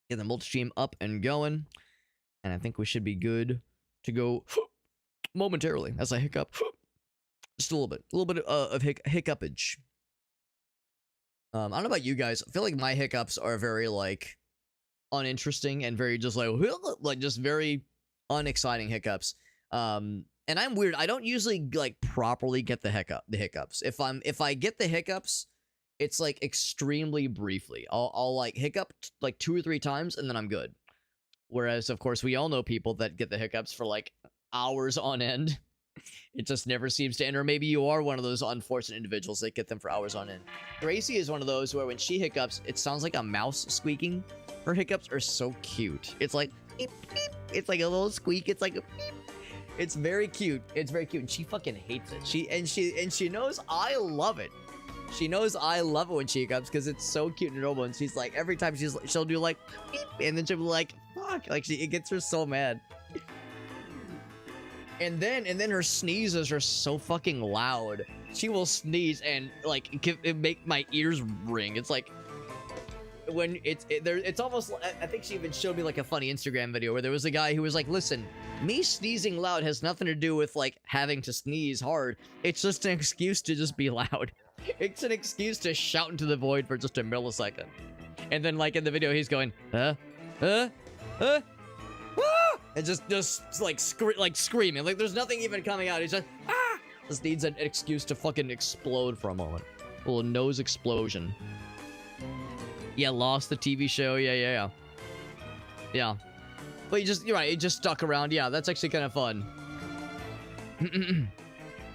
Get the multi-stream up and going. And I think we should be good to go momentarily as I hiccup. Just a little bit of hiccupage. I don't know about you guys. I feel like my hiccups are very like uninteresting and very just like just very unexciting hiccups. And I'm weird. I don't usually like properly get the hiccups. If I get the hiccups, it's like extremely briefly. I'll like hiccup like 2 or 3 times and then I'm good. Whereas of course we all know people that get the hiccups for like hours on end. It just never seems to end. Or maybe you are one of those unfortunate individuals that get them for hours on end. Gracie is one of those where when she hiccups, it sounds like a mouse squeaking. Her hiccups are so cute. It's like beep, beep. It's like a little squeak. It's like a beep. It's very cute. It's very cute. And she fucking hates it. She knows I love it. She knows I love it when she hiccups because it's so cute and adorable. And she's like, every time she'll do like beep, and then she'll be like, fuck. Like it gets her so mad. And then her sneezes are so fucking loud. She will sneeze and like it make my ears ring. It's like when it's almost. I think she even showed me like a funny Instagram video where there was a guy who was like, "Listen, me sneezing loud has nothing to do with like having to sneeze hard. It's just an excuse to just be loud. It's an excuse to shout into the void for just a millisecond." And then like in the video, he's going, and just like screaming, like there's nothing even coming out. He's just just needs an excuse to fucking explode for a moment. A little nose explosion. Yeah, Lost the TV show. Yeah. But you're right. It just stuck around. Yeah, that's actually kind of fun.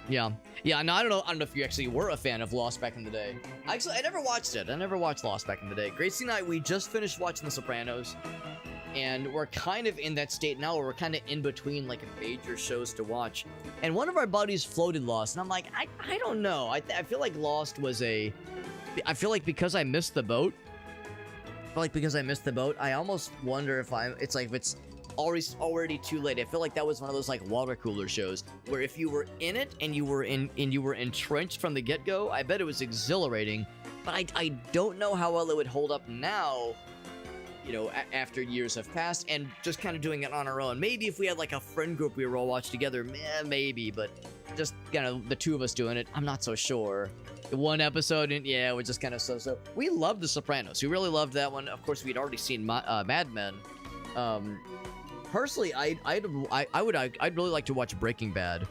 Yeah. No, I don't know if you actually were a fan of Lost back in the day. Actually, I never watched it. I never watched Lost back in the day. Gracie and I, we just finished watching The Sopranos. And we're kind of in that state now where we're kind of in between like major shows to watch. And one of our buddies floated Lost. And I'm like, I don't know. I feel like Lost was I feel like because I missed the boat. I almost wonder if it's already too late. I feel like that was one of those like water cooler shows where if you were in it and you were entrenched from the get-go, I bet it was exhilarating. But I don't know how well it would hold up now. You know, after years have passed, and just kind of doing it on our own. Maybe if we had like a friend group we were all watch together, maybe, but just kind of the two of us doing it, I'm not so sure. One episode, and yeah, we're just kind of so. We loved The Sopranos. We really loved that one. Of course, we'd already seen Mad Men. Personally, I'd really like to watch Breaking Bad.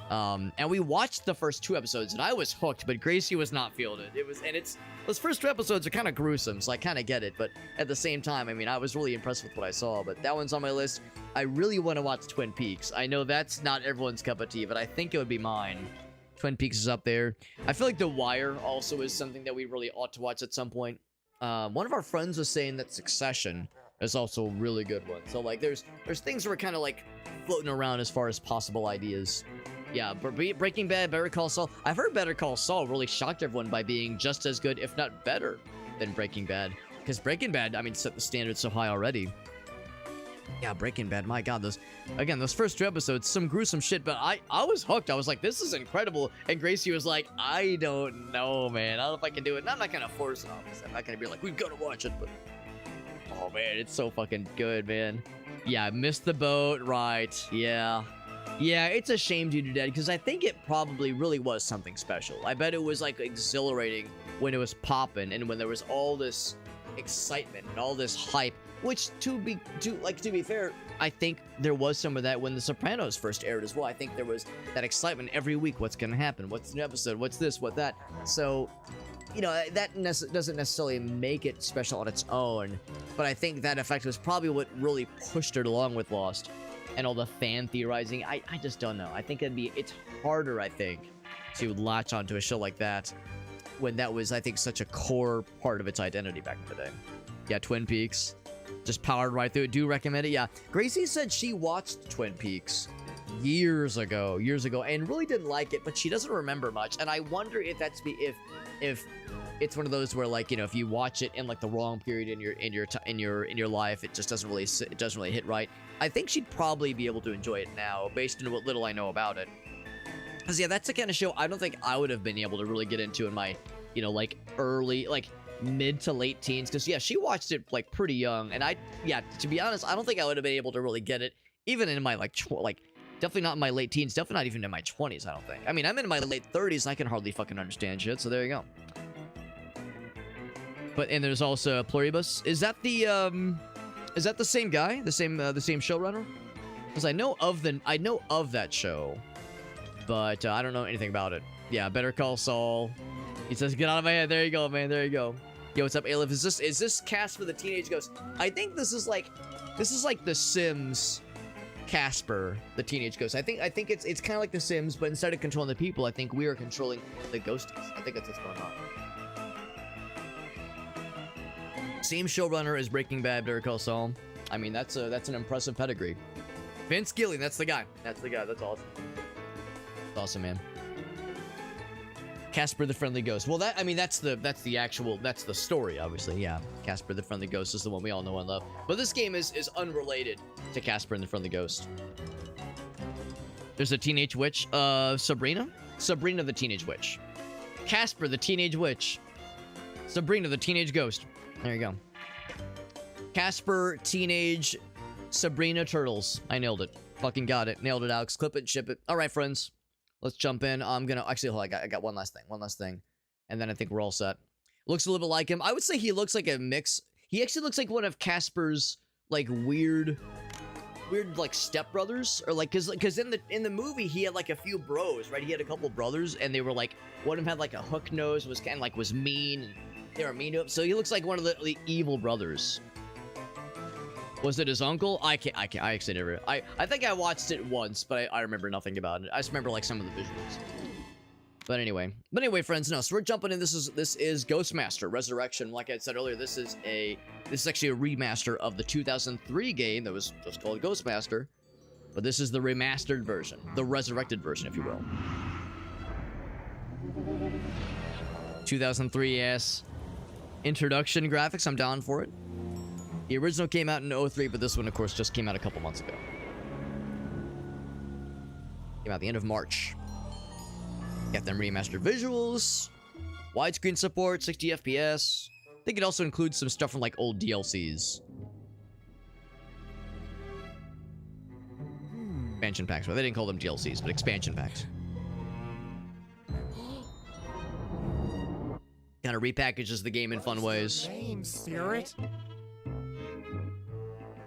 And we watched the first 2 episodes, and I was hooked, but Gracie was not feeling it. Those first 2 episodes are kind of gruesome, so I kind of get it, but at the same time, I mean, I was really impressed with what I saw, but that one's on my list. I really want to watch Twin Peaks. I know that's not everyone's cup of tea, but I think it would be mine. Twin Peaks is up there. I feel like The Wire also is something that we really ought to watch at some point. One of our friends was saying that Succession is also a really good one. So, like, there's things we're kind of, like, floating around as far as possible ideas. Yeah, Breaking Bad, Better Call Saul. I've heard Better Call Saul really shocked everyone by being just as good, if not better, than Breaking Bad. Because Breaking Bad, I mean, set the standard so high already. Yeah, Breaking Bad, my god, those first 2 episodes, some gruesome shit, but I was hooked. I was like, this is incredible. And Gracie was like, I don't know, man. I don't know if I can do it. And I'm not gonna force it, obviously. I'm not gonna be like, we've got to watch it, but oh man, it's so fucking good, man. Yeah, missed the boat, right? Yeah, it's a shame to do that because I think it probably really was something special. I bet it was like exhilarating when it was popping and when there was all this excitement and all this hype. Which to be fair, I think there was some of that when The Sopranos first aired as well. I think there was that excitement every week. What's gonna happen? What's the new episode? What's this? What that? So, you know, that doesn't necessarily make it special on its own. But I think that effect was probably what really pushed it along with Lost. And all the fan theorizing, I just don't know. I think it's harder, I think, to latch onto a show like that when that was, I think, such a core part of its identity back in the day. Yeah, Twin Peaks. Just powered right through it. Do recommend it? Yeah. Gracie said she watched Twin Peaks years ago, and really didn't like it, but she doesn't remember much. And I wonder if that's if it's one of those where, like, you know, if you watch it in like the wrong period in your life, it just doesn't really hit right. I think she'd probably be able to enjoy it now, based on what little I know about it. Because yeah, that's the kind of show I don't think I would have been able to really get into in my, you know, like early, like mid to late teens, because yeah, she watched it like pretty young, and yeah, to be honest, I don't think I would have been able to really get it even in my like definitely not in my late teens, definitely not even in my 20s. I don't think. I mean, I'm in my late 30s and I can hardly fucking understand shit, so there you go. But and there's also Pluribus. Is that the same guy, the same showrunner? Because I know of that show, but I don't know anything about it. Yeah, Better Call Saul. He says, "Get out of my head." There you go, man. There you go. Yo, what's up, Aleph? Is this cast for the Teenage Ghost? I think this is like The Sims. Casper, the Teenage Ghost. I think it's kind of like The Sims, but instead of controlling the people, I think we are controlling the ghosties. I think that's what's going on. Same showrunner as Breaking Bad, Better Call Saul. I mean, that's an impressive pedigree. Vince Gilligan, that's the guy. That's awesome. That's awesome, man. Casper the Friendly Ghost. Well, that's the story, obviously. Yeah, Casper the Friendly Ghost is the one we all know and love. But this game is unrelated to Casper and the Friendly Ghost. There's a teenage witch, Sabrina the Teenage Witch, Casper the Teenage Witch, Sabrina the Teenage Ghost. There you go. Casper, Teenage, Sabrina Turtles. I nailed it. Fucking got it. Nailed it, Alex. Clip it, ship it. All right, friends. Let's jump in. I'm gonna actually hold on, I got one last thing, and then I think we're all set. Looks a little bit like him. I would say he looks like a mix. He actually looks like one of Casper's like weird like stepbrothers, or like because in the movie he had like a few bros, right? He had a couple brothers, and they were like, one of them had like a hook nose, was kind of like was mean, and they were mean to him. So he looks like one of the evil brothers. Was it his uncle? I actually never. I think I watched it once, but I remember nothing about it. I just remember like some of the visuals. But anyway, friends, no. So we're jumping in. This is Ghostmaster Resurrection. Like I said earlier, this is actually a remaster of the 2003 game that was just called Ghostmaster, but this is the remastered version, the resurrected version, if you will. 2003, yes. Introduction graphics. I'm down for it. The original came out in 03, but this one, of course, just came out a couple months ago. Came out the end of March. Got them remastered visuals, widescreen support, 60 FPS. I think it also includes some stuff from like old DLCs. Expansion packs. Well, they didn't call them DLCs, but expansion packs. Kind of repackages the game in fun ways. Name, Spirit.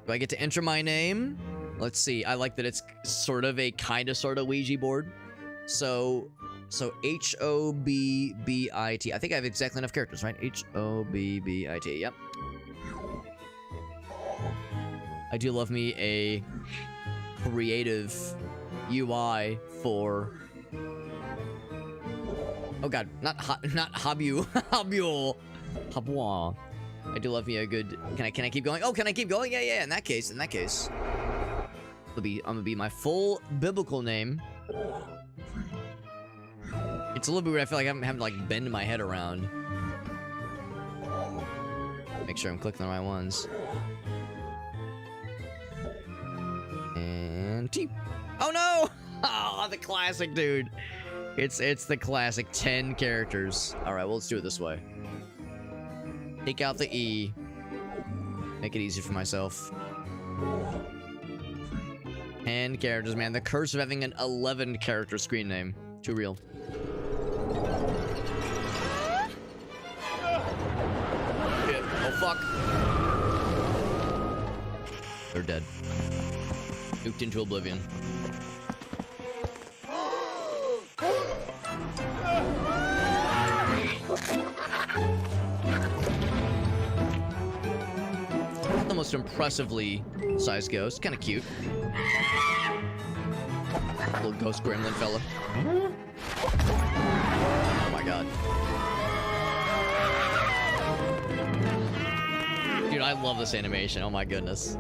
Do I get to enter my name? Let's see. I like that it's sort of Ouija board. So H-O-B-B-I-T. I think I have exactly enough characters, right? H-O-B-B-I-T. Yep. I do love me a creative UI for... Oh god, not Habu. Habua. I do love me a good... Can I keep going? Oh, can I keep going? Yeah. In that case. I'm gonna be my full biblical name. It's a little bit weird. I feel like I'm having to like bend my head around. Make sure I'm clicking the right ones. And T. Oh no! Oh, the classic, dude. It's the classic 10 characters. All right, well, let's do it this way. Take out the E. Make it easy for myself. 10 characters, man. The curse of having an 11 character screen name. Too real. Shit. Oh, fuck. They're dead. Nuked into oblivion. The most impressively sized ghost. Kind of cute. Little ghost gremlin fella. Oh my god. Dude, I love this animation. Oh my goodness.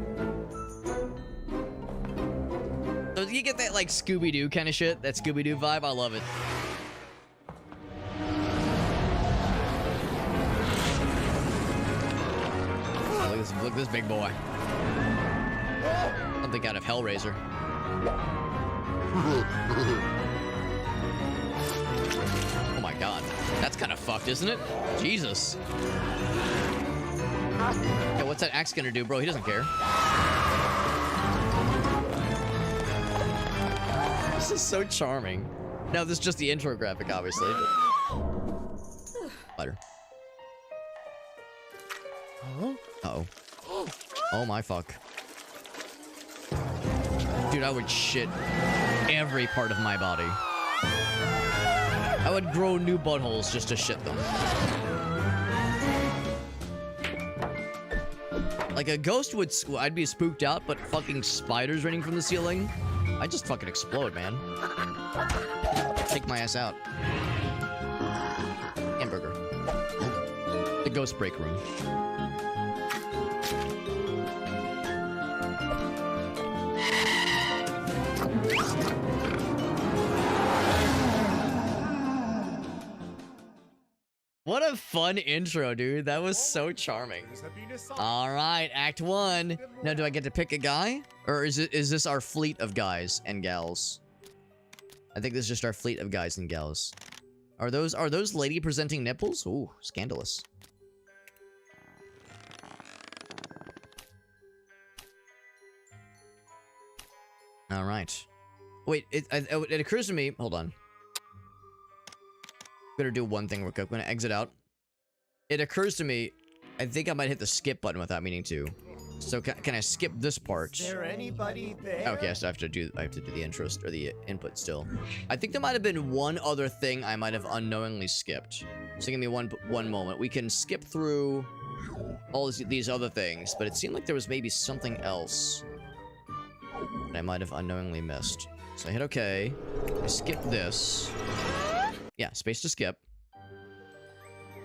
So you get that like Scooby-Doo kind of shit? That Scooby-Doo vibe? I love it. Look at this big boy. Something out of Hellraiser. Oh my God. That's kind of fucked, isn't it? Jesus. Yeah, what's that axe gonna do, bro? He doesn't care. This is so charming. No, this is just the intro graphic, obviously. Spider. Uh-oh. Oh my fuck. Dude, I would shit every part of my body. I would grow new buttholes just to shit them. Like a ghost would, I'd be spooked out, but fucking spiders raining from the ceiling, I'd just fucking explode, man. Take my ass out. Hamburger. The ghost break room. What a fun intro, dude. That was so charming. All right, Act 1. Now, do I get to pick a guy? Or is this our fleet of guys and gals? I think this is just our fleet of guys and gals. Are those lady presenting nipples? Ooh, scandalous. All right. Wait, it occurs to me. Hold on. Better do one thing real quick. I'm gonna exit out. It occurs to me, I think I might hit the skip button without meaning to. So can I skip this part? Is there anybody there? Okay, so I have to do the intro or the input still. I think there might have been one other thing I might have unknowingly skipped. So give me one moment. We can skip through all these other things, but it seemed like there was maybe something else that I might have unknowingly missed. So I hit OK. I skip this. Yeah, space to skip.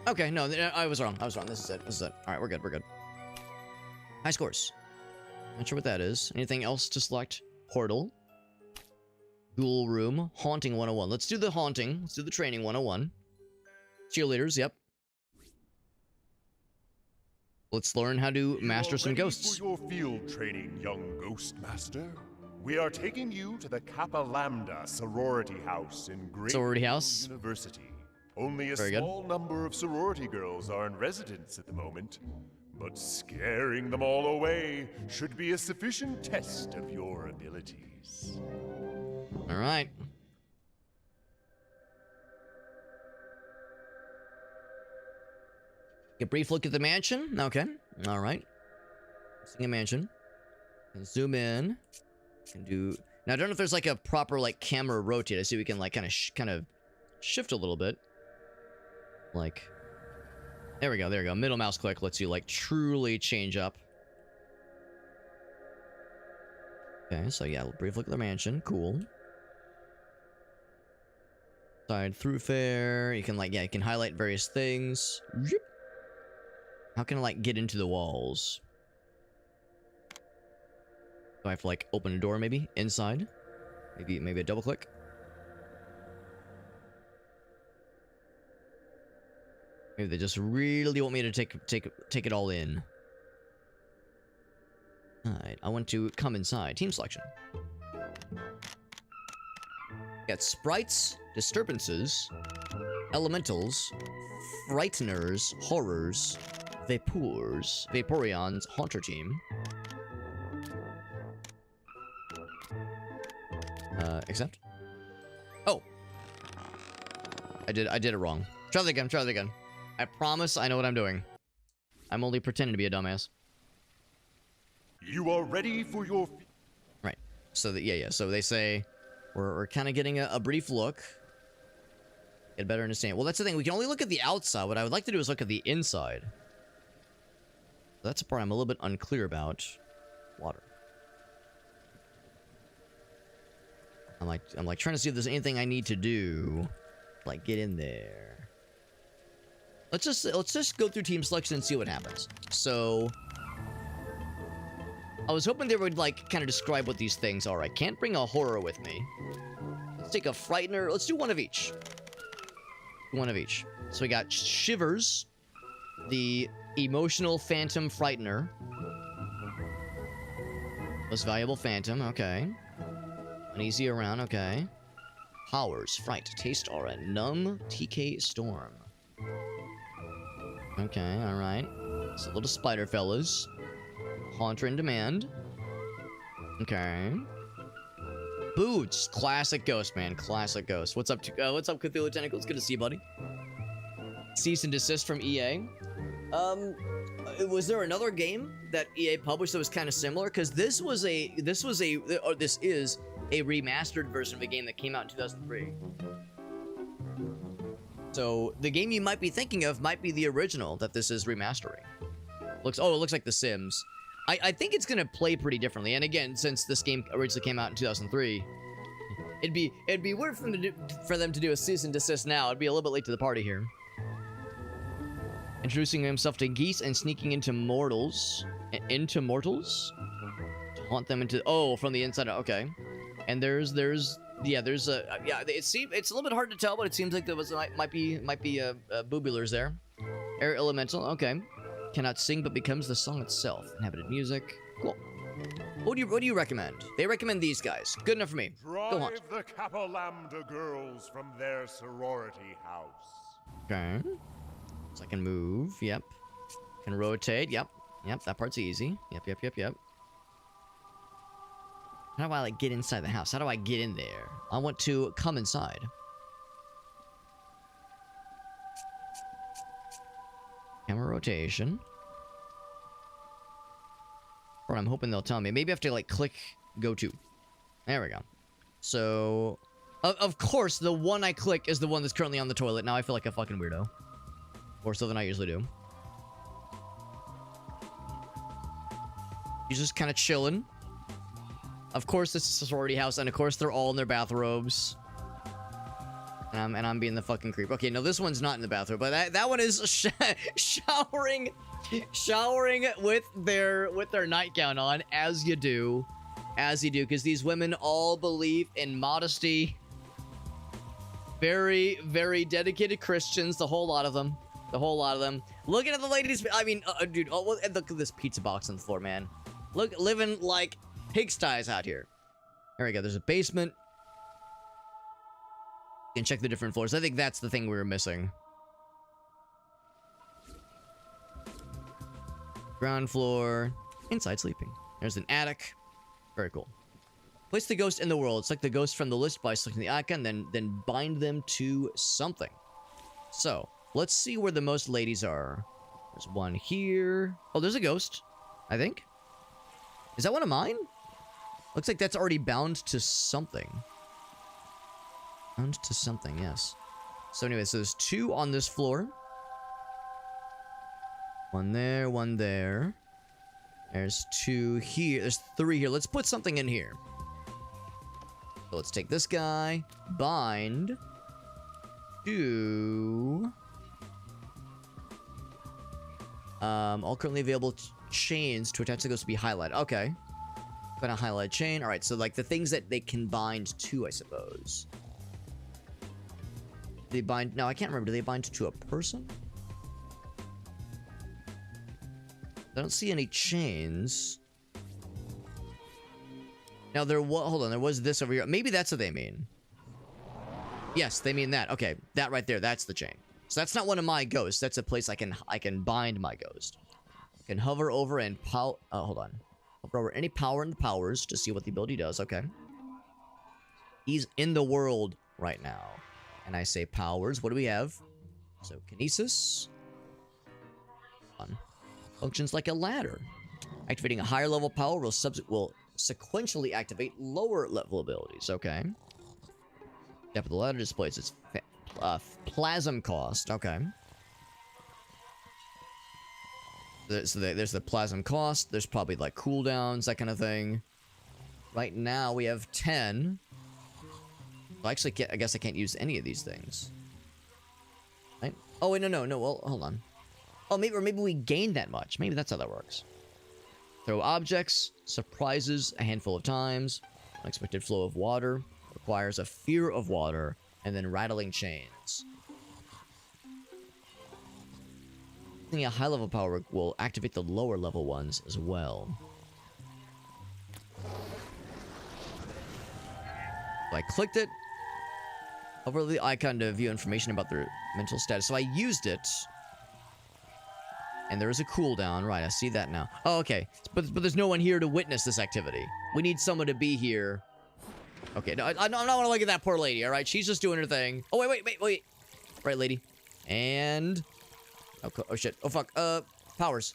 Okay, no, I was wrong. This is it. All right, we're good. High scores. Not sure what that is. Anything else to select? Portal. Ghoul room. Haunting 101. Let's do the haunting. Let's do the training 101. Cheerleaders, yep. Let's learn how to master some ghosts. For your field training, young ghost master. We are taking you to the Kappa Lambda sorority house in Great University. Only a small number of sorority girls are in residence at the moment, but scaring them all away should be a sufficient test of your abilities. All right. A brief look at the mansion. Okay. All right. Seeing a mansion. And zoom in. Can do now. I don't know if there's like a proper like camera rotate. I see we can like kind of shift a little bit. Like there we go. Middle mouse click lets you like truly change up. Okay, so yeah, brief look at the mansion. Cool. Side through fair. You can like you can highlight various things. How can I like get into the walls? Do I have to like open a door maybe? Inside? Maybe a double click? Maybe they just really want me to take it all in. Alright, I want to come inside. Team selection. Got sprites, disturbances, elementals, frighteners, horrors, Vaporeons, Haunter team. Accept. Oh, I did it wrong. Try that again. I promise I know what I'm doing. I'm only pretending to be a dumbass. You are ready for your... Right. So yeah. So they say we're kind of getting a brief look. Get a better understanding. Well, that's the thing. We can only look at the outside. What I would like to do is look at the inside. That's the part I'm a little bit unclear about. Water. I'm like trying to see if there's anything I need to do. Like get in there. Let's just go through team selection and see what happens. So I was hoping they would like kind of describe what these things are. I can't bring a horror with me. Let's take a frightener. Let's do one of each. One of each. So we got Shivers, the emotional phantom frightener. Most valuable phantom, okay. Uneasy around, okay. Powers. Fright. Taste Aura. Numb. TK Storm. Okay, alright. So little spider fellas. Haunter in demand. Okay. Boots. Classic ghost, man. Classic ghost. What's up, Cthulhu Tentacles? Good to see you, buddy. Cease and desist from EA. Was there another game that EA published that was kind of similar? Because this is a remastered version of a game that came out in 2003. So the game you might be thinking of might be the original that this is remastering. It looks like The Sims. I think it's gonna play pretty differently. And again, since this game originally came out in 2003, it'd be weird for them to do a cease and desist now. It'd be a little bit late to the party here. Introducing himself to geese and sneaking into mortals. To haunt them into... Oh, from the inside out. Okay. And it's a little bit hard to tell, but it seems like there might be boobulars there. Air elemental. Okay. Cannot sing, but becomes the song itself. Inhabited music. Cool. What do you recommend? They recommend these guys. Good enough for me. Go haunt. Drive the Kappa Lambda girls from their sorority house. Okay. So I can move. Yep. Can rotate. Yep. Yep. That part's easy. Yep. How do I, like, get inside the house? How do I get in there? I want to come inside. Camera rotation. Or I'm hoping they'll tell me. Maybe I have to, like, click go to. There we go. So, of course, the one I click is the one that's currently on the toilet. Now I feel like a fucking weirdo. More so than I usually do. He's just kind of chilling. Of course, this is a sorority house, and of course, they're all in their bathrobes. And I'm being the fucking creep. Okay, no, this one's not in the bathrobe, but that one is showering with their nightgown on, as you do, because these women all believe in modesty. Very, very dedicated Christians, the whole lot of them. Looking at the ladies, I mean, dude, look at this pizza box on the floor, man. Look, living like pigsties out here. There we go. There's a basement. You can check the different floors. I think that's the thing we were missing. Ground floor. Inside sleeping. There's an attic. Very cool. Place the ghost in the world. Select the ghost from the list by selecting the icon, then bind them to something. So, let's see where the most ladies are. There's one here. Oh, there's a ghost, I think. Is that one of mine? Looks like that's already bound to something. Bound to something, yes. So anyway, so there's two on this floor. One there, one there. There's two here. There's three here. Let's put something in here. So let's take this guy. Bind. To... all currently available chains to attach the ghost to be highlighted. Okay. Gonna highlight chain. Alright, so like the things that they can bind to, I suppose. They bind... No, I can't remember. Do they bind to a person? I don't see any chains. Now there was... Hold on, there was this over here. Maybe that's what they mean. Yes, they mean that. Okay, that right there, that's the chain. So that's not one of my ghosts. That's a place I can bind my ghost. I can hover over and hold on. Hover over any power in the powers to see what the ability does. Okay. He's in the world right now. And I say powers. What do we have? So kinesis. Functions like a ladder. Activating a higher level power will sequentially activate lower level abilities. Okay. Step of the ladder displays its plasm cost. Okay. So there's the plasm cost. There's probably like cooldowns, that kind of thing. Right now we have 10. Well, actually, I guess I can't use any of these things. Right? Oh wait, no. Well, hold on. Oh, maybe we gained that much. Maybe that's how that works. Throw objects, surprises a handful of times. Unexpected flow of water. Requires a fear of water. And then rattling chains. A high level power will activate the lower level ones as well. So I clicked it. Hover the icon to view information about their mental status. So I used it. And there is a cooldown. Right, I see that now. Oh, okay. But there's no one here to witness this activity. We need someone to be here. Okay, no, I don't want to look at that poor lady, all right? She's just doing her thing. Oh, wait. Right, lady. And... Oh, shit. Oh, fuck. Powers.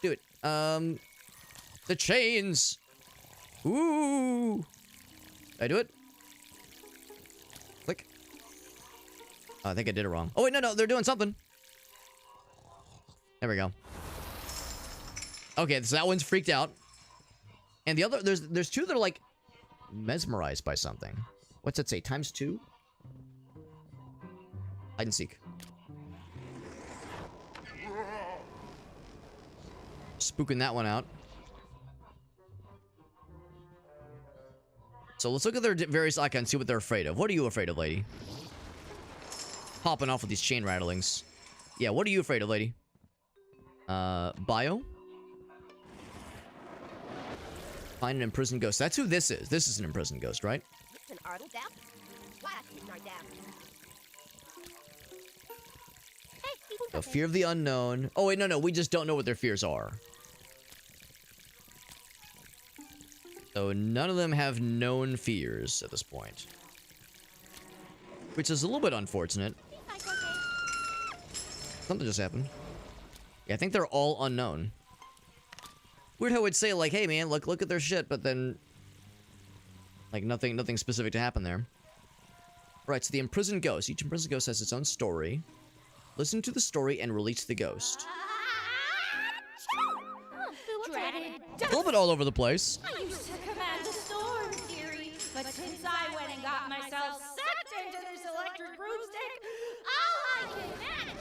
Do it. The chains. Ooh. Did I do it? Click. Oh, I think I did it wrong. Oh, wait, no. They're doing something. There we go. Okay, so that one's freaked out. And the other, there's two that are like mesmerized by something. What's it say? ×2? Hide and seek. Spooking that one out. So let's look at their various icons and see what they're afraid of. What are you afraid of, lady? Popping off with these chain rattlings. Yeah, what are you afraid of, lady? Bio? Find an imprisoned ghost. That's who this is. This is an imprisoned ghost, right? So fear of the unknown. Oh, wait, no. We just don't know what their fears are. So none of them have known fears at this point. Which is a little bit unfortunate. Something just happened. Yeah, I think they're all unknown. Weird how it would say, like, hey, man, look at their shit, but then... like, nothing specific to happen there. Right, so the imprisoned ghost. Each imprisoned ghost has its own story. Listen to the story and release the ghost. A little bit all over the place. I used to command a storm theory, but since I went and got myself sucked into this electric broomstick, all I can manage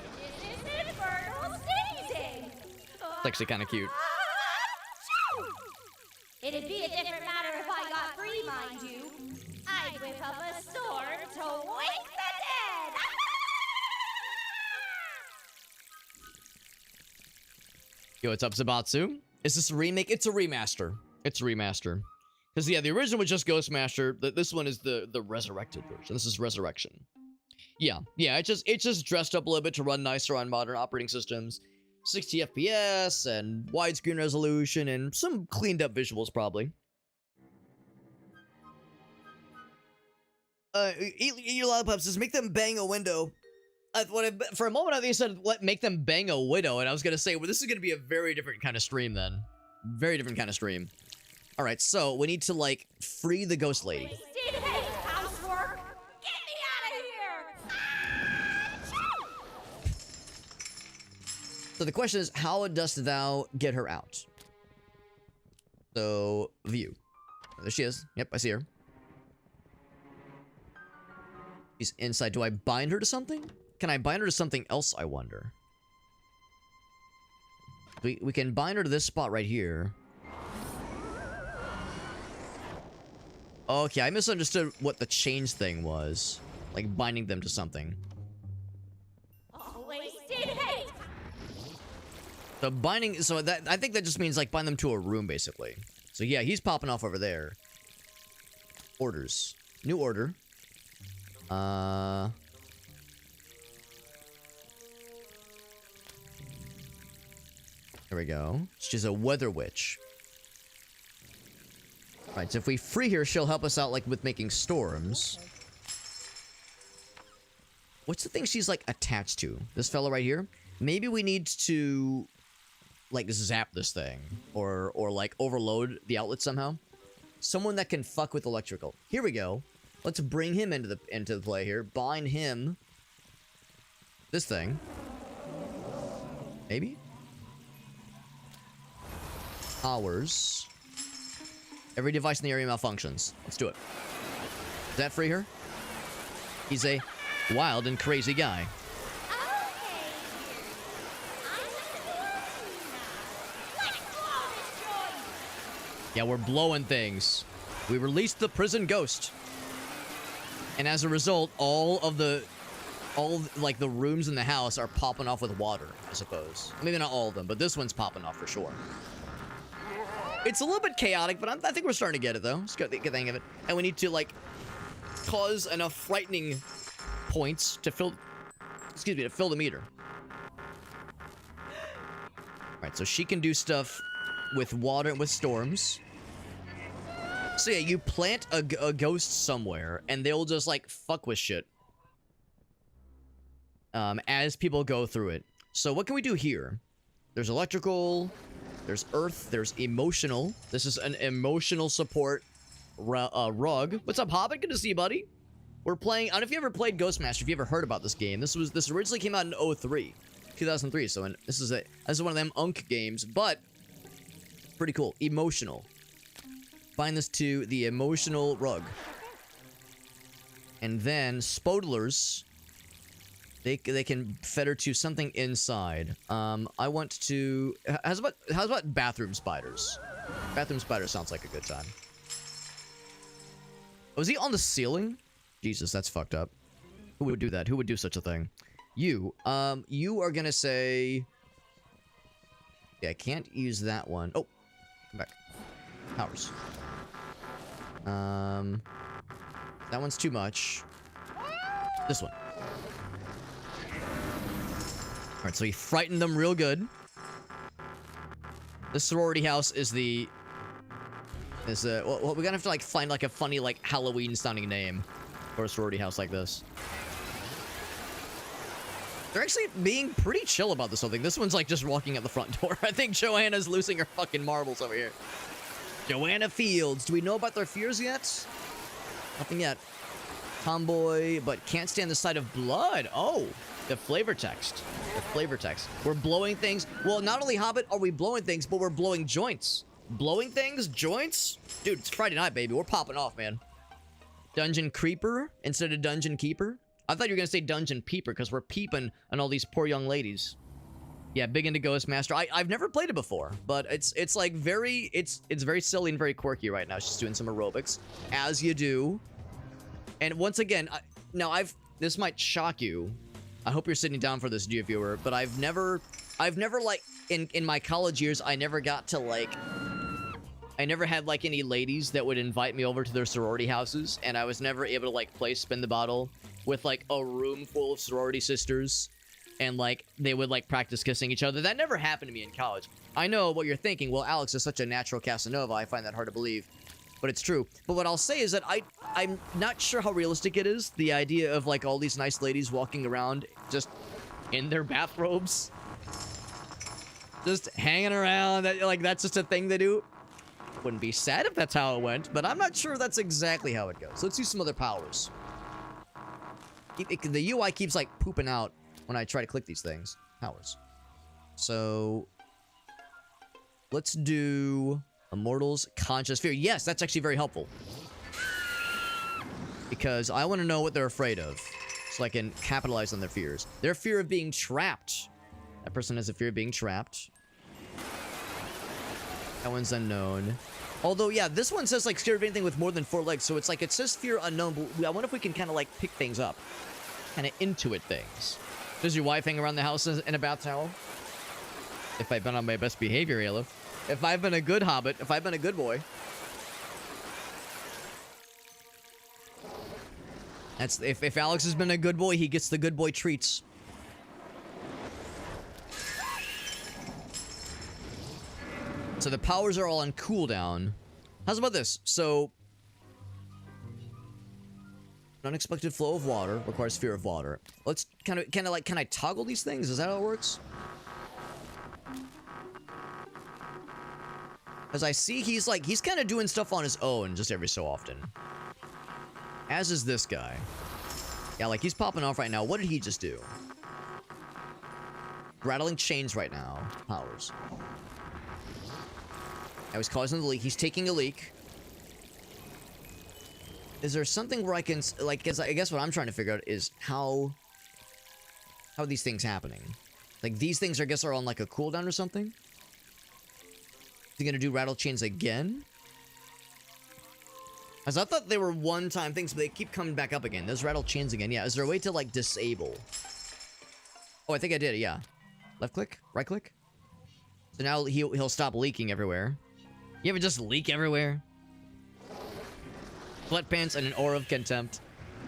is this infernal sneezing. It's actually kind of cute. It'd be a different matter if I got free, mind you. I'd whip up a storm to wake the dead. Yo, what's up, Zabatsu? Is this a remake? It's a remaster. It's a remaster. Because, yeah, the original was just Ghostmaster. This one is the resurrected version. This is Resurrection. Yeah, it's just dressed up a little bit to run nicer on modern operating systems. 60 FPS and widescreen resolution and some cleaned up visuals, probably. Eat your lollipops. Just make them bang a window. For a moment, I think you said make them bang a widow, and I was gonna say, well, this is gonna be a very different kind of stream then. Very different kind of stream. All right, so we need to like free the ghost lady. Housework. Get me out of here! So the question is, how dost thou get her out? So view. There she is. Yep, I see her. She's inside. Do I bind her to something? Can I bind her to something else, I wonder? We can bind her to this spot right here. Okay, I misunderstood what the change thing was. Like, binding them to something. Wasted hate. So binding... So that I think that just means, like, bind them to a room, basically. So yeah, he's popping off over there. Orders. New order. There we go. She's a weather witch. Right, so if we free her, she'll help us out, like, with making storms. What's the thing she's, like, attached to? This fella right here? Maybe we need to, like, zap this thing. Or like, overload the outlet somehow. Someone that can fuck with electrical. Here we go. Let's bring him into the play here. Bind him. This thing. Maybe? Powers. Every device in the area malfunctions. Let's do it. Does that free her? He's a wild and crazy guy. Yeah, we're blowing things. We released the prison ghost. And as a result, all the rooms in the house are popping off with water, I suppose. Maybe not all of them, but this one's popping off for sure. It's a little bit chaotic, but I think we're starting to get it, though. Just get the hang of it. And we need to, like, cause enough frightening points to fill... Excuse me, to fill the meter. Alright, so she can do stuff with water and with storms. So yeah, you plant a ghost somewhere, and they'll just, like, fuck with shit. As people go through it. So what can we do here? There's electrical, there's earth, there's emotional. This is an emotional support rug. What's up, Hobbit? Good to see you, buddy. We're playing... I don't know if you ever played Ghostmaster, if you ever heard about this game. This originally came out in 2003. So this is one of them Unk games, but pretty cool. Emotional. Find this to the emotional rug. And then Spodlers, they can fetter to something inside. I want to... How's about bathroom spiders? Bathroom spiders sounds like a good time. Was he on the ceiling? Jesus, that's fucked up. Who would do that? Who would do such a thing? You are gonna say... Yeah, I can't use that one. Oh, come back. Powers. That one's too much. This one. Alright, so he frightened them real good. This sorority house is well, we're gonna have to, like, find, like, a funny, like, Halloween-sounding name for a sorority house like this. They're actually being pretty chill about this whole thing. This one's, like, just walking out the front door. I think Joanna's losing her fucking marbles over here. Joanna Fields. Do we know about their fears yet? Nothing yet. Tomboy, but can't stand the sight of blood. Oh, the flavor text. The flavor text. We're blowing things. Well, not only, Hobbit, are we blowing things, but we're blowing joints. Blowing things? Joints? Dude, it's Friday night, baby. We're popping off, man. Dungeon Creeper instead of Dungeon Keeper? I thought you were going to say Dungeon Peeper because we're peeping on all these poor young ladies. Yeah, big into Ghostmaster. I've never played it before, but it's like very... It's very silly and very quirky right now. She's doing some aerobics, as you do. And once again, this might shock you. I hope you're sitting down for this, dear viewer, but I've never like, in my college years, I never got to, like... I never had, like, any ladies that would invite me over to their sorority houses, and I was never able to, like, play Spin the Bottle with, like, a room full of sorority sisters, and, like, they would, like, practice kissing each other. That never happened to me in college. I know what you're thinking. Well, Alex is such a natural Casanova. I find that hard to believe, but it's true. But what I'll say is that I'm not sure how realistic it is, the idea of, like, all these nice ladies walking around just in their bathrobes. Just hanging around. Like, that's just a thing they do. Wouldn't be sad if that's how it went, but I'm not sure that's exactly how it goes. Let's do some other powers. The UI keeps, like, pooping out when I try to click these things. Powers. So, let's do Immortals Conscious Fear. Yes, that's actually very helpful. Because I want to know what they're afraid of, so I can capitalize on their fears. Their fear of being trapped. That person has a fear of being trapped. That one's unknown. Although, yeah, this one says, like, scared of anything with more than 4 legs. So it's like, it says fear unknown, but I wonder if we can kind of, like, pick things up. Kind of intuit things. Does your wife hang around the house in a bath towel? If I've been on my best behavior, Aleph. If I've been a good hobbit, if I've been a good boy. That's, if Alex has been a good boy, he gets the good boy treats. So the powers are all on cooldown. How's about this? So, an unexpected flow of water requires fear of water. Let's kind of like, can I toggle these things? Is that how it works? As I see, he's kind of doing stuff on his own just every so often. As is this guy. Yeah, like, he's popping off right now. What did he just do? Rattling chains right now. Powers. Now he's causing the leak. He's taking a leak. Is there something where I can, like, I guess what I'm trying to figure out is how are these things happening? Like, these things, I guess, are on, like, a cooldown or something? Is he gonna do rattle chains again? As I thought they were one-time things, but they keep coming back up again. There's rattle chains again. Yeah, is there a way to, like, disable? Oh, I think I did it, yeah. Left click? Right click? So now he'll stop leaking everywhere. You ever just leak everywhere? Sweatpants and an aura of contempt.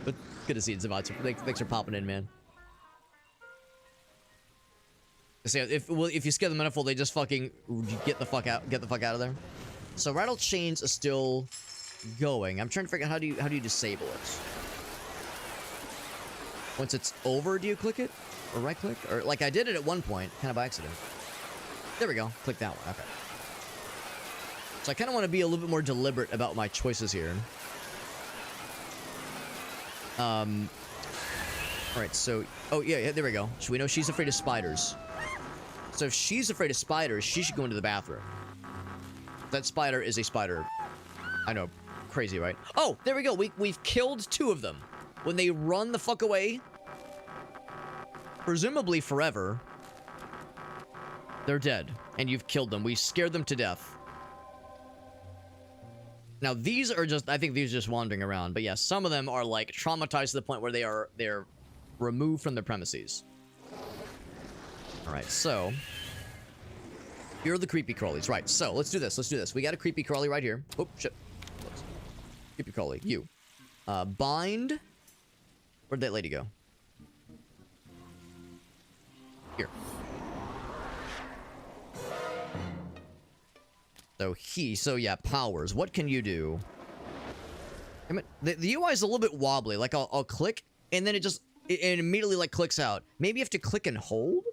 But Good to see it, Zavat. Thanks for popping in, man. So if you scare them enough, will they just fucking get the fuck out of there? So rattle chains are still going. I'm trying to figure out how do you disable it. Once it's over, do you click it? Or right click? Or like I did it at one point, kind of by accident. There we go. Click that one. Okay. So I kind of want to be a little bit more deliberate about my choices here. Alright, so... Oh, yeah, there we go. So we know she's afraid of spiders. So if she's afraid of spiders, she should go into the bathroom. That spider is a spider. I know. Crazy, right? Oh, there we go. We've killed 2 of them. When they run the fuck away, presumably forever, they're dead. And you've killed them. We scared them to death. Now, these are just... I think these are just wandering around. But yeah, some of them are, like, traumatized to the point where they're removed from their premises. Alright, so... Here are the creepy crawlies. Right, so, let's do this. We got a creepy crawly right here. Oh, shit. Whoops. Creepy crawly, you. Bind... Where'd that lady go? Here. So yeah, powers. What can you do? I mean, the UI is a little bit wobbly. Like, I'll click, and then it immediately, like, clicks out. Maybe you have to click and hold?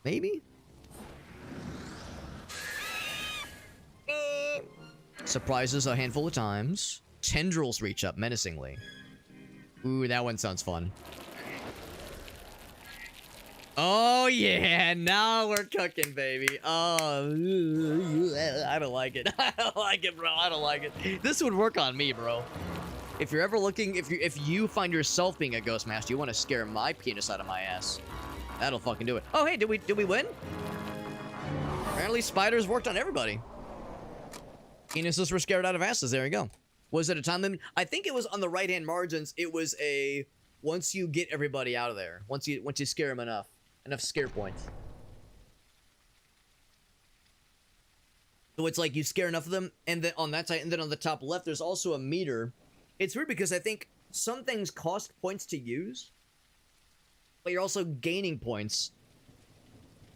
Maybe? Surprises a handful of times. Tendrils reach up menacingly. Ooh, that one sounds fun. Oh, yeah. Now we're cooking, baby. Oh, I don't like it. I don't like it, bro. I don't like it. This would work on me, bro. If you're ever looking... If you find yourself being a ghost master, you want to scare my penis out of my ass. That'll fucking do it. Oh, hey, did we win? Apparently spiders worked on everybody. Penises were scared out of asses. There you go. Was it a time limit? I think it was on the right-hand margins. It was a... Once you get everybody out of there. Once you scare them enough. Enough scare points. So it's like you scare enough of them, and then on that side, and then on the top left, there's also a meter. It's weird because I think some things cost points to use, but you're also gaining points,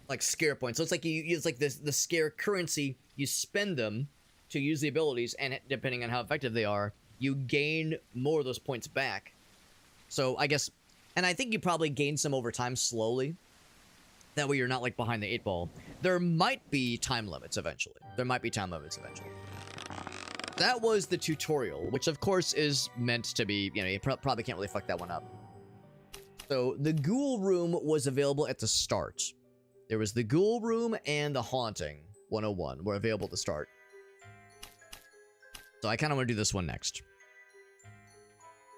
like scare points. So it's like it's like the scare currency. You spend them to use the abilities, and depending on how effective they are, you gain more of those points back. So I guess, and I think you probably gain some over time slowly. That way you're not like behind the 8 ball. There might be time limits eventually. That was the tutorial, which of course is meant to be, you know, you probably can't really fuck that one up. So the ghoul room was available at the start. There was the ghoul room and the haunting 101 were available at the start. So I kind of want to do this one next.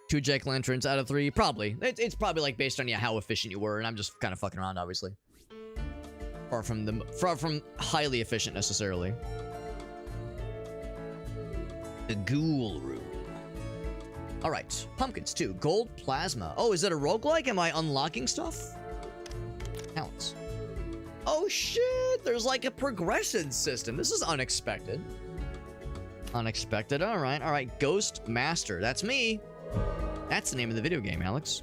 2 jack-lanterns out of 3, probably. It's probably like based on how efficient you were, and I'm just kind of fucking around, obviously. Far from highly efficient necessarily. The ghoul room. All right, pumpkins too. Gold plasma. Oh, is that a roguelike? Am I unlocking stuff? Talents. Oh shit! There's like a progression system. This is unexpected. Unexpected. All right. Ghost Master. That's me. That's the name of the video game, Alex.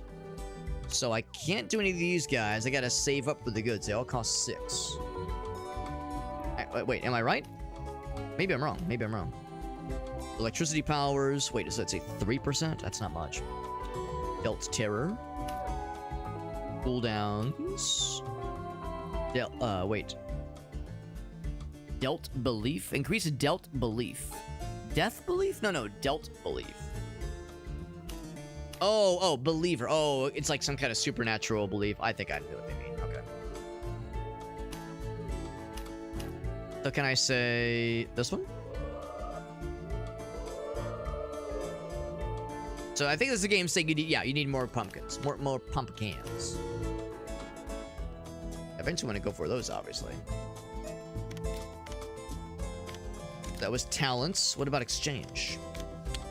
So I can't do any of these guys. I gotta save up for the goods. They all cost 6. Wait, am I right? Maybe I'm wrong. Electricity powers. Wait, does that say 3%? That's not much. Dealt terror. Cooldowns. Wait. Dealt belief. Increase dealt belief. Death belief? No, dealt belief. Oh, believer. Oh, it's like some kind of supernatural belief. I think I know what they mean. Okay. So can I say this one? So I think this is a game saying you need more pumpkins. More pumpkins. Eventually want to go for those, obviously. That was talents. What about exchange?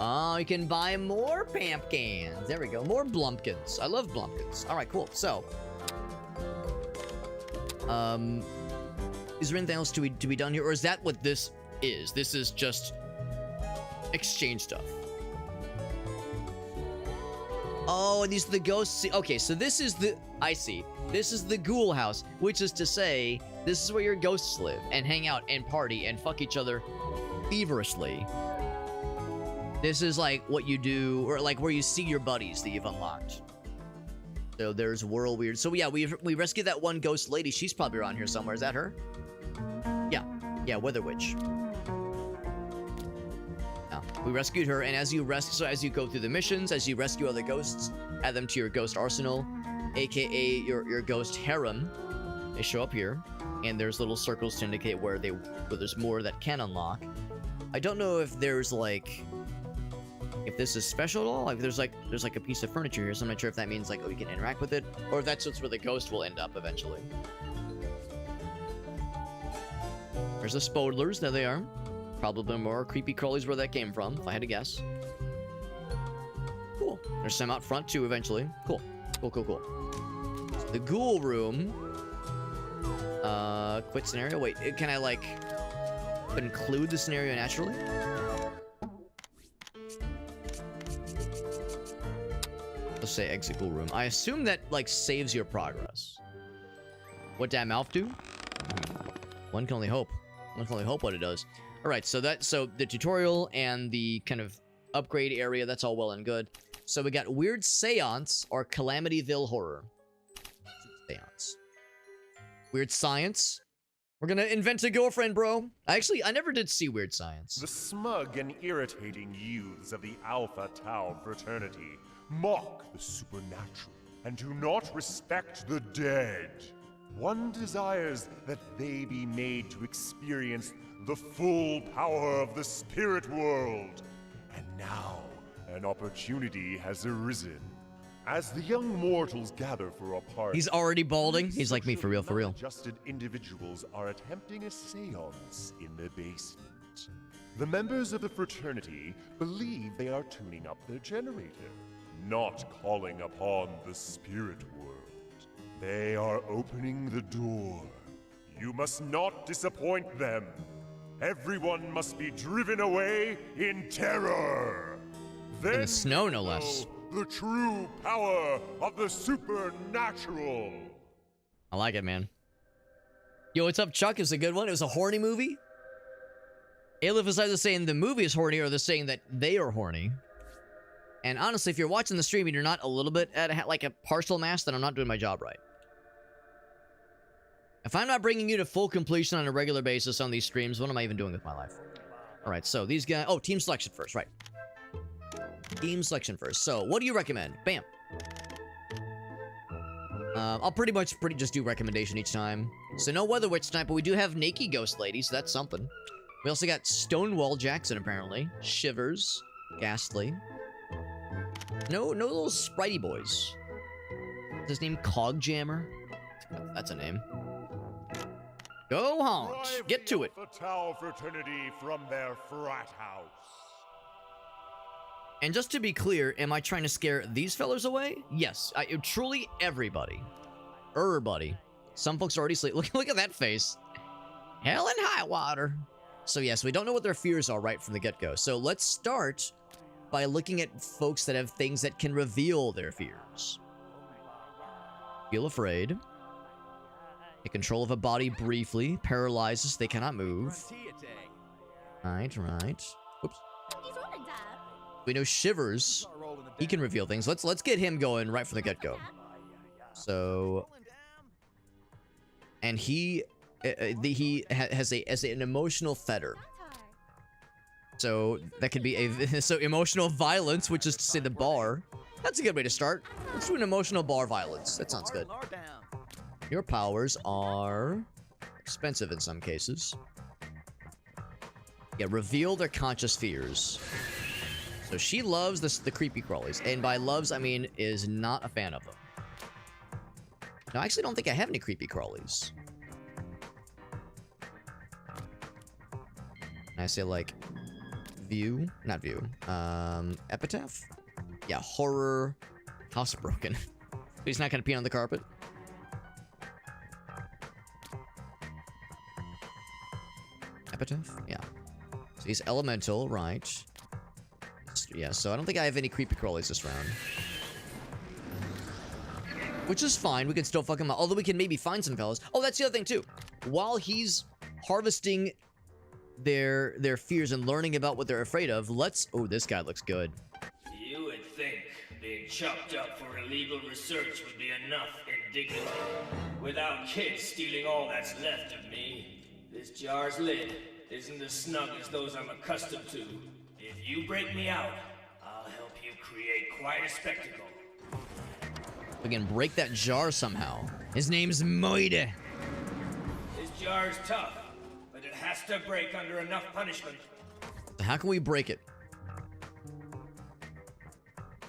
Oh, you can buy more pumpkins. There we go. More blumpkins. I love blumpkins. All right, cool. So, is there anything else to be done here? Or is that what this is? This is just exchange stuff. Oh, and these are the ghosts. Okay, so this is the... I see. This is the ghoul house, which is to say, this is where your ghosts live and hang out and party and fuck each other feverishly. This is like what you do, or like where you see your buddies that you've unlocked. So there's Whirl Weird. So yeah, we rescued that one ghost lady. She's probably around here somewhere. Is that her? Yeah. Yeah, Weather Witch. Yeah, we rescued her, and as you go through the missions, as you rescue other ghosts, add them to your ghost arsenal, aka your ghost harem. They show up here, and there's little circles to indicate where there's more that can unlock. I don't know if there's like, if this is special at all. Like there's like a piece of furniture here, so I'm not sure if that means like, oh, you can interact with it, or if that's just where the ghost will end up eventually. There's the Spodlers. There they are. Probably more creepy crawlies where that came from, if I had to guess. Cool. There's some out front too eventually. Cool. Cool, cool, cool. So the ghoul room. Quit scenario. Wait, can I like include the scenario naturally? Let's say exit ghoul room. I assume that like saves your progress. What did Mouth do? One can only hope. One can only hope what it does. All right, so the tutorial and the kind of upgrade area, that's all well and good. So we got Weird Seance or Calamityville Horror. Seance. Weird Science. We're gonna invent a girlfriend, bro. I never did see Weird Science. The smug and irritating youths of the Alpha Tau fraternity mock the supernatural and do not respect the dead. One desires that they be made to experience the full power of the spirit world. And now, an opportunity has arisen. As the young mortals gather for a party... He's already balding? He's like me, for real, for real. ...adjusted individuals are attempting a seance in the basement. The members of the fraternity believe they are tuning up their generator, not calling upon the spirit world. They are opening the door. You must not disappoint them. Everyone must be driven away in terror. Then in the snow, no less. The true power of the supernatural. I like it, man. Yo, what's up, Chuck? It was a good one. It was a horny movie. Aleph is either saying the movie is horny or they're saying that they are horny. And honestly, if you're watching the stream and you're not a little bit at like a partial mass, then I'm not doing my job right. If I'm not bringing you to full completion on a regular basis on these streams, what am I even doing with my life? All right, so these guys... Oh, team selection first, right. Team selection first. So, what do you recommend? Bam. I'll pretty much just do recommendation each time. So, no Weather Witch tonight, but we do have Naked Ghost Lady, so that's something. We also got Stonewall Jackson, apparently. Shivers. Ghastly. No little Spritey boys. Is his name Cog Jammer? That's a name. Go Haunt! Get to it! The Tau fraternity from their frat house. And just to be clear, am I trying to scare these fellas away? Yes, truly everybody. Everybody. Some folks are already asleep. Look at that face. Hell and high water. So yes, we don't know what their fears are right from the get-go. So let's start by looking at folks that have things that can reveal their fears. Feel afraid. Take control of a body briefly. Paralyzes. They cannot move. Right. Oops. We know Shivers. He can reveal things. Let's get him going right from the get-go. So, and he has an emotional fetter. So that could be so emotional violence, which is to say the bar. That's a good way to start. Let's do an emotional bar violence. That sounds good. Your powers are expensive in some cases. Yeah, reveal their conscious fears. So she loves the creepy crawlies. And by loves, I mean is not a fan of them. No, I actually don't think I have any creepy crawlies. And I say like view, not view. Epitaph? Yeah, horror, housebroken. He's not gonna pee on the carpet. Epitaph? Yeah. So he's elemental, right. Yeah, so I don't think I have any creepy crawlies this round. Which is fine. We can still fuck him up. Although we can maybe find some fellas. Oh, that's the other thing too. While he's harvesting their fears and learning about what they're afraid of, let's... Oh, this guy looks good. You would think being chopped up for illegal research would be enough indignity. Without kids stealing all that's left of me, this jar's lid isn't as snug as those I'm accustomed to. If you break me out, I'll help you create quite a spectacle. We can break that jar somehow. His name's Moide. This jar's tough, but it has to break under enough punishment. How can we break it?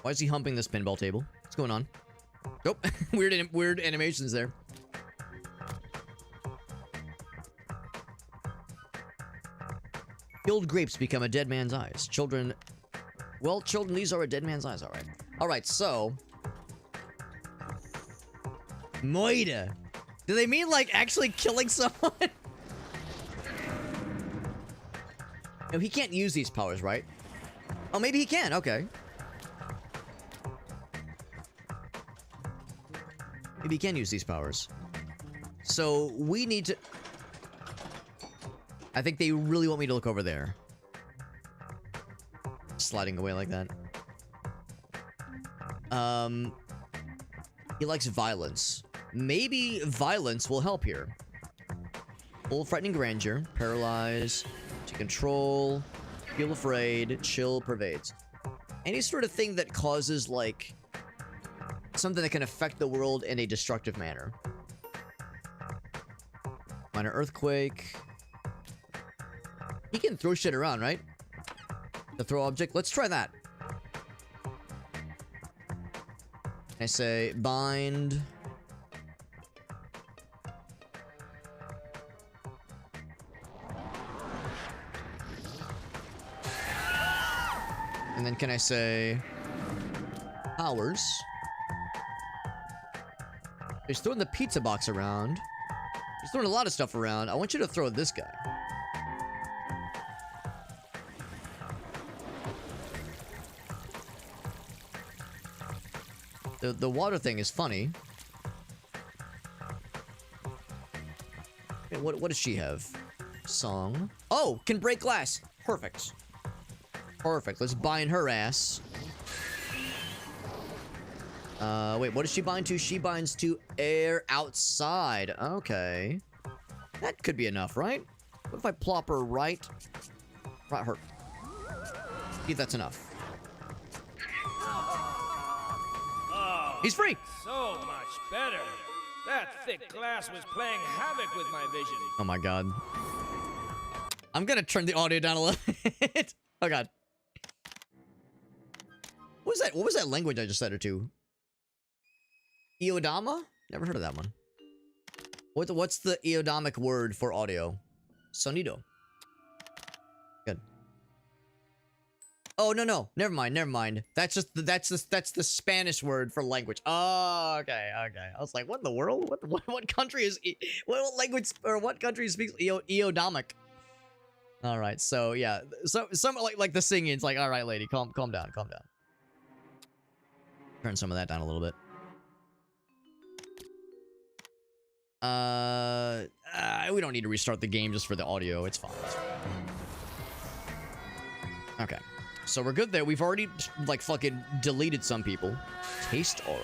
Why is he humping this pinball table? What's going on? Nope. weird animations there. Killed grapes become a dead man's eyes. Children... Well, children, these are a dead man's eyes, alright. Alright, so... Moida. Do they mean, like, actually killing someone? No, he can't use these powers, right? Oh, maybe he can. Okay. Maybe he can use these powers. So, we need to... I think they really want me to look over there. Sliding away like that. He likes violence. Maybe violence will help here. Full frightening grandeur. Paralyze. To control. Feel afraid. Chill pervades. Any sort of thing that causes, like... something that can affect the world in a destructive manner. Minor earthquake. He can throw shit around, right? The throw object. Let's try that. I say bind. And then can I say powers? He's throwing the pizza box around. He's throwing a lot of stuff around. I want you to throw this guy. The water thing is funny. Okay, what does she have? Song. Oh, can break glass. Perfect. Perfect. Let's bind her ass. Wait, what does she bind to? She binds to air outside. Okay. That could be enough, right? What if I plop her right her? See if that's enough. He's free! So much better. That thick glass was playing havoc with my vision. Oh my god. I'm gonna turn the audio down a little bit. Oh god. What was that? What was that language I just said her to? Iodama? Never heard of that one. What's the Iodamic word for audio? Sonido. Good. Oh no, never mind. That's the Spanish word for language. Oh, okay. I was like, what in the world? What country is what language or what country speaks Iodamic? All right, so yeah, so some like the singing. It's like, all right, lady, calm down. Turn some of that down a little bit. We don't need to restart the game just for the audio. It's fine. Okay. So we're good there. We've already, like, fucking deleted some people. Taste aura.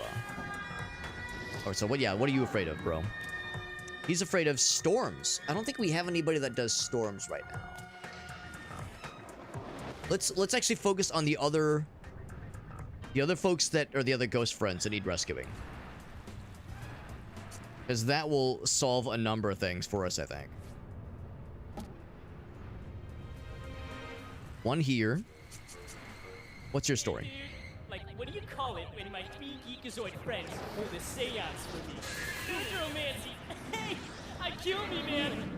Oh, so what, yeah, what are you afraid of, bro? He's afraid of storms. I don't think we have anybody that does storms right now. Let's actually focus on the other folks that are the other ghost friends that need rescuing. Because that will solve a number of things for us, I think. One here. What's your story? Like, what do you call it when my three geekazoid friends hold a seance for me? Neuromancy! Hey! I killed me, man!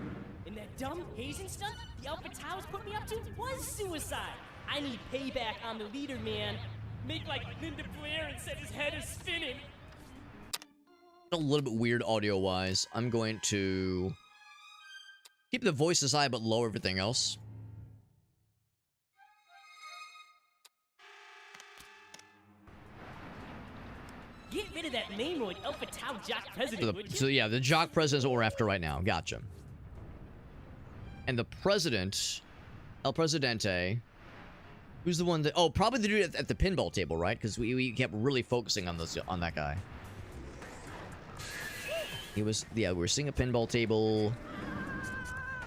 And that dumb hazing stuff the Alpha Towers put me up to was suicide! I need payback on the leader, man. Make like Linda Blair and set his head is spinning. A little bit weird audio-wise. I'm going to keep the voices high, but lower everything else. Get rid of that Mainroid Alpha Tau Jock president, would you? So yeah, the Jock president is what we're after right now. Gotcha. And the president, El Presidente, who's the one that... Oh, probably the dude at the pinball table, right? Because we kept really focusing on that guy. He was... Yeah, we were seeing a pinball table.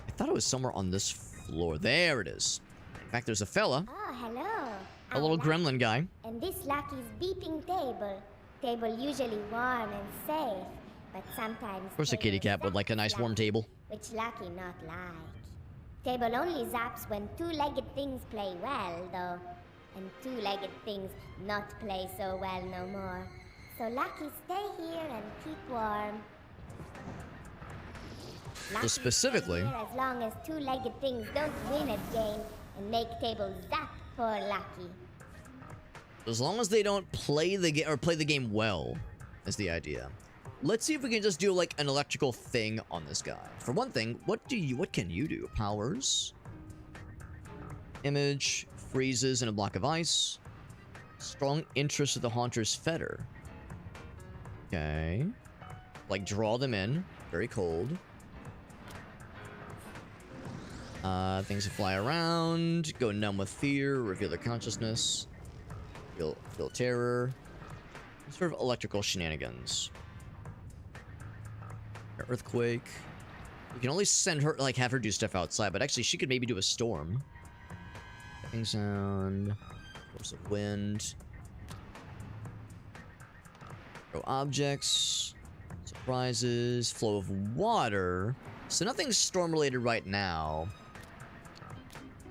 I thought it was somewhere on this floor. There it is. In fact, there's a fella. Oh, hello. A little gremlin guy. And this Lucky's beeping table. Table usually warm and safe, but sometimes... Of course a kitty cat would like a nice warm table. Which Lucky not like. Table only zaps when two-legged things play well, though. And two-legged things not play so well no more. So Lucky stay here and keep warm. So specifically... As long as two-legged things don't win a game and make table zap for Lucky. As long as they don't play the game or play the game well, is the idea. Let's see if we can just do like an electrical thing on this guy. For one thing, what can you do? Powers, image, freezes in a block of ice, strong interest of the Haunter's fetter. Okay, like draw them in. Very cold. Things that fly around, go numb with fear, reveal their consciousness. Feel terror. Sort of electrical shenanigans. Earthquake. You can only send her, like, have her do stuff outside, but actually she could maybe do a storm. Lightning sound. Force of wind. Throw objects. Surprises. Flow of water. So nothing's storm related right now.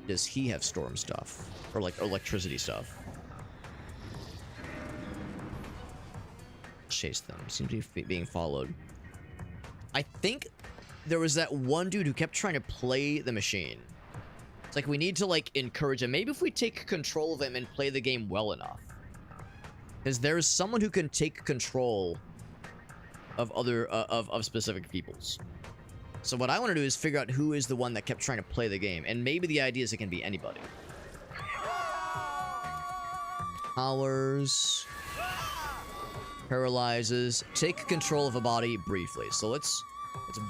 Does he have storm stuff? Or like electricity stuff? Chase them. Seem to be being followed. I think there was that one dude who kept trying to play the machine. It's like we need to like encourage him. Maybe if we take control of him and play the game well enough. Because there's someone who can take control of other of specific peoples. So what I want to do is figure out who is the one that kept trying to play the game. And maybe the idea is it can be anybody. Powers. Paralyzes. Take control of a body briefly. So let's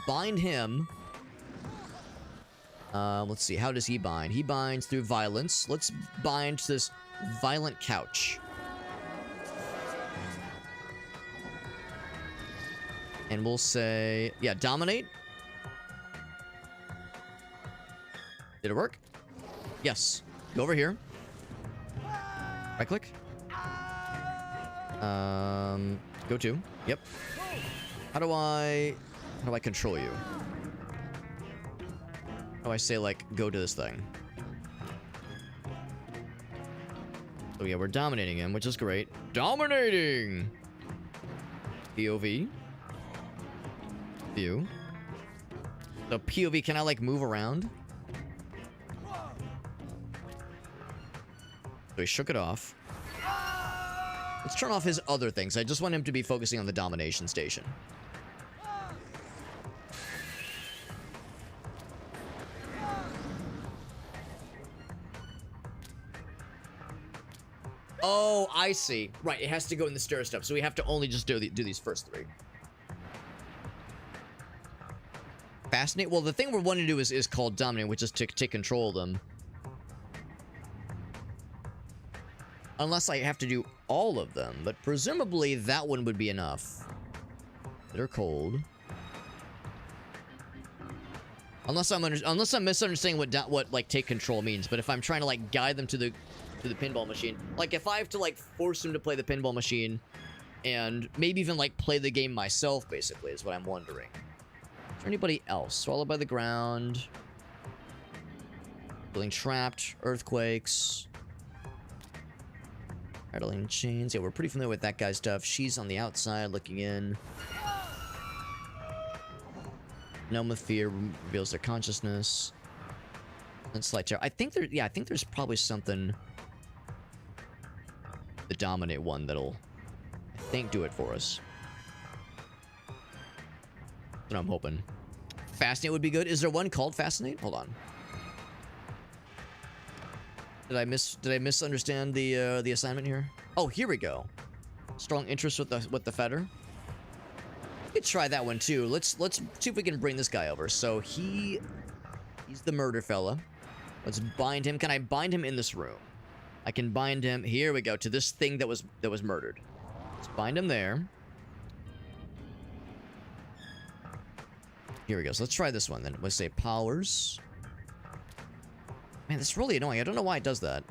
bind him. Let's see. How does he bind? He binds through violence. Let's bind to this violent couch. And we'll say, yeah, dominate. Did it work? Yes. Go over here. Right click. Go to. Yep. How do I control you? How do I say, like, go to this thing? Oh yeah, we're dominating him, which is great. Dominating! POV. View. So POV, can I, like, move around? So he shook it off. Let's turn off his other things. I just want him to be focusing on the domination station. Oh, I see. Right, it has to go in the stair step, so we have to only just do these first three. Fascinate? Well, the thing we're wanting to do is called dominate, which is to take control of them. Unless I have to do all of them, but presumably that one would be enough. They're cold. Unless I'm misunderstanding what like take control means, but if I'm trying to like guide them to the pinball machine, like if I have to like force them to play the pinball machine, and maybe even like play the game myself, basically, is what I'm wondering. Is there anybody else? Swallowed by the ground. Feeling trapped. Earthquakes. Rattling chains. Yeah, we're pretty familiar with that guy's stuff. She's on the outside looking in. Numb with fear reveals their consciousness. And slight terror. I think there's probably something. The dominate one that'll, I think, do it for us. That's what I'm hoping. Fascinate would be good. Is there one called Fascinate? Hold on. Did I misunderstand the assignment here? Oh, here we go. strong interest with the fetter. We could try that one too. Let's see if we can bring this guy over. So he's the murder fella. Let's bind him. Can I bind him in this room? I can bind him. Here we go, to this thing that was murdered. Let's bind him there. Here we go. So let's try this one then. Let's say powers. Man, that's really annoying. I don't know why it does that.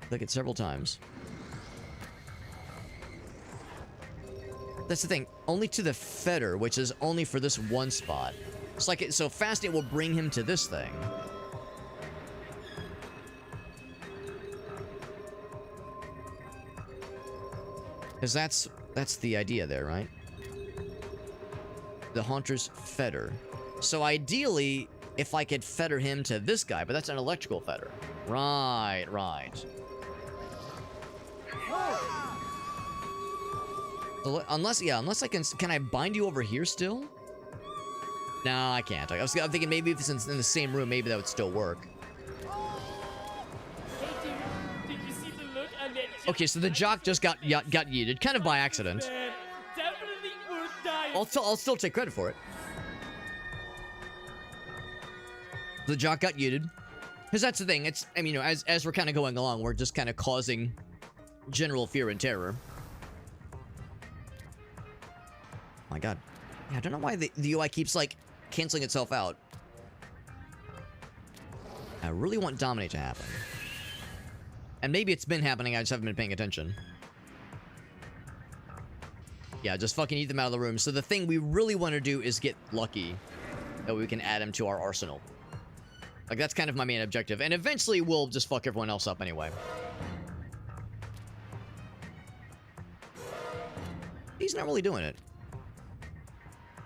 Click it several times. That's the thing. Only to the fetter, which is only for this one spot. It's like so fast it will bring him to this thing. Because that's the idea there, right? The Haunter's fetter. So ideally, if I could fetter him to this guy, but that's an electrical fetter. Right, right. So, unless I can I bind you over here still? No, I can't. I'm thinking maybe if it's in the same room, maybe that would still work. Hey, dude, did you see the look on that jock? Okay, so the jock just got yeeted, kind of by accident. Man, definitely worth dying. I'll still take credit for it. The jock got yeeted. Because that's the thing. It's, I mean, you know, as we're kind of going along, we're just kind of causing general fear and terror. Oh my god. Yeah, I don't know why the UI keeps, like, canceling itself out. I really want Dominate to happen. And maybe it's been happening, I just haven't been paying attention. Yeah, just fucking eat them out of the room. So the thing we really want to do is get lucky that we can add him to our arsenal. Like, that's kind of my main objective. And eventually, we'll just fuck everyone else up anyway. He's not really doing it.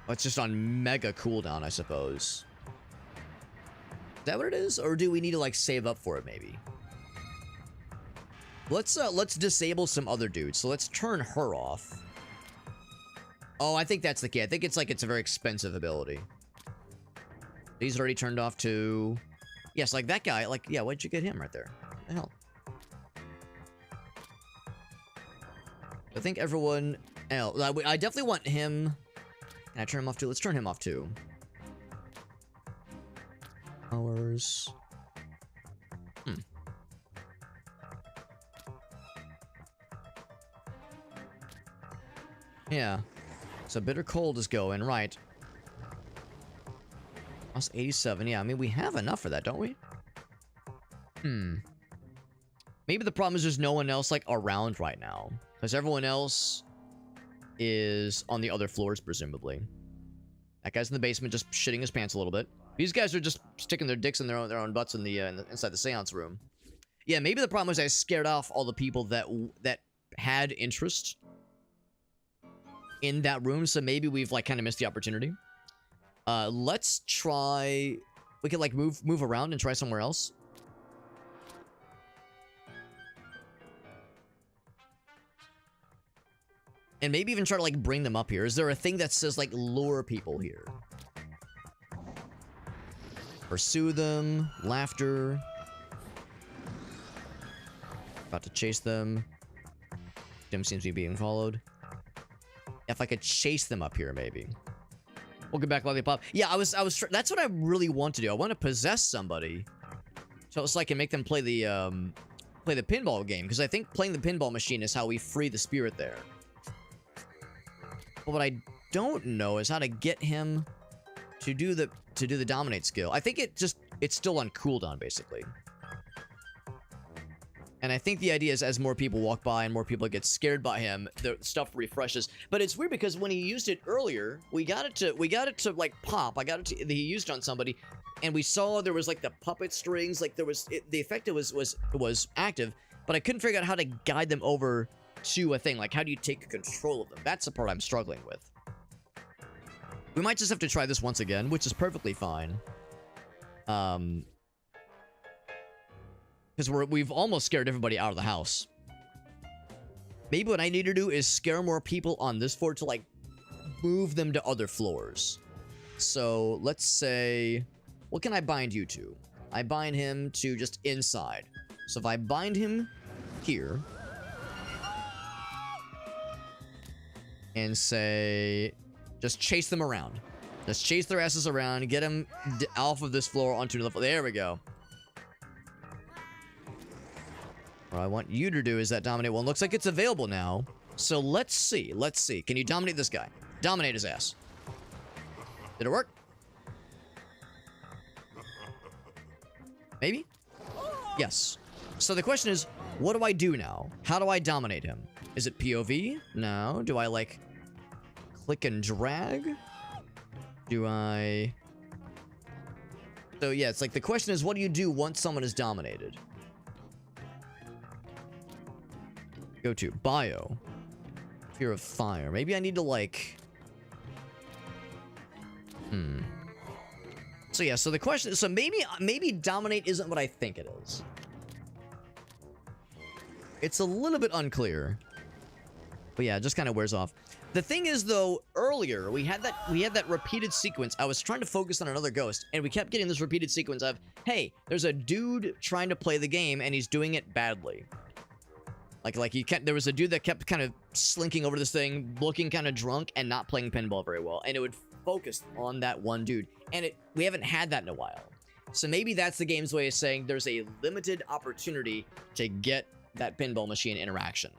Oh, it's just on mega cooldown, I suppose. Is that what it is? Or do we need to, like, save up for it, maybe? Let's disable some other dudes. So let's turn her off. Oh, I think that's the key. I think it's like it's a very expensive ability. He's already turned off to... Yes, like that guy. Like, yeah, why'd you get him right there? What the hell? I think everyone else... I definitely want him... Can I turn him off too? Let's turn him off too. Hours... Yeah. So Bitter Cold is going, right. Plus 87, yeah, I mean, we have enough for that, don't we? Maybe the problem is there's no one else, like, around right now. Because everyone else is on the other floors, presumably. That guy's in the basement just shitting his pants a little bit. These guys are just sticking their dicks in their own butts in the inside the seance room. Yeah, maybe the problem is I scared off all the people that had interest in that room, so maybe we've, like, kind of missed the opportunity. Let's try... We could, like, move around and try somewhere else. And maybe even try to, like, bring them up here. Is there a thing that says, like, lure people here? Pursue them. Laughter. About to chase them. Jim seems to be being followed. If I could chase them up here, maybe. We'll get back lollipop. Yeah, I was that's what I really want to do. I want to possess somebody, so I can make them play the pinball game, because I think playing the pinball machine is how we free the spirit there. But what I don't know is how to get him to do the dominate skill. I think it's still on cooldown, basically. And I think the idea is as more people walk by and more people get scared by him, the stuff refreshes. But it's weird because when he used it earlier, we got it to like pop. He used it on somebody, and we saw there was like the puppet strings, like there was the effect was active, but I couldn't figure out how to guide them over to a thing. Like, how do you take control of them? That's the part I'm struggling with. We might just have to try this once again, which is perfectly fine. Because we've almost scared everybody out of the house. Maybe what I need to do is scare more people on this floor to, like, move them to other floors. So, let's say... What can I bind you to? I bind him to just inside. So if I bind him here... and say, just chase them around. Just chase their asses around, get them off of this floor onto the floor. There we go. What I want you to do is that dominate one. Looks like it's available now. So let's see. Let's see. Can you dominate this guy? Dominate his ass. Did it work? Maybe? Yes. So the question is, what do I do now? How do I dominate him? Is it POV? No. Do I, like, click and drag? Do I... So, yeah, it's like the question is, what do you do once someone is dominated? Go to bio. Fear of fire. Maybe I need to, like... So, yeah, so the question is, so maybe dominate isn't what I think it is. It's a little bit unclear. But yeah, it just kind of wears off. The thing is, though, earlier we had that repeated sequence. I was trying to focus on another ghost, and we kept getting this repeated sequence of, hey, there's a dude trying to play the game, and he's doing it badly. There was a dude that kept kind of slinking over this thing, looking kind of drunk, and not playing pinball very well. And it would focus on that one dude. And we haven't had that in a while. So maybe that's the game's way of saying there's a limited opportunity to get that pinball machine interaction.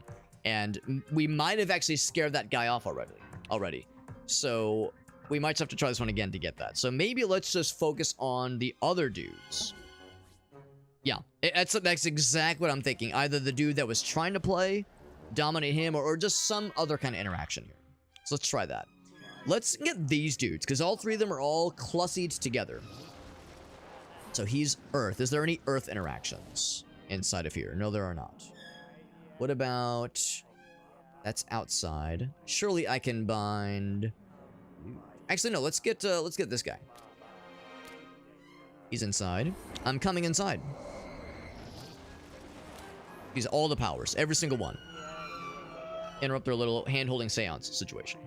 And we might have actually scared that guy off already. So we might just have to try this one again to get that. So maybe let's just focus on the other dudes. Yeah, that's exactly what I'm thinking. Either the dude that was trying to play, dominate him, or just some other kind of interaction here. So let's try that. Let's get these dudes, because all three of them are all clussied together. So he's Earth. Is there any Earth interactions inside of here? No, there are not. What about... That's outside. Surely I can bind... Actually, no, let's get this guy. He's inside. I'm coming inside. He's all the powers. Every single one. Interrupt their little hand-holding seance situation.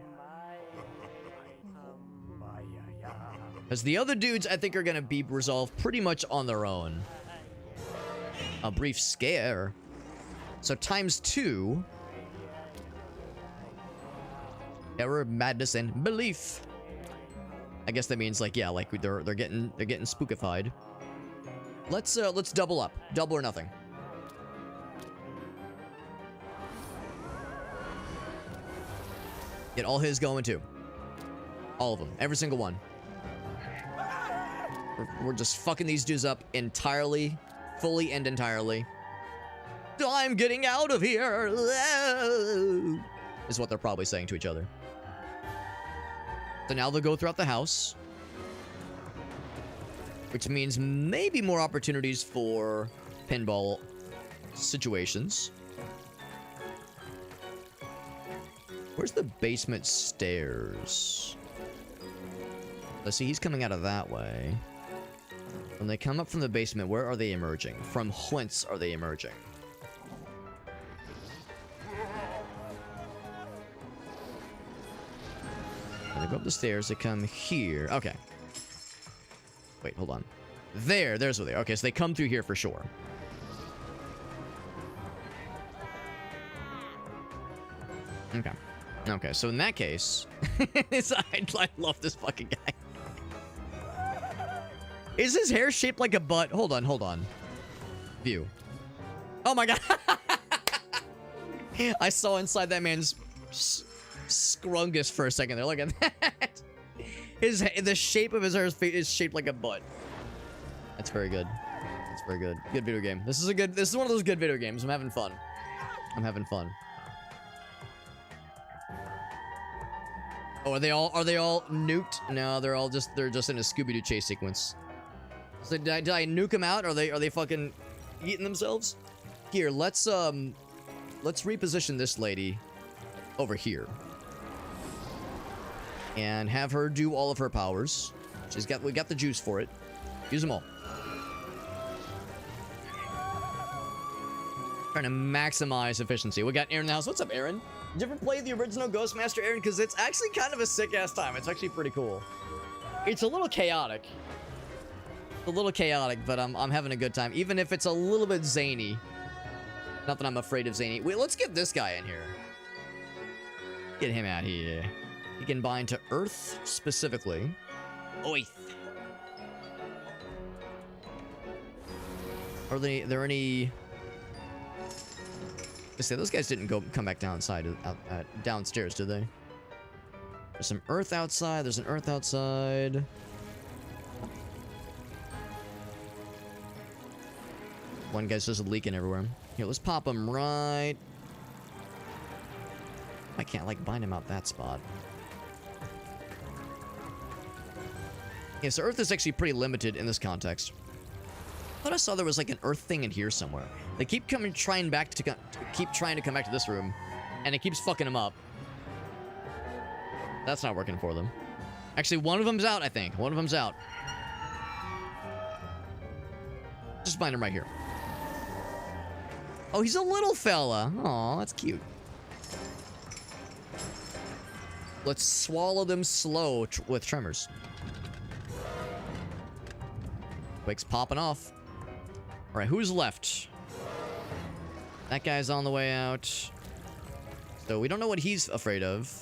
Because the other dudes, I think, are going to be resolved pretty much on their own. A brief scare. So times 2. Error, madness, and belief. I guess that means, like, yeah, like they're getting spookified. Let's double up. Double or nothing. Get all his going too. All of them. Every single one. We're just fucking these dudes up entirely. Fully and entirely. I'm getting out of here! Is what they're probably saying to each other. So now they'll go throughout the house. Which means maybe more opportunities for pinball situations. Where's the basement stairs? Let's see, he's coming out of that way. When they come up from the basement, where are they emerging? From whence are they emerging? They go up the stairs, they come here. Okay. Wait, hold on. There's where they are. Okay, so they come through here for sure. Okay. Okay, so in that case... I love this fucking guy. Is his hair shaped like a butt? Hold on. View. Oh my god. I saw inside that man's scrungus for a second there. Look at that. The shape of his hair is shaped like a butt. That's very good. That's very good. Good video game. This is one of those good video games. I'm having fun. Oh, are they all nuked? No, they're just in a Scooby-Doo chase sequence. So did I nuke them out? Are they fucking eating themselves? Here, let's reposition this lady over here. And have her do all of her powers. We got the juice for it. Use them all. Trying to maximize efficiency. We got Aaron in the house. What's up, Aaron? Did you ever play the original Ghostmaster, Aaron? Because it's actually kind of a sick-ass time. It's actually pretty cool. It's a little chaotic. But I'm having a good time. Even if it's a little bit zany. Not that I'm afraid of zany. Wait, let's get this guy in here. Get him out here. He can bind to Earth specifically. Oith. Are there any... I say those guys didn't come back downstairs, did they? There's some Earth outside. There's an Earth outside. One guy's just leaking everywhere. Here, let's pop him right... I can't, like, bind him out that spot. Yeah, so Earth is actually pretty limited in this context. I thought I saw there was, like, an Earth thing in here somewhere. They keep trying to come back to this room, and it keeps fucking them up. That's not working for them. Actually, one of them's out, I think. One of them's out. Just bind him right here. Oh, he's a little fella. Aw, that's cute. Let's swallow them slow with tremors. Quick's popping off. Alright, who's left? That guy's on the way out. So we don't know what he's afraid of.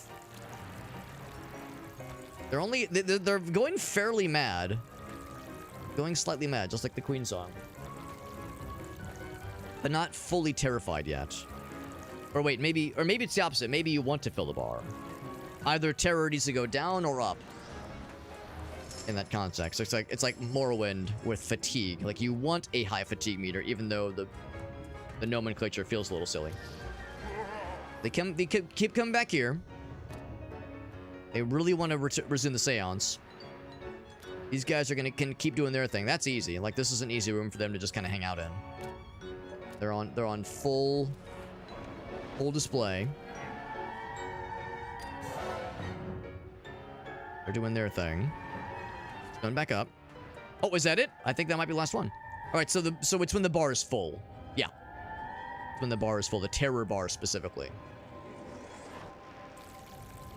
They're going fairly mad. Going slightly mad, just like the Queen song. But not fully terrified yet. Or wait, maybe it's the opposite. Maybe you want to fill the bar. Either terror needs to go down or up. In that context. So it's like Morrowind with fatigue. Like, you want a high fatigue meter, even though the nomenclature feels a little silly. They keep coming back here. They really want to resume the seance. These guys can keep doing their thing. That's easy. Like, this is an easy room for them to just kind of hang out in. They're on full display. They're doing their thing. Going back up. Oh, is that it? I think that might be the last one. All right, so it's when the bar is full. Yeah. It's when the bar is full. The terror bar specifically.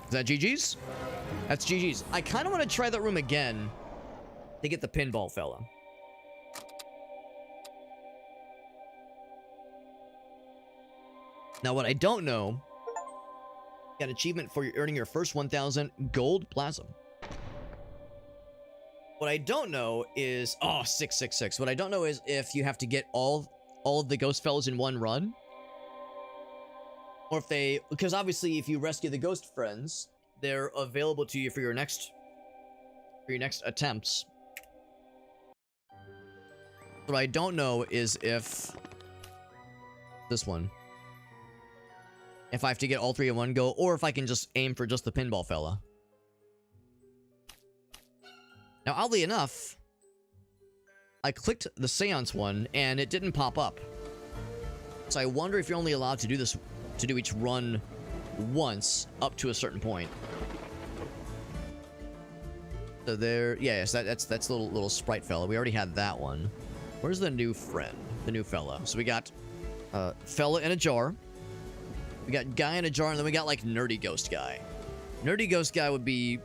Is that GG's? That's GG's. I kind of want to try that room again to get the pinball fella. Now, what I don't know, got achievement for earning your first 1,000 gold plasm. What I don't know is... Oh, 666. What I don't know is if you have to get all of the ghost fellows in one run. Or if they... Because obviously, if you rescue the ghost friends, they're available to you for your next attempts. What I don't know is if... This one. If I have to get all three in one go, or if I can just aim for just the pinball fella. Now, oddly enough, I clicked the seance one, and it didn't pop up. So I wonder if you're only allowed to do each run once, up to a certain point. So there, yes, that's the little sprite fella. We already had that one. Where's the new friend? The new fella. So we got fella in a jar. We got guy in a jar, and then we got, like, nerdy ghost guy. Nerdy ghost guy would be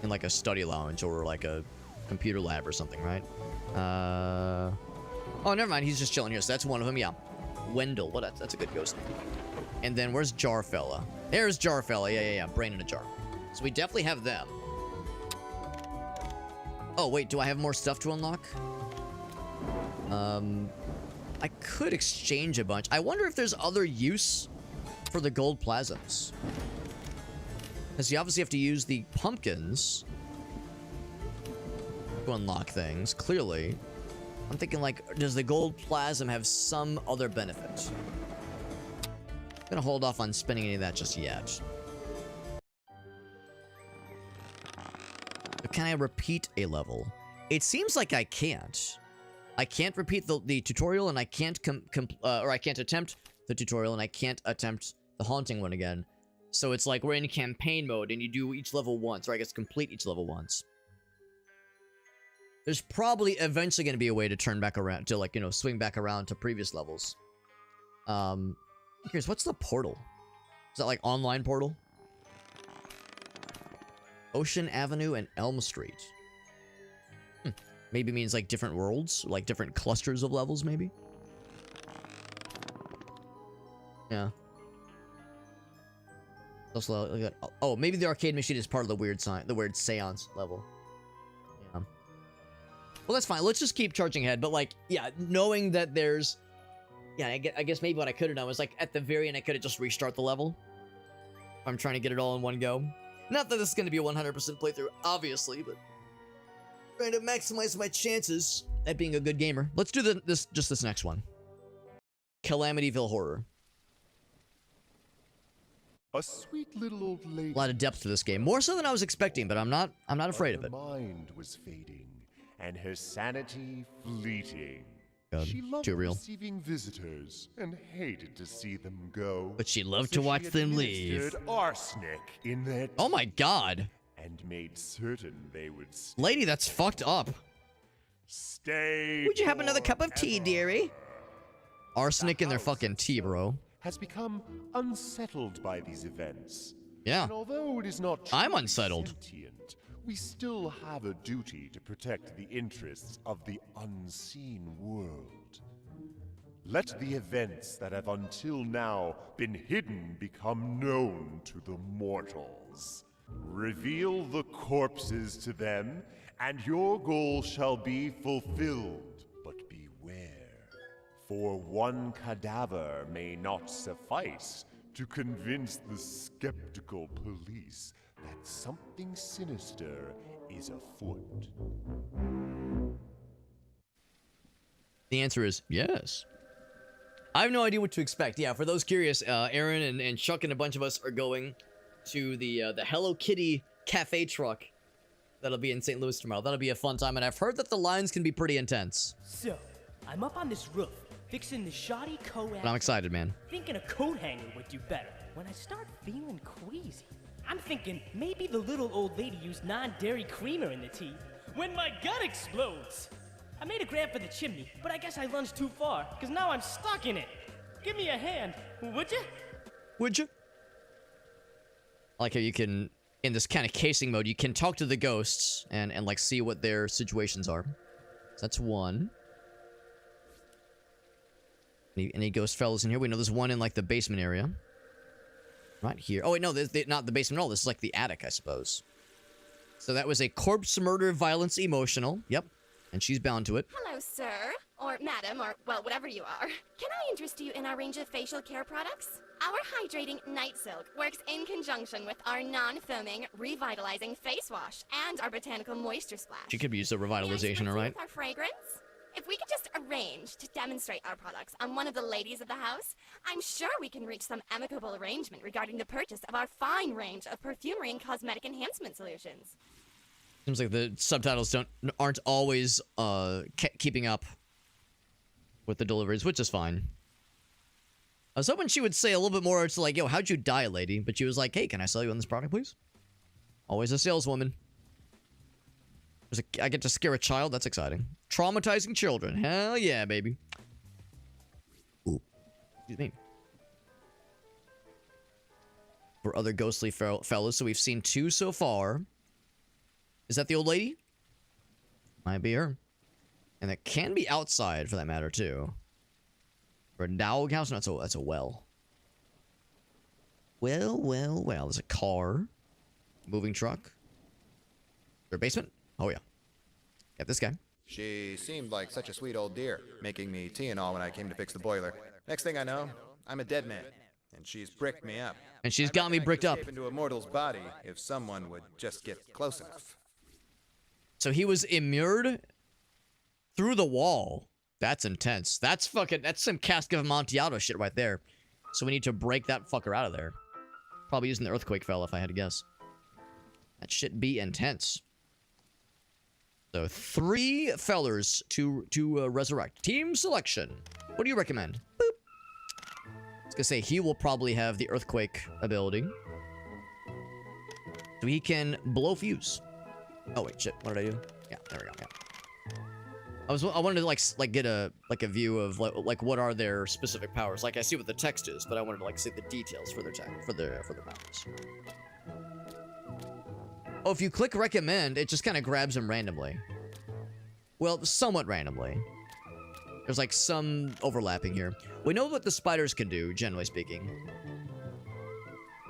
in, like, a study lounge or, like, a computer lab or something, right? Oh, never mind. He's just chilling here. So that's one of them, yeah. Wendell. Well, that's a good ghost name. And then where's Jar Fella? There's Jar Fella. Yeah. Brain in a jar. So we definitely have them. Oh, wait. Do I have more stuff to unlock? I could exchange a bunch. I wonder if there's other use for the gold plasms. Because you obviously have to use the pumpkins to unlock things, clearly. I'm thinking, like, does the gold plasm have some other benefit? I'm gonna hold off on spending any of that just yet. But can I repeat a level? It seems like I can't. I can't repeat the tutorial, and I can't I can't attempt the tutorial, and I can't attempt the haunting one again. So it's like we're in campaign mode, and you do each level once, or I guess complete each level once. There's probably eventually going to be a way to turn back around, to, like, you know, swing back around to previous levels. Here's, what's the portal? Is that, like, online portal? Ocean Avenue and Elm Street. Maybe means, like, different worlds, like different clusters of levels, maybe? Yeah. Also, oh, maybe the arcade machine is part of the weird seance level. Yeah. Well, that's fine. Let's just keep charging ahead. But like, yeah, knowing that there's, yeah, I guess maybe what I could have done was like at the very end, I could have just restart the level. If I'm trying to get it all in one go. Not that this is going to be a 100% playthrough, obviously, but trying to maximize my chances at being a good gamer. Let's do this next one. Calamityville Horror. A sweet little old lady. A lot of depth to this game, more so than I was expecting, but I'm not afraid of it. Her mind was fading, and her sanity fleeting. God, she loved too real. receiving visitors and hated to see them go. But she loved to watch them leave. Administered arsenic in their Oh my god. and made certain they would stay. Lady, that's fucked up. Stay. Would you have another cup of tea, forever. dearie? Arsenic in their fucking tea, bro. Has become unsettled by these events. Yeah. And although it is not I'm truly unsettled. sentient, we still have a duty to protect the interests of the unseen world. Let the events that have until now been hidden become known to the mortals. Reveal the corpses to them, and your goal shall be fulfilled. But beware, for one cadaver may not suffice to convince the skeptical police that something sinister is afoot. The answer is yes. I have no idea what to expect. Yeah, for those curious, Aaron and Chuck and a bunch of us are going to the Hello Kitty cafe truck that'll be in St. Louis tomorrow. That'll be a fun time, and I've heard that the lines can be pretty intense. So, I'm up on this roof, fixing the shoddy coax. But I'm excited, man. Thinking a coat hanger would do better. When I start feeling queasy, I'm thinking maybe the little old lady used non-dairy creamer in the tea. When my gun explodes! I made a grab for the chimney, but I guess I lunged too far, because now I'm stuck in it. Give me a hand, would you? Would you? I like how you can, in this kind of casing mode, you can talk to the ghosts and like see what their situations are. So that's one. Any ghost fellas in here? We know there's one in like the basement area. Right here. Oh wait, no, not the basement at all. This is like the attic, I suppose. So that was a corpse murder, violence, emotional. Yep. And she's bound to it. Hello, sir. Or madam, or, well, whatever you are. Can I interest you in our range of facial care products? Our hydrating night silk works in conjunction with our non-foaming, revitalizing face wash and our botanical moisture splash. She could use a revitalization, all right? With our fragrance? If we could just arrange to demonstrate our products on one of the ladies of the house, I'm sure we can reach some amicable arrangement regarding the purchase of our fine range of perfumery and cosmetic enhancement solutions. Seems like the subtitles aren't always keeping up with the deliveries, which is fine. I was hoping she would say a little bit more to like, yo, how'd you die, lady? But she was like, hey, can I sell you on this product, please? Always a saleswoman. I get to scare a child. That's exciting. Traumatizing children. Hell yeah, baby. Ooh. Excuse me. For other ghostly fellas, so we've seen two so far. Is that the old lady? Might be her. And it can be outside, for that matter, too. For a dog house? No, that's a well. Well. There's a car. Moving truck. Is there a basement? Oh, yeah. Got this guy. She seemed like such a sweet old dear, making me tea and all when I came to fix the boiler. Next thing I know, I'm a dead man, and she's bricked me up. And she's got me bricked up. Into a mortal's body if someone would just get close enough. So he was immured through the wall. That's intense. That's some Cask of Amontillado shit right there. So we need to break that fucker out of there. Probably using the earthquake fella if I had to guess. That shit be intense. So 3 fellers to resurrect. Team selection. What do you recommend? Boop. I was gonna say he will probably have the earthquake ability. So he can blow fuse. Oh wait, shit. What did I do? Yeah, there we go. Yeah. I wanted to like get a view of like what are their specific powers. Like I see what the text is, but I wanted to like see the details for their powers. Oh, if you click recommend, it just kind of grabs them randomly. Well, somewhat randomly. There's like some overlapping here. We know what the spiders can do, generally speaking.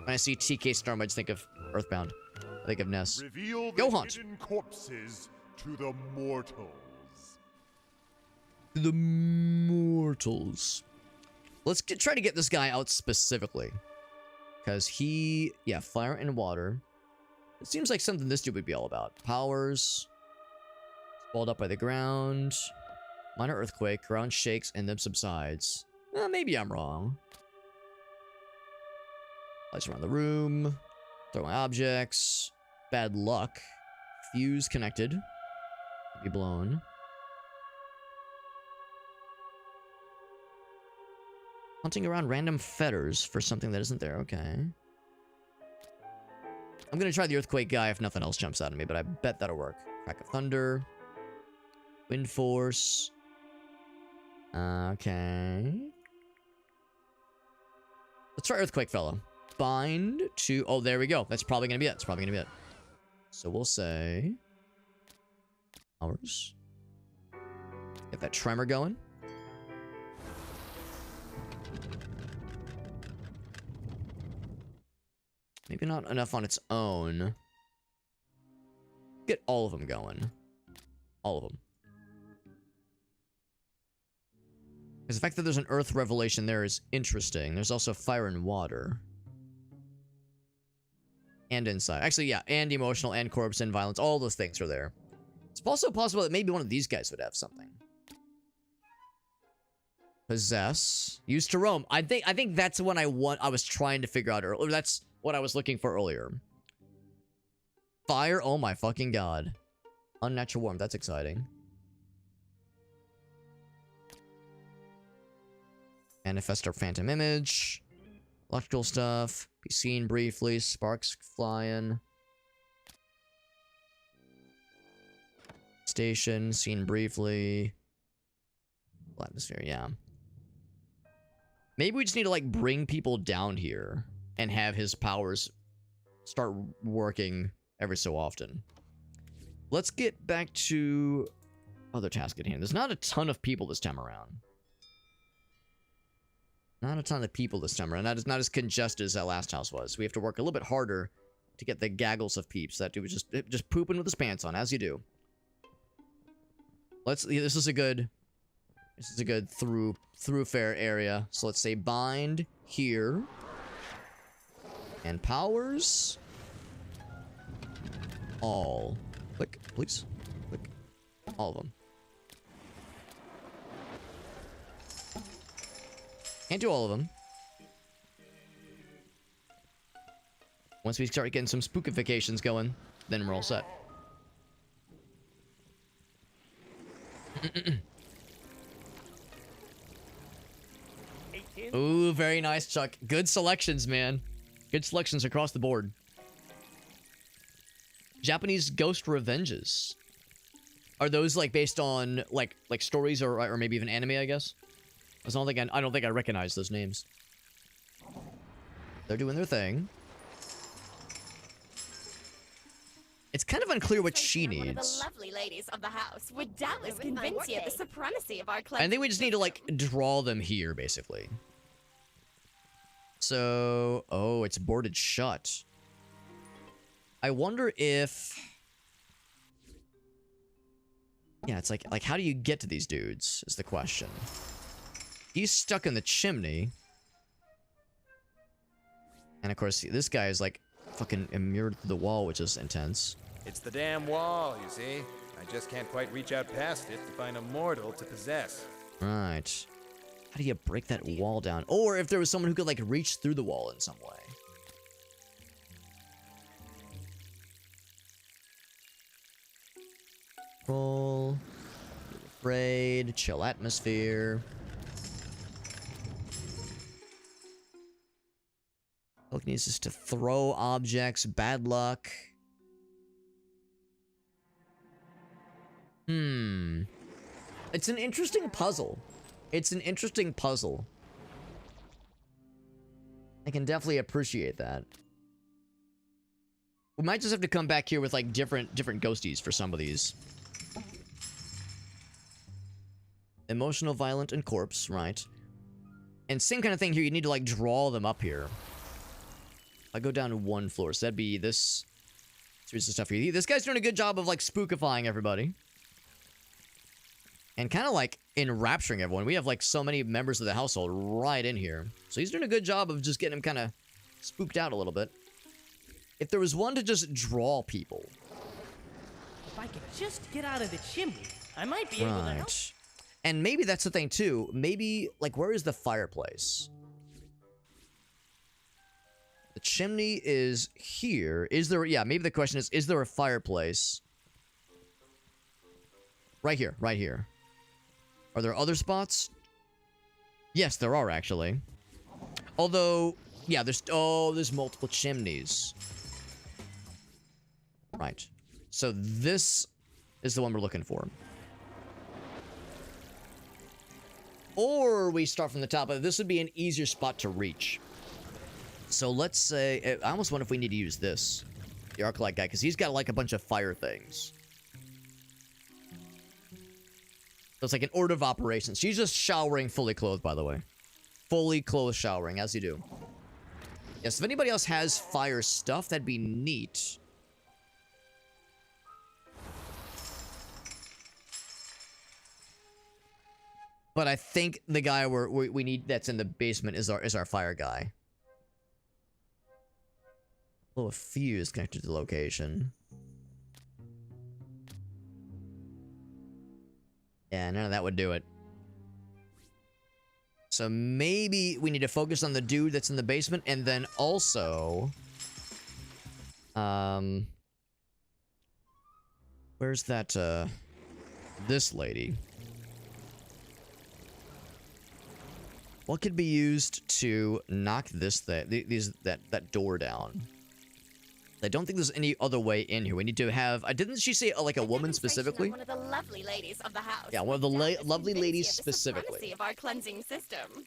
When I see TK Storm, I just think of Earthbound. I think of Ness. Reveal Go the hunt. hidden corpses to the mortals. The mortals. Let's try to get this guy out specifically. Because he... Yeah, fire and water. It seems like something this dude would be all about. Powers. Swallowed up by the ground. Minor earthquake. Ground shakes and then subsides. Maybe I'm wrong. Lights around the room. Throwing objects. Bad luck. Fuse connected. Be blown. Hunting around random fetters for something that isn't there. Okay. I'm gonna try the earthquake guy if nothing else jumps out at me, but I bet that'll work. Crack of thunder. Wind force. Okay. Let's try earthquake fella. Bind to... Oh, there we go. That's probably gonna be it. It's probably gonna be it. So we'll say... Hours. Get that tremor going. Maybe not enough on its own. Get all of them going. All of them. Because the fact that there's an earth revelation there is interesting. There's also fire and water. And insight. Actually, yeah. And emotional and corpse and violence. All those things are there. It's also possible that maybe one of these guys would have something. Possess. Used to roam. I think that's what I was trying to figure out earlier. That's what I was looking for earlier. Fire. Oh my fucking god. Unnatural warmth. That's exciting. Manifest our phantom image. Electrical stuff. Be seen briefly. Sparks flying. Station. Seen briefly. Atmosphere. Yeah. Maybe we just need to like bring people down here and have his powers start working every so often. Let's get back to other task at hand. There's not a ton of people this time around. Not a ton of people this time around. Not as congested as that last house was. We have to work a little bit harder to get the gaggles of peeps. That dude was just pooping with his pants on, as you do. This is a good thoroughfare area. So let's say bind here. And powers. All. Click, please. Click. All of them. Can't do all of them. Once we start getting some spookifications going, then we're all set. Ooh, very nice, Chuck. Good selections, man. Good selections across the board. Japanese ghost revenges. Are those like based on like stories or maybe even anime, I guess? I don't think I recognize those names. They're doing their thing. It's kind of unclear what she needs. One of the lovely ladies of the house would doubtless convince you of the supremacy of our class. I think we just need to like draw them here, basically. So, oh, it's boarded shut. I wonder if... Yeah, it's like how do you get to these dudes is the question. He's stuck in the chimney. And of course, this guy is like fucking immured to the wall, which is intense. It's the damn wall, you see. I just can't quite reach out past it to find a mortal to possess. Right. How do you break that wall down? Or if there was someone who could like reach through the wall in some way. Roll. Afraid. Chill atmosphere. Telekinesis to throw objects. Bad luck. It's an interesting puzzle. It's an interesting puzzle. I can definitely appreciate that. We might just have to come back here with like different ghosties for some of these. Emotional, violent, and corpse, right. And same kind of thing here, you need to like draw them up here. I go down to 1 floor, so that'd be this series of stuff here. This guy's doing a good job of, like, spookifying everybody. And kind of, like, enrapturing everyone. We have, like, so many members of the household right in here. So he's doing a good job of just getting him kind of spooked out a little bit. If there was one to just draw people. If I could just get out of the chimney, I might be able to help. And maybe that's the thing, too. Maybe, like, where is the fireplace? The chimney is here. Is there... Yeah, maybe the question is there a fireplace? Right here, right here. Are there other spots? Yes, there are, actually. Although, yeah, there's multiple chimneys. Right. So this is the one we're looking for. Or we start from the top, but this would be an easier spot to reach. So let's say... I almost wonder if we need to use this. The Arclight guy, because he's got, like, a bunch of fire things. So it's like an order of operations. She's just showering fully clothed, by the way. Fully clothed showering, as you do. Yes, if anybody else has fire stuff, that'd be neat. But I think the guy we need that's in the basement is our fire guy. Oh, a fuse connected to the location. Yeah, none of that would do it. So maybe we need to focus on the dude that's in the basement, and then also... Where's that, this lady? What could be used to knock this that door down? I don't think there's any other way in here. We need to have... didn't she say, like, a woman specifically? One of the lovely ladies of the house. Yeah, one of the lovely ladies specifically. Of our cleansing system.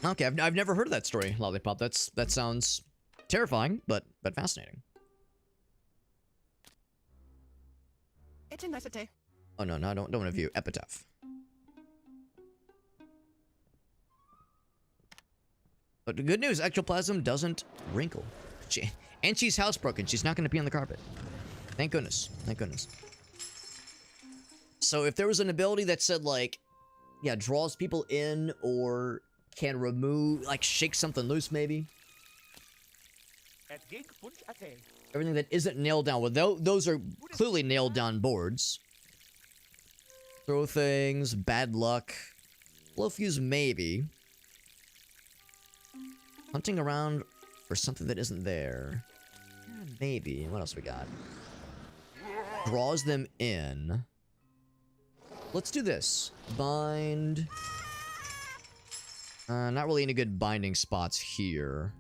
Okay, I've never heard of that story, Lollipop. That sounds terrifying, but fascinating. It's a nice day. Oh no, I don't want to view epitaph. But the good news, ectoplasm doesn't wrinkle. And she's housebroken. She's not going to be on the carpet. Thank goodness. Thank goodness. So if there was an ability that said, like, yeah, draws people in or can remove, like, shake something loose, maybe. Everything that isn't nailed down. Well, those are clearly nailed down boards. Throw things, bad luck. Blow fuse, maybe. Hunting around for something that isn't there. Maybe. What else we got? Draws them in. Let's do this. Bind. Not really any good binding spots here.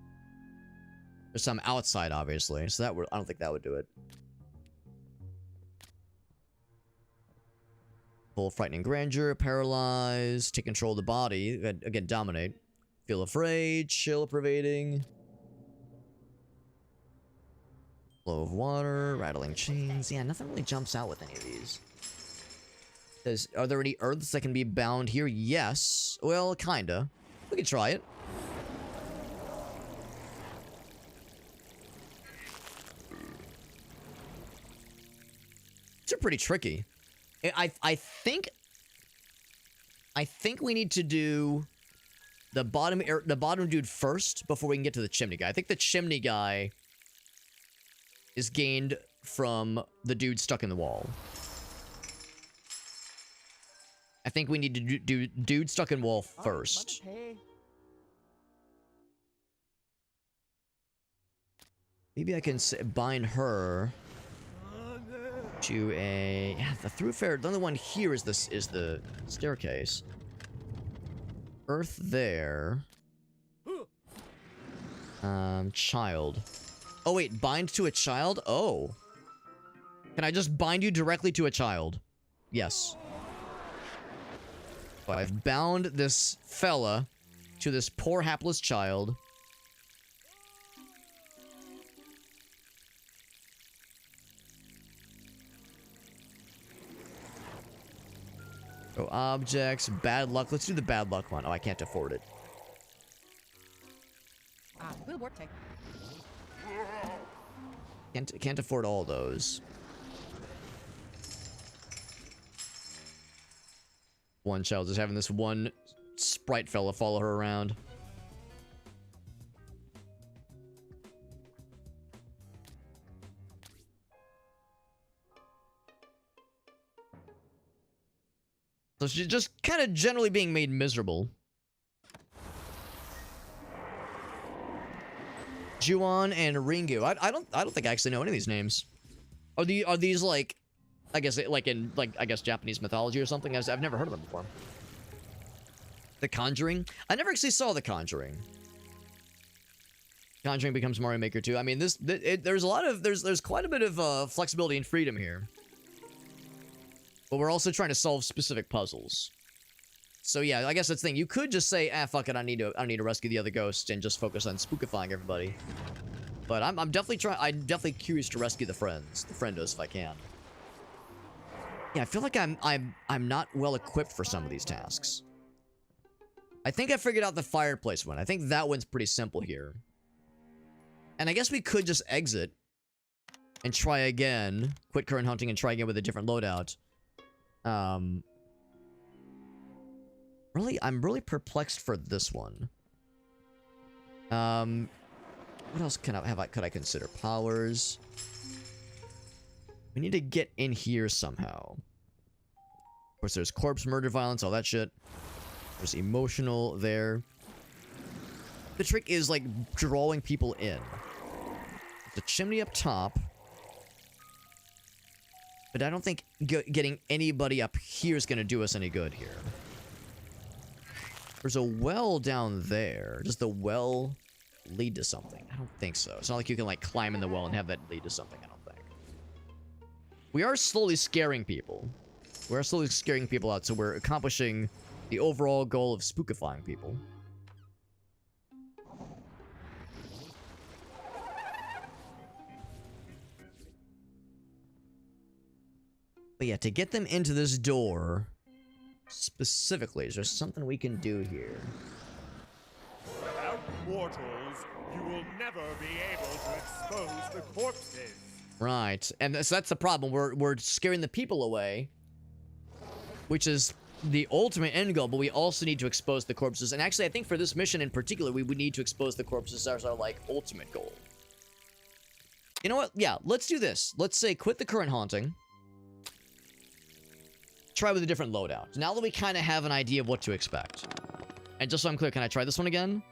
There's some outside, obviously. So that would, I don't think that would do it. Full frightening grandeur, paralyze, take control of the body. Again, dominate. Feel afraid, chill pervading. Flow of water, rattling chains. Yeah, nothing really jumps out with any of these. Are there any earths that can be bound here? Yes. Well, kinda. We can try it. These are pretty tricky. I think we need to do the bottom dude first before we can get to the chimney guy. I think the chimney guy is gained from the dude stuck in the wall. I think we need to do dude stuck in wall first. Maybe I can bind her to a... Yeah, the thoroughfare... The only one here is the staircase. Earth there. Child. Oh, wait. Bind to a child? Oh. Can I just bind you directly to a child? Yes. So I've bound this fella to this poor hapless child. So objects, bad luck. Let's do the bad luck one. Oh, I can't afford it. Can't afford all those. One child is having this one sprite fella follow her around. So she's just kind of generally being made miserable. Juan and Ringu. I don't think I actually know any of these names. Are these like, I guess I guess Japanese mythology or something? I've never heard of them before. The Conjuring? I never actually saw The Conjuring. Conjuring becomes Mario Maker 2. I mean, there's a lot of there's quite a bit of flexibility and freedom here. But we're also trying to solve specific puzzles. So yeah, I guess that's the thing. You could just say, ah, fuck it, I need to rescue the other ghosts and just focus on spookifying everybody. But I'm definitely curious to rescue the friendos if I can. Yeah, I feel like I'm not well equipped for some of these tasks. I think I figured out the fireplace one. I think that one's pretty simple here. And I guess we could just exit and try again. Quit current hunting and try again with a different loadout. Really, I'm really perplexed for this one. What else could I consider? Powers. We need to get in here somehow. Of course, there's corpse, murder, violence, all that shit. There's emotional there. The trick is, like, drawing people in. The chimney up top. But I don't think getting anybody up here is going to do us any good here. There's a well down there. Does the well lead to something? I don't think so. It's not like you can, like, climb in the well and have that lead to something, I don't think. We are slowly scaring people. We are slowly scaring people out, so we're accomplishing the overall goal of spookifying people. But yeah, to get them into this door, specifically, is there something we can do here? Without mortals, you will never be able to expose the corpses. Right, and so that's the problem. We're scaring the people away, which is the ultimate end goal, but we also need to expose the corpses. And actually, I think for this mission in particular, we would need to expose the corpses as our, like, ultimate goal. You know what? Yeah, let's do this. Let's say quit the current haunting. Try with a different loadout. Now that we kind of have an idea of what to expect. And just so I'm clear, can I try this one again?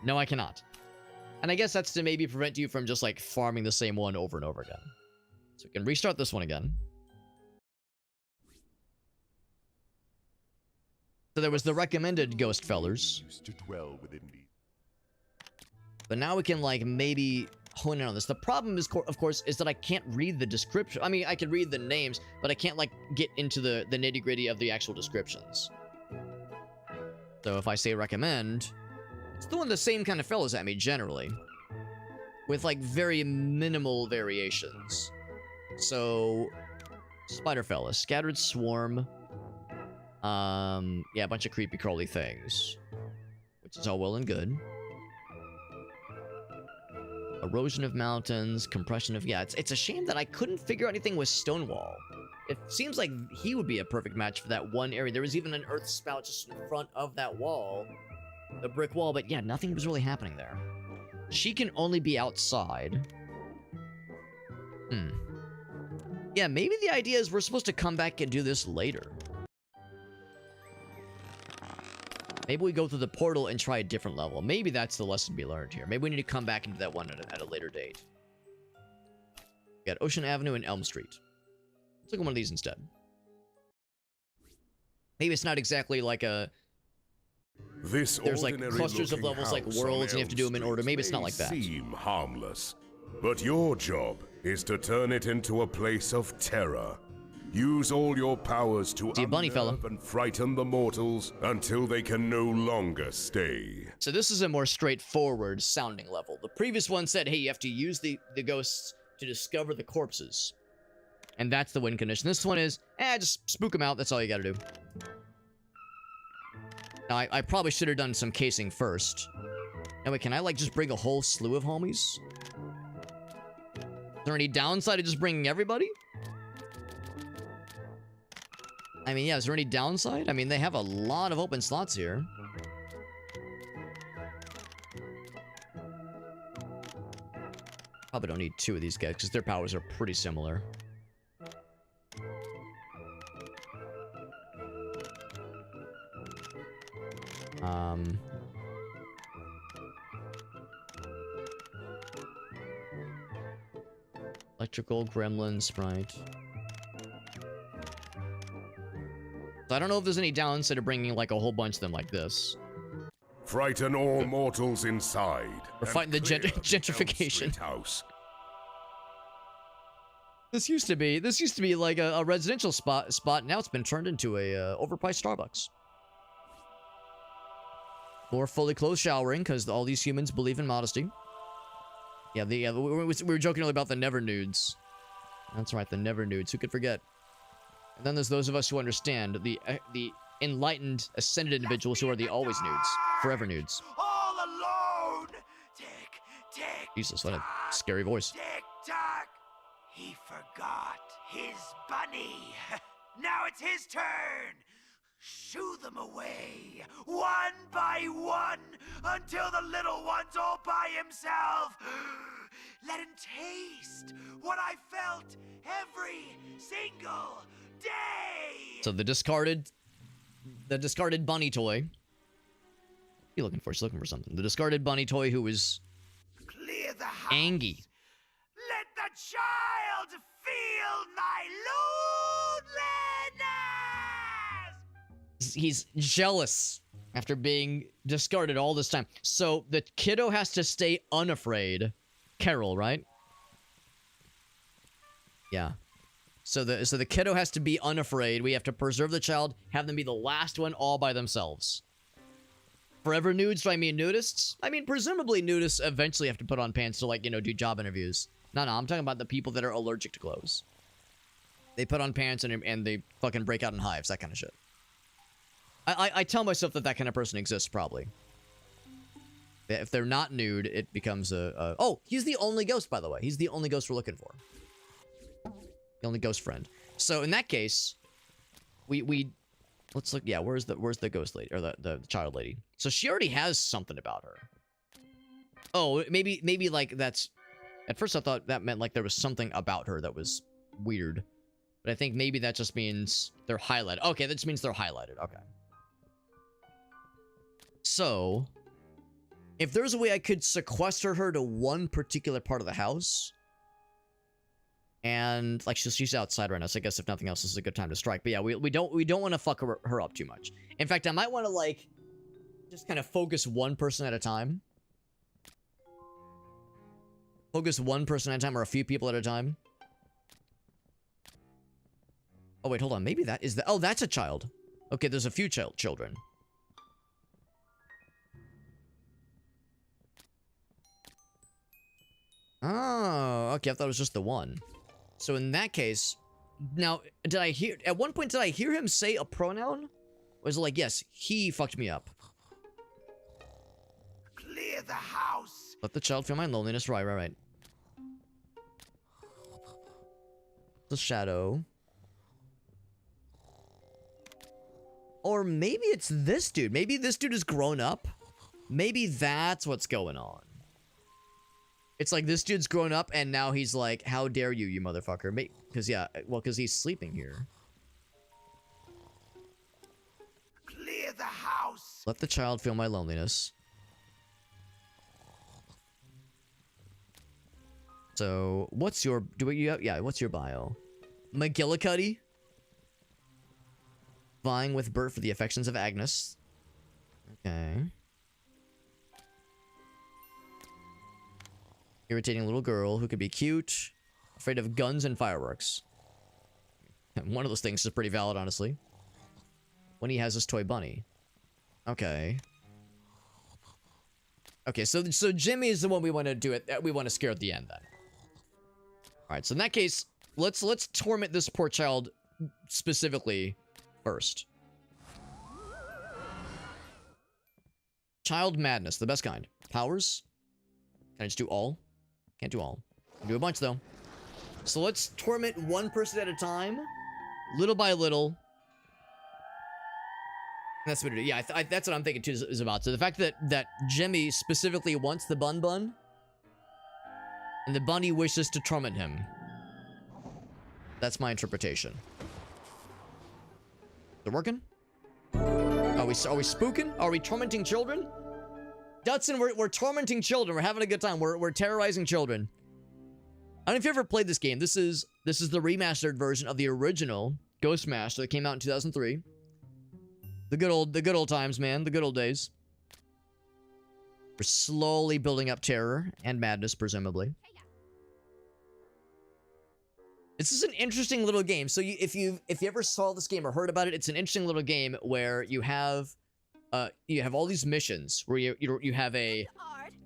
No, I cannot. And I guess that's to maybe prevent you from just, like, farming the same one over and over again. So we can restart this one again. So there was the recommended ghost fellers. Used to dwell within me. But now we can, like, maybe hone in on this. The problem is, of course, is that I can't read the description. I mean, I can read the names, but I can't, like, get into the nitty-gritty of the actual descriptions. So if I say recommend, it's throwing the same kind of fellas at me, generally. With, like, very minimal variations. So, spider fella, scattered swarm. Yeah, a bunch of creepy crawly things. Which is all well and good. Erosion of mountains, compression of... Yeah, it's a shame that I couldn't figure out anything with Stonewall. It seems like he would be a perfect match for that one area. There was even an earth spout just in front of that wall. The brick wall, but yeah, nothing was really happening there. She can only be outside. Yeah, maybe the idea is we're supposed to come back and do this later. Maybe we go through the portal and try a different level. Maybe that's the lesson to be learned here. Maybe we need to come back into that one at a later date. We got Ocean Avenue and Elm Street. Let's look at one of these instead. Maybe it's not exactly like a... There's like clusters of levels like worlds and you have to do them in order. Maybe it's not like that. Seem harmless, but your job is to turn it into a place of terror. Use all your powers to unnerve and frighten the mortals until they can no longer stay. So this is a more straightforward sounding level. The previous one said, hey, you have to use the ghosts to discover the corpses. And that's the win condition. This one is, just spook them out. That's all you gotta do. Now, I probably should have done some casing first. Now, wait, can I, like, just bring a whole slew of homies? Is there any downside to just bringing everybody? I mean, yeah, is there any downside? I mean, they have a lot of open slots here. Probably don't need 2 of these guys, because their powers are pretty similar. Electrical, gremlin, sprite. So I don't know if there's any downside to bringing like a whole bunch of them like this. Frighten all mortals inside. We're fighting the gentrification. House. This used to be like a residential spot. Now it's been turned into a overpriced Starbucks. More fully clothed showering because all these humans believe in modesty. Yeah, we were joking earlier about the never nudes. That's right, the never nudes. Who could forget? And then there's those of us who understand the enlightened, ascended individuals who are the always nudes, forever nudes. All alone. Tick, tick. Jesus, what a scary voice. Tick tock. He forgot his bunny. Now it's his turn. Shoo them away, one by one, until the little one's all by himself. Let him taste what I felt every single day. So the discarded bunny toy. What are you looking for? She's looking for something. The discarded bunny toy who was Clear the house. Angie. Let the child feel my loneliness. He's jealous after being discarded all this time. So the kiddo has to stay unafraid. Carol, right? Yeah. So the kiddo has to be unafraid. We have to preserve the child, have them be the last one all by themselves. Forever nudes, do I mean nudists? I mean, presumably nudists eventually have to put on pants to, like, you know, do job interviews. No, I'm talking about the people that are allergic to clothes. They put on pants and they fucking break out in hives, that kind of shit. I tell myself that kind of person exists, probably. If they're not nude, it becomes a... Oh, he's the only ghost, by the way. He's the only ghost we're looking for. The only ghost friend. So, in that case, we... Let's look... Yeah, where's the ghost lady? Or the child lady? So, she already has something about her. Oh, maybe like, that's... At first, I thought that meant, like, there was something about her that was weird. But I think maybe that just means they're highlighted. Okay, that just means they're highlighted. Okay. So, if there's a way I could sequester her to one particular part of the house, and like she's outside right now, so I guess if nothing else, this is a good time to strike. But yeah, we don't want to fuck her up too much. In fact, I might want to like just kind of focus one person at a time. Focus one person at a time, or a few people at a time. Oh wait, hold on. Maybe that is the... Oh, that's a child. Okay, there's a few children. Oh, okay, I thought it was just the one. So in that case, now, at one point, did I hear him say a pronoun? Or was it like, yes, he fucked me up? Clear the house. Let the child feel my loneliness. Right. The shadow. Or maybe it's this dude. Maybe this dude is grown up. Maybe that's what's going on. It's like this dude's grown up and now he's like, how dare you, you motherfucker. Because, yeah, well, because he's sleeping here. Clear the house. Let the child feel my loneliness. So, what's your... what's your bio? McGillicuddy? Vying with Bert for the affections of Agnes. Okay. Irritating little girl who could be cute, afraid of guns and fireworks. And one of those things is pretty valid, honestly. When he has his toy bunny. Okay. Okay, so Jimmy is the one we want to do it. We want to scare at the end, then. All right, so in that case, let's torment this poor child specifically first. Child madness, the best kind. Powers? Can I just do all? Can't do all. Can do a bunch, though. So let's torment one person at a time. Little by little. That's what it is. Yeah, that's what I'm thinking, too, is about. So the fact that Jimmy specifically wants the Bun Bun, and the bunny wishes to torment him. That's my interpretation. Is it working? Are we spooking? Are we tormenting children? Dutson, we're tormenting children. We're having a good time. We're terrorizing children. I don't know if you ever played this game. This is the remastered version of the original Ghostmaster that came out in 2003. The good old times, man. The good old days. We're slowly building up terror and madness, presumably. This is an interesting little game. So if you ever saw this game or heard about it, it's an interesting little game where you have all these missions where you have a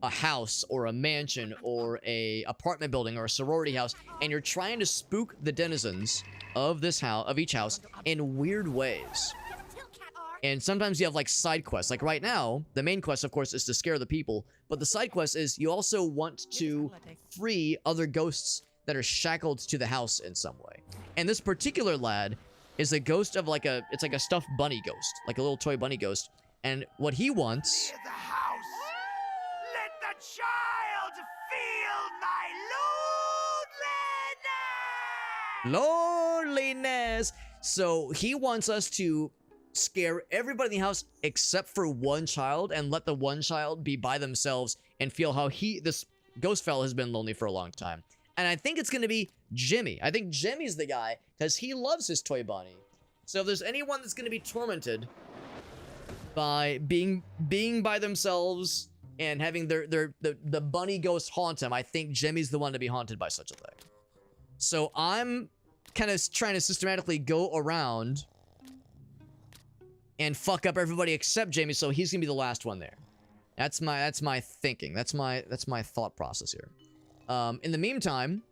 house or a mansion or a apartment building or a sorority house, and you're trying to spook the denizens of this house, of each house, in weird ways. And sometimes you have like side quests. Like right now, the main quest, of course, is to scare the people, but the side quest is you also want to free other ghosts that are shackled to the house in some way. And this particular lad is a ghost of it's like a stuffed bunny ghost, like a little toy bunny ghost. And what he wants... Near the house. Let the child feel my loneliness. So he wants us to scare everybody in the house except for one child and let the one child be by themselves and feel how this ghost fella has been lonely for a long time. And I think it's going to be Jimmy. I think Jimmy's the guy because he loves his toy bunny. So if there's anyone that's going to be tormented by being by themselves and having the bunny ghost haunt him, I think Jimmy's the one to be haunted by such a thing. So I'm kind of trying to systematically go around and fuck up everybody except Jamie, so he's gonna be the last one there. That's my thinking. That's my thought process here. In the meantime,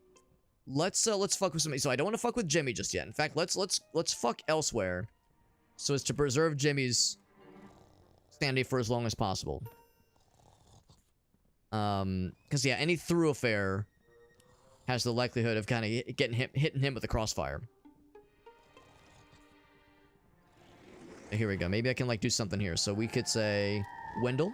let's fuck with somebody. So I don't want to fuck with Jimmy just yet. In fact, let's fuck elsewhere, so as to preserve Jimmy's sanity for as long as possible. Because yeah, any thoroughfare has the likelihood of kind of hitting him with a crossfire. Here we go. Maybe I can like do something here. So we could say Wendell.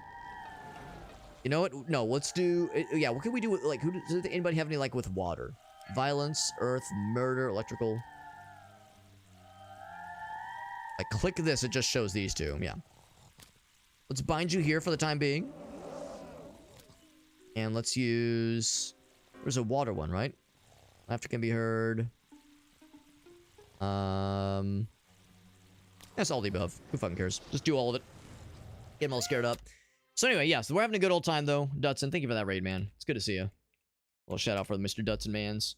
You know what? No, let's do. Yeah, what can we do with like? Does anybody have any like with water? Violence, earth, murder, electrical. Like click this. It just shows these two. Yeah. Let's bind you here for the time being. And let's use. There's a water one, right? Laughter can be heard. That's all the above. Who fucking cares? Just do all of it. Get them all scared up. So anyway, yeah, so we're having a good old time, though. Dutson, thank you for that raid, man. It's good to see you. A little shout out for the Mr. Dutson mans.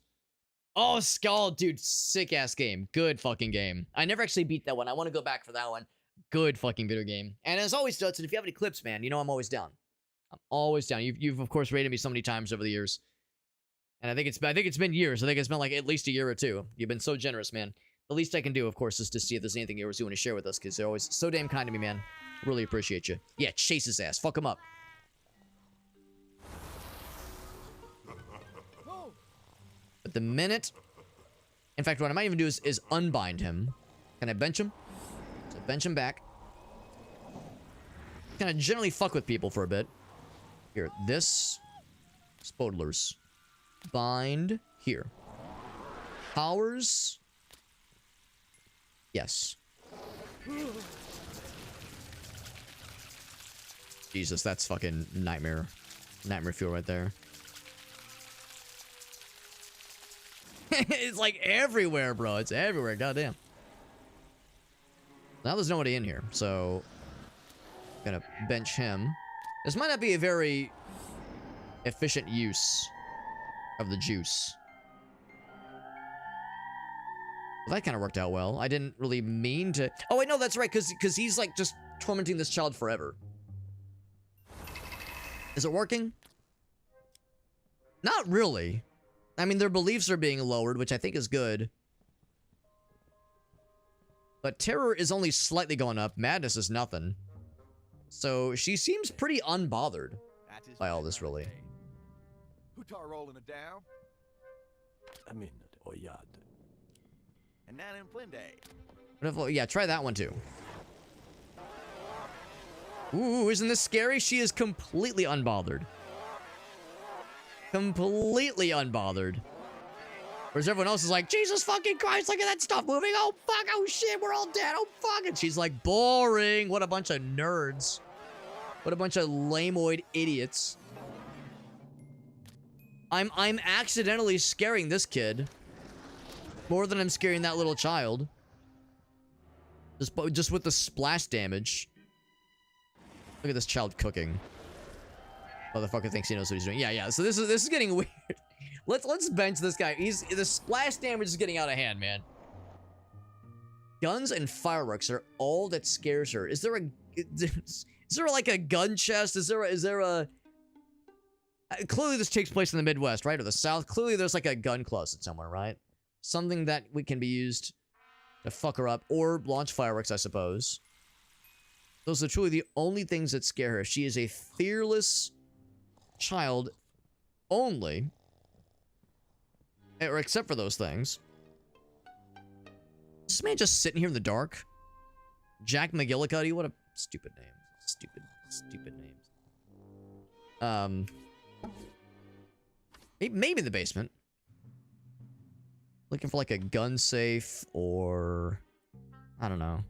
Oh, Skull, dude. Sick-ass game. Good fucking game. I never actually beat that one. I want to go back for that one. Good fucking video game. And as always, Dutson, if you have any clips, man, you know I'm always down. I'm always down. You've of course, rated me so many times over the years. And I think it's been years. I think it's been like at least a year or two. You've been so generous, man. The least I can do, of course, is to see if there's anything you want to share with us, because they're always so damn kind to me, man. Really appreciate you. Yeah, chase his ass. Fuck him up. But the minute... In fact, what I might even do is unbind him. Can I bench him? So bench him back. Kind of generally fuck with people for a bit. Here, this... Spodlers. Bind here. Powers... Yes. Jesus, that's fucking nightmare fuel right there. It's like everywhere, bro. It's everywhere. Goddamn. Now there's nobody in here, so gonna bench him. This might not be a very efficient use of the juice. Well, that kind of worked out well. I didn't really mean to... Oh, wait, no, that's right, because he's, like, just tormenting this child forever. Is it working? Not really. I mean, their beliefs are being lowered, which I think is good. But terror is only slightly going up. Madness is nothing. So she seems pretty unbothered by all this, really. Who tar rolling it down? I'm in Oyad. And now in Plinde. Yeah, try that one too. Ooh, isn't this scary? She is completely unbothered. Completely unbothered. Whereas everyone else is like, Jesus fucking Christ, look at that stuff moving. Oh, fuck. Oh, shit. We're all dead. Oh, fuck. And she's like, boring. What a bunch of nerds. What a bunch of lameoid idiots. I'm accidentally scaring this kid more than I'm scaring that little child. Just with the splash damage. Look at this child cooking. Motherfucker thinks he knows what he's doing. Yeah. So this is getting weird. Let's bench this guy. The splash damage is getting out of hand, man. Guns and fireworks are all that scares her. Is there like a gun chest? Is there a clearly this takes place in the Midwest, right? Or the South. Clearly there's like a gun closet somewhere, right? Something that can be used to fuck her up or launch fireworks, I suppose. Those are truly the only things that scare her. She is a fearless child only. Or except for those things. Is this man just sitting here in the dark? Jack McGillicuddy? What a stupid name. Stupid names. Maybe in the basement. Looking for like a gun safe or... I don't know.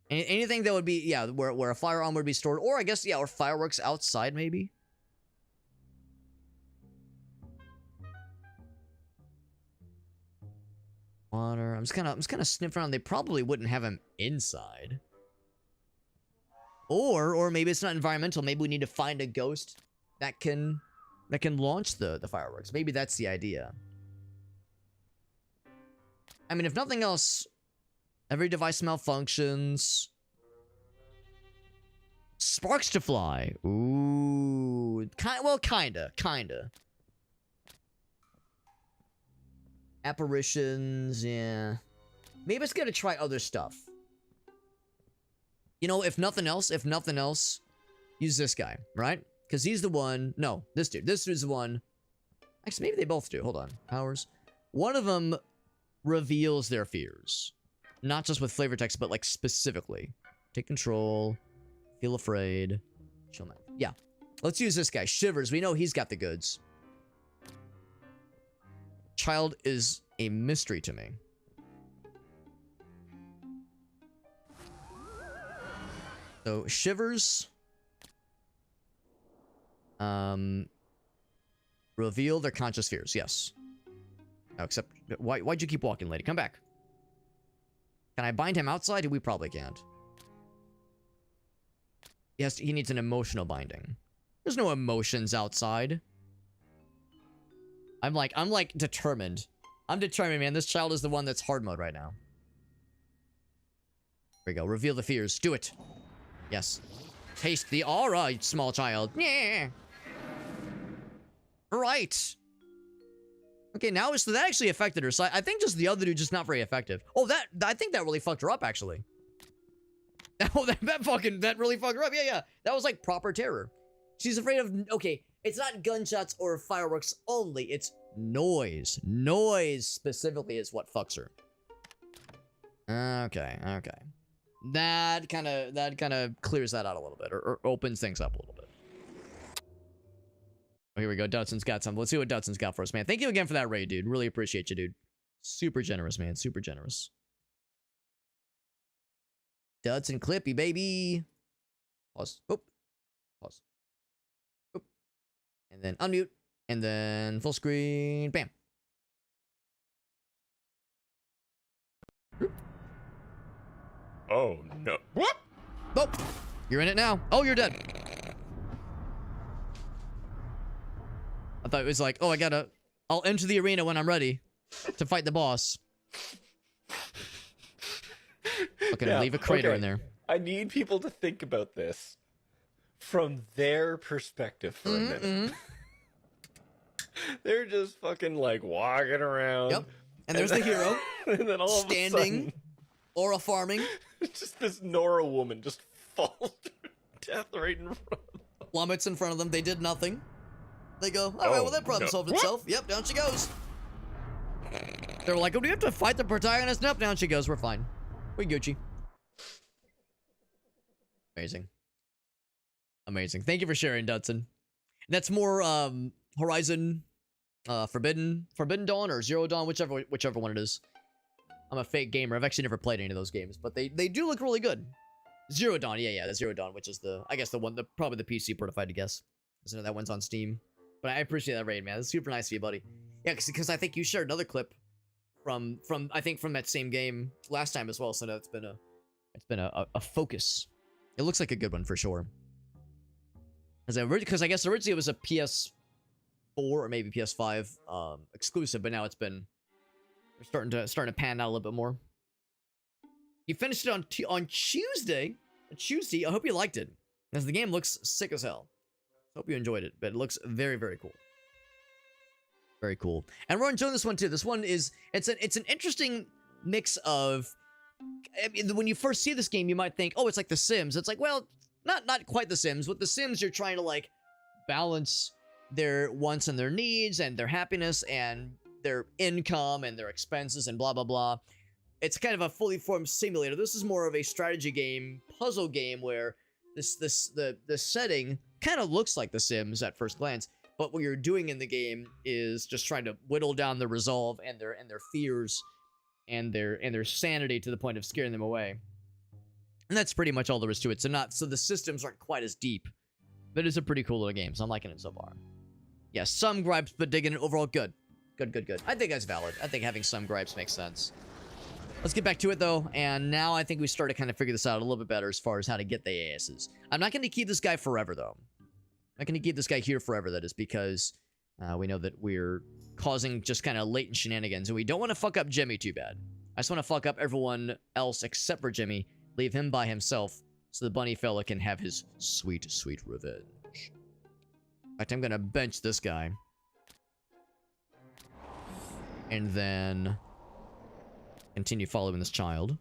Anything that would be, yeah, where a firearm would be stored. Or I guess, yeah, or fireworks outside maybe. Water. I'm just kind of sniffing around. They probably wouldn't have him inside. Or maybe it's not environmental. Maybe we need to find a ghost that can launch the fireworks. Maybe that's the idea. I mean, if nothing else, every device malfunctions. Sparks to fly. Ooh. Kinda. Apparitions, yeah. Maybe it's gonna try other stuff. You know, if nothing else, use this guy, right? Because he's the one. No, this dude. This dude's the one. Actually, maybe they both do. Hold on. Powers. One of them reveals their fears. Not just with flavor text, but like specifically. Take control. Feel afraid. Chill man. Yeah. Let's use this guy. Shivers. We know he's got the goods. Child is a mystery to me. So, Shivers. Reveal their conscious fears. Yes. No, except, why'd you keep walking, lady? Come back. Can I bind him outside? We probably can't. Yes, he needs an emotional binding. There's no emotions outside. I'm like determined. I'm determined, man. This child is the one that's hard mode right now. There we go. Reveal the fears. Do it. Yes. Taste the aura, small child. Yeah. Right. Okay, now so that actually affected her. So I think just the other dude just not very effective. Oh, I think that really fucked her up actually. Oh, that really fucked her up. Yeah. That was like proper terror. She's afraid of, okay, it's not gunshots or fireworks only, it's noise. Noise specifically is what fucks her. Okay. That kind of clears that out a little bit, or opens things up a little bit. Oh, here we go. Dudson's got some. Let's see what Dudson's got for us, man. Thank you again for that raid, dude. Really appreciate you, dude. Super generous, man. Super generous. Dudson Clippy, baby. Pause. Oop. Pause. Oop. And then unmute. And then full screen. Bam. Oh, no. What? Oh, you're in it now. Oh, you're dead. I thought it was like, oh, I'll enter the arena when I'm ready to fight the boss. Okay, yeah, leave a crater in there. I need people to think about this from their perspective for a minute. They're just fucking like walking around. Yep. And there's the hero. And then all standing. of a sudden, aura farming. Just this Nora woman just falls through death right in front of them. Plummets in front of them. They did nothing. They go, all right, well, that problem solved itself. Yep, down she goes. They were like, oh, do we have to fight the protagonist? Nope, down she goes. We're fine. We Gucci. Amazing. Amazing. Thank you for sharing, Dudson. That's more Horizon Forbidden Dawn or Zero Dawn, whichever one it is. I'm a fake gamer. I've actually never played any of those games, but they do look really good. Zero Dawn, yeah, the Zero Dawn, which is I guess probably the PC port, if I had to guess. Because I know that one's on Steam. But I appreciate that raid, man. That's super nice of you, buddy. Yeah, because I think you shared another clip from that same game last time as well. So it's been a focus. It looks like a good one for sure. Because I guess originally it was a PS4 or maybe PS5 exclusive, but now they're starting to pan out a little bit more. You finished it on Tuesday. I hope you liked it, because the game looks sick as hell. Hope you enjoyed it, but it looks very, very cool. Very cool. And we're enjoying this one too. This one it's an interesting mix of, I mean, when you first see this game, you might think, oh, it's like The Sims. It's like, well, not quite The Sims. With The Sims, you're trying to like balance their wants and their needs and their happiness and their income and their expenses and blah, blah, blah. It's kind of a fully formed simulator. This is more of a strategy game, puzzle game, where the setting kind of looks like The Sims at first glance, but what you're doing in the game is just trying to whittle down the resolve and their fears and their sanity to the point of scaring them away. And that's pretty much all there is to it. So the systems aren't quite as deep, but it's a pretty cool little game, so I'm liking it so far. Yeah, some gripes, but digging it overall good. Good. I think that's valid. I think having some gripes makes sense. Let's get back to it, though, and now I think we start to kind of figure this out a little bit better as far as how to get the asses. I'm not going to keep this guy forever, though. I'm not going to keep this guy here forever, that is, because we know that we're causing just kind of latent shenanigans, and we don't want to fuck up Jimmy too bad. I just want to fuck up everyone else except for Jimmy, leave him by himself, so the bunny fella can have his sweet, sweet revenge. In fact, I'm going to bench this guy. And then continue following this child.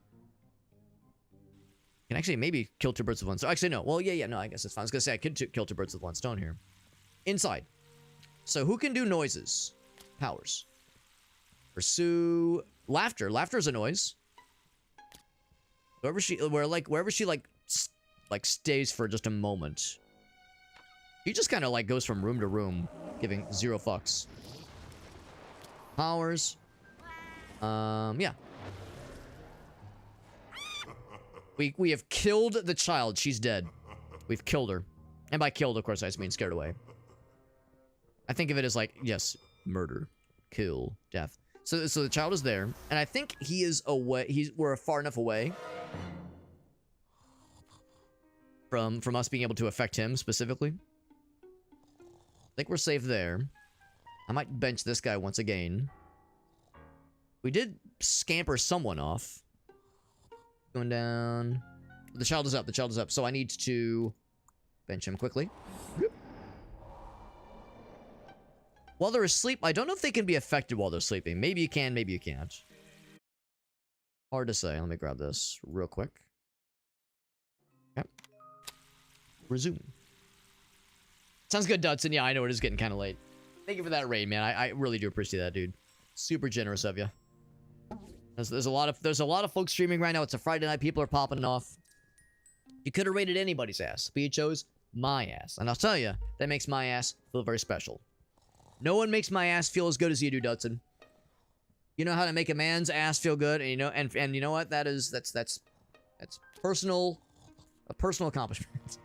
Can actually maybe kill two birds with one stone. Actually, no. Well, yeah, no, I guess it's fine. I was gonna say I could kill two birds with one stone here. Inside. So who can do noises? Powers. Pursue laughter. Laughter is a noise. Wherever she stays for just a moment. He just kind of like goes from room to room, giving zero fucks. Powers. Yeah. We have killed the child. She's dead. We've killed her. And by killed, of course, I just mean scared away. I think of it as like, yes, murder, kill, death. So the child is there, and I think he is away. We're far enough away from us being able to affect him specifically. I think we're safe there. I might bench this guy once again. We did scamper someone off. Going down. The child is up. The child is up. So I need to bench him quickly. While they're asleep, I don't know if they can be affected while they're sleeping. Maybe you can, maybe you can't. Hard to say. Let me grab this real quick. Yep. Resume. Sounds good, Dudson. Yeah, I know it is getting kind of late. Thank you for that raid, man. I really do appreciate that, dude. Super generous of you. There's a lot of folks streaming right now. It's a Friday night. People are popping off. You could have rated anybody's ass, but you chose my ass. And I'll tell you, that makes my ass feel very special. No one makes my ass feel as good as you do, Dudson. You know how to make a man's ass feel good, and you know, and you know what? That's personal, a personal accomplishment.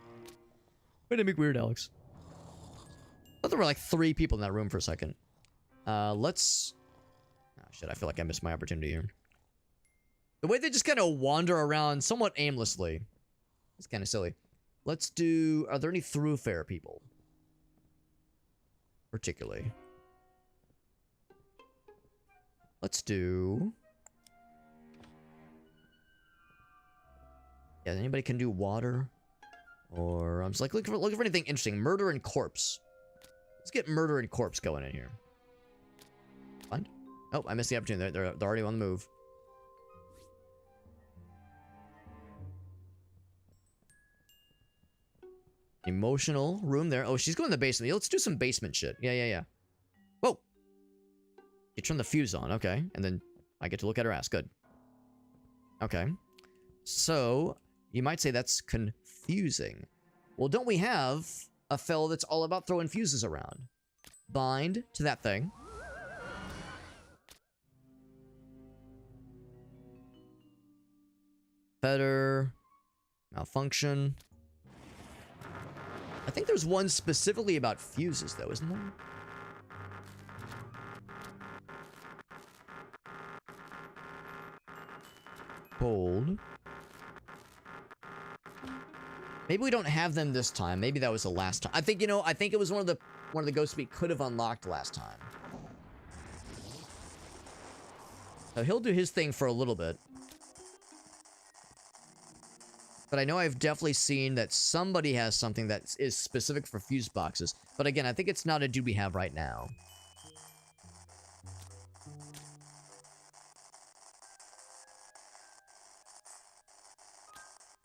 Way to make weird, Alex. I thought there were like 3 people in that room for a second. Let's... Oh, shit, I feel like I missed my opportunity here. The way they just kind of wander around somewhat aimlessly. It's kind of silly. Let's do... Are there any thoroughfare people? Particularly. Let's do... Yeah, anybody can do water? Or... I'm just like looking for anything interesting. Murder and corpse. Let's get murder and corpse going in here. Find? Oh, I missed the opportunity. They're already on the move. Emotional room there. Oh, she's going to the basement. Let's do some basement shit. Yeah. Whoa. You turn the fuse on. Okay. And then I get to look at her ass. Good. Okay. So, you might say that's confusing. Well, don't we have a fellow that's all about throwing fuses around? Bind to that thing. Better. Malfunction. I think there's one specifically about fuses, though, isn't there? Cold. Maybe we don't have them this time. Maybe that was the last time. I think, you know, I think it was one of the ghosts we could have unlocked last time. So he'll do his thing for a little bit. But I know I've definitely seen that somebody has something that is specific for fuse boxes. But again, I think it's not a dude we have right now.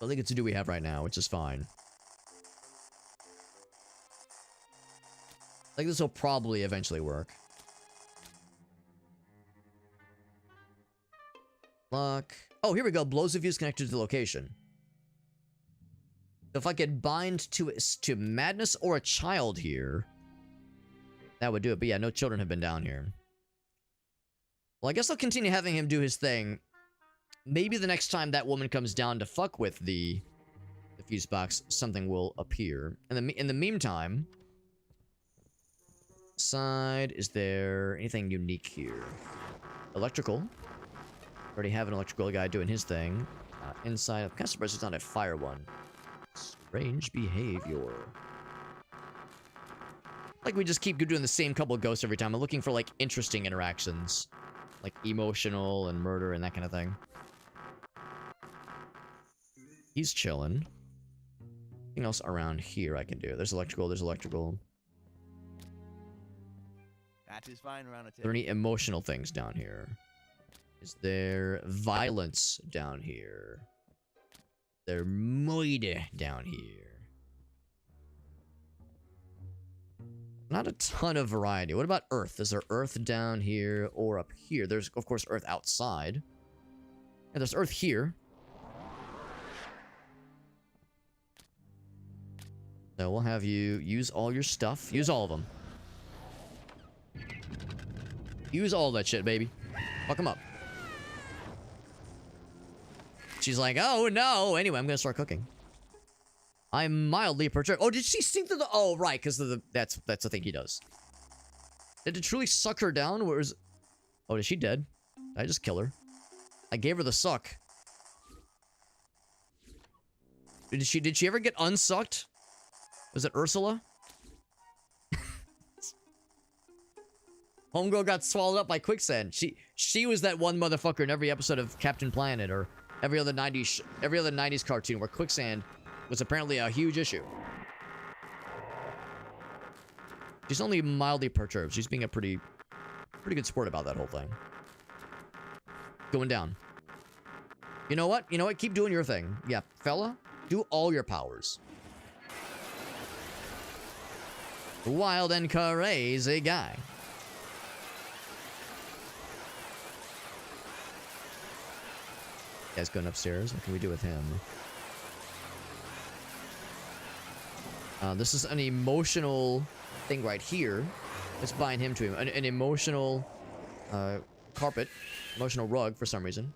I think it's a dude we have right now, which is fine. I think this will probably eventually work. Lock. Oh, here we go. Blows of fuse connected to the location. If I could bind to madness or a child here, that would do it. But yeah, no children have been down here. Well, I guess I'll continue having him do his thing. Maybe the next time that woman comes down to fuck with the fuse box, something will appear. And in the meantime, side, is there anything unique here? Electrical. Already have an electrical guy doing his thing. Inside, I'm kind of surprised it's not a fire one. Strange behavior. Like we just keep doing the same couple of ghosts every time. I'm looking for like interesting interactions. Like emotional and murder and that kind of thing. He's chilling. Anything else around here I can do? There's electrical, there's electrical. That is fine around a Are there any emotional things down here? Is there violence down here? They're murder down here. Not a ton of variety. What about Earth? Is there Earth down here or up here? There's, of course, Earth outside. And there's Earth here. So we'll have you use all your stuff. Use all of them. Use all that shit, baby. Fuck them up. She's like, oh no. Anyway, I'm gonna start cooking. I'm mildly perturbed. Oh, did she sink through the... Oh, right, because that's the thing he does. Did it truly suck her down? Where's... Oh, is she dead? Did I just kill her? I gave her the suck. Did she ever get unsucked? Was it Ursula? Homegirl got swallowed up by quicksand. She was that one motherfucker in every episode of Captain Planet or every other 90s cartoon where quicksand was apparently a huge issue. She's only mildly perturbed. She's being a pretty good sport about that whole thing. Going down. You know what? You know what? Keep doing your thing. Yeah, fella, do all your powers. Wild and crazy guy. Guy's going upstairs. What can we do with him? This is an emotional thing right here. Let's bind him to him. An emotional carpet. Emotional rug for some reason.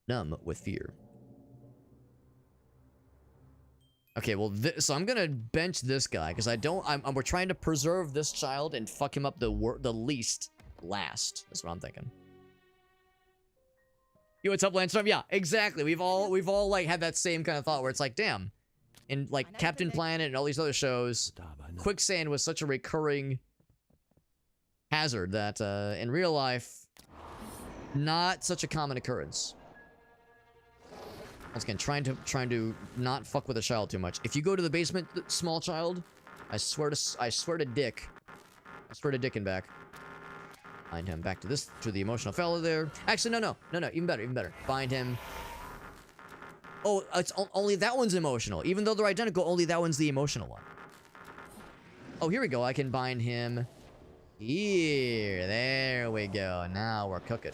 Numb with fear. Okay, well, so I'm gonna bench this guy because we're trying to preserve this child and fuck him up the least last. That's what I'm thinking. Yo, what's up, Landstorm? Yeah, exactly. We've all like had that same kind of thought where it's like, damn, in like Captain Planet and all these other shows, quicksand was such a recurring hazard that in real life, not such a common occurrence. Once again, trying to not fuck with a child too much. If you go to the basement, small child, I swear to dick and back. Bind him back to the emotional fellow there. Actually, no, even better. Bind him Oh, it's only that one's emotional. Even though they're identical, only that one's the emotional one. Oh, here we go. I can bind him here. There we go. Now we're cooking.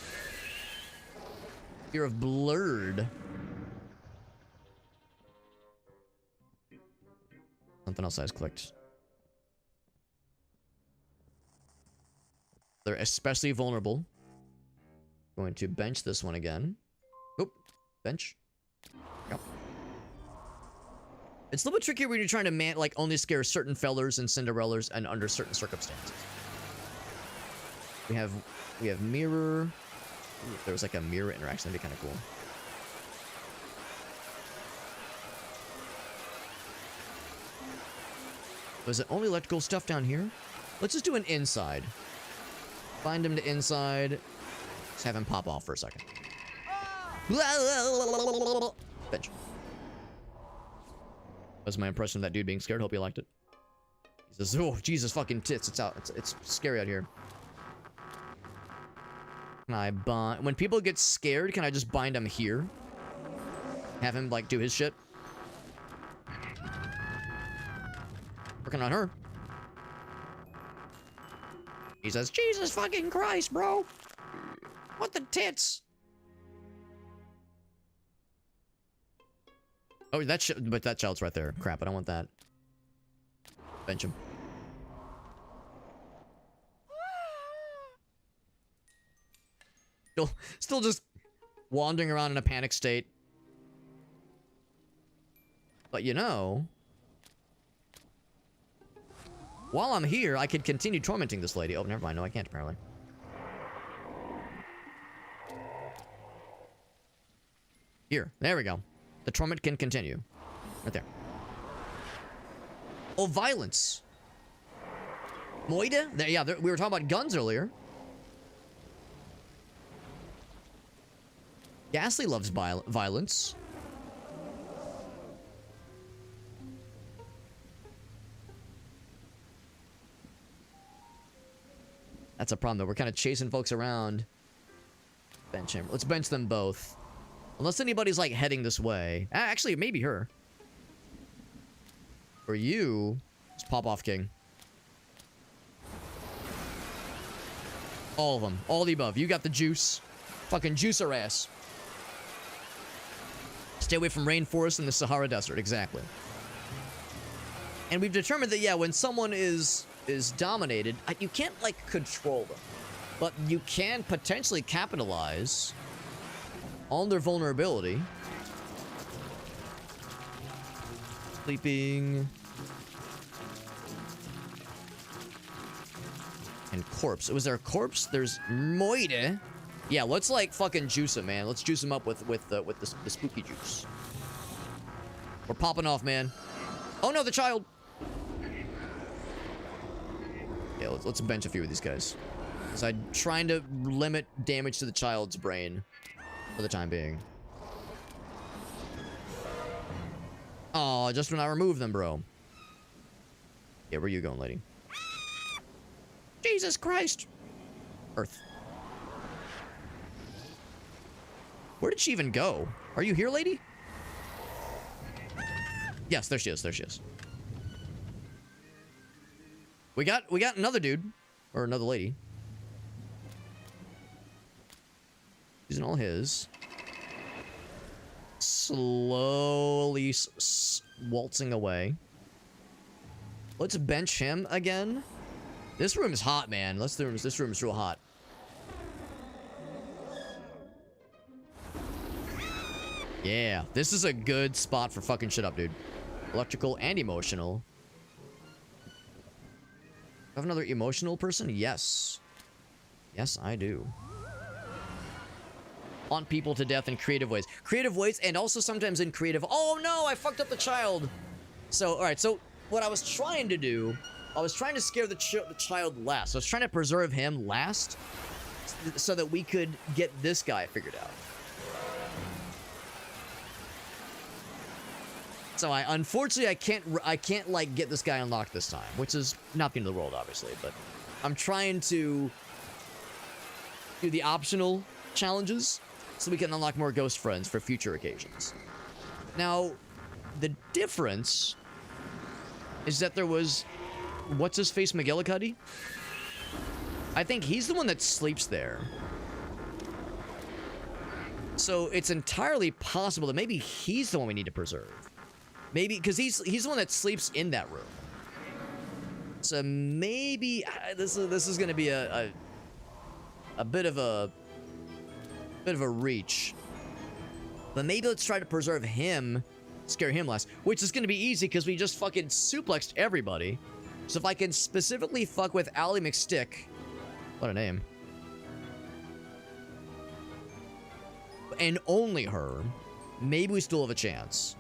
Fear of blurred. Something else I just clicked. They're especially vulnerable. Going to bench this one again. Oop. Bench. Yep. It's a little bit trickier when you're trying to like only scare certain fellers and Cinderellas and under certain circumstances. We have mirror. Ooh, if there was like a mirror interaction, that'd be kind of cool. Was it only electrical stuff down here? Let's just do an inside. Find him to inside. Just have him pop off for a second. Bench. That's my impression of that dude being scared. Hope you liked it. He says, oh, Jesus fucking tits. It's out. It's scary out here. Can I bind? When people get scared, can I just bind him here? Have him, like, do his shit? Working on her. He says, Jesus fucking Christ, bro. What the tits? Oh, but that child's right there. Crap, I don't want that. Bench him. Still just wandering around in a panic state. But you know, while I'm here, I could continue tormenting this lady. Oh, never mind. No, I can't, apparently. Here. There we go. The torment can continue. Right there. Oh, violence. Moida? There, yeah, we were talking about guns earlier. Ghastly loves violence. That's a problem, though. We're kind of chasing folks around. Bench him. Let's bench them both. Unless anybody's, like, heading this way. Actually, maybe her. For you, just pop off King. All of them. All the above. You got the juice. Fucking juice her ass. Stay away from rainforest and the Sahara Desert. Exactly. And we've determined that, yeah, when someone is dominated, you can't, like, control them. But you can potentially capitalize on their vulnerability. Sleeping. And corpse. Was there a corpse? There's Moide. Yeah, let's like fucking juice him, man. Let's juice him up with the spooky juice. We're popping off, man. Oh no, the child. Yeah, let's bench a few of these guys. Because I'm trying to limit damage to the child's brain for the time being. Oh, just when I remove them, bro. Yeah, where you going, lady? Jesus Christ. Earth. Where did she even go? Are you here, lady? Yes, there she is. There she is. We got another dude. Or another lady. Using all his. Slowly waltzing away. Let's bench him again. This room is hot, man. This room is real hot. Yeah, this is a good spot for fucking shit up, dude. Electrical and emotional. I have another emotional person? Yes. Yes, I do. Haunt people to death in creative ways. Creative ways, and also sometimes in creative... Oh, no! I fucked up the child! So, alright, so what I was trying to do... I was trying to scare the child last. I was trying to preserve him last so that we could get this guy figured out. So unfortunately I can't like get this guy unlocked this time, which is not the end of the world, obviously, but I'm trying to do the optional challenges so we can unlock more ghost friends for future occasions. Now, the difference is that there was, what's his face, McGillicuddy? I think he's the one that sleeps there. So it's entirely possible that maybe he's the one we need to preserve. Maybe, because he's the one that sleeps in that room. So maybe this is going to be a bit of a reach. But maybe let's try to preserve him, scare him less, which is going to be easy because we just fucking suplexed everybody. So if I can specifically fuck with Ally McStick, what a name, and only her, maybe we still have a chance.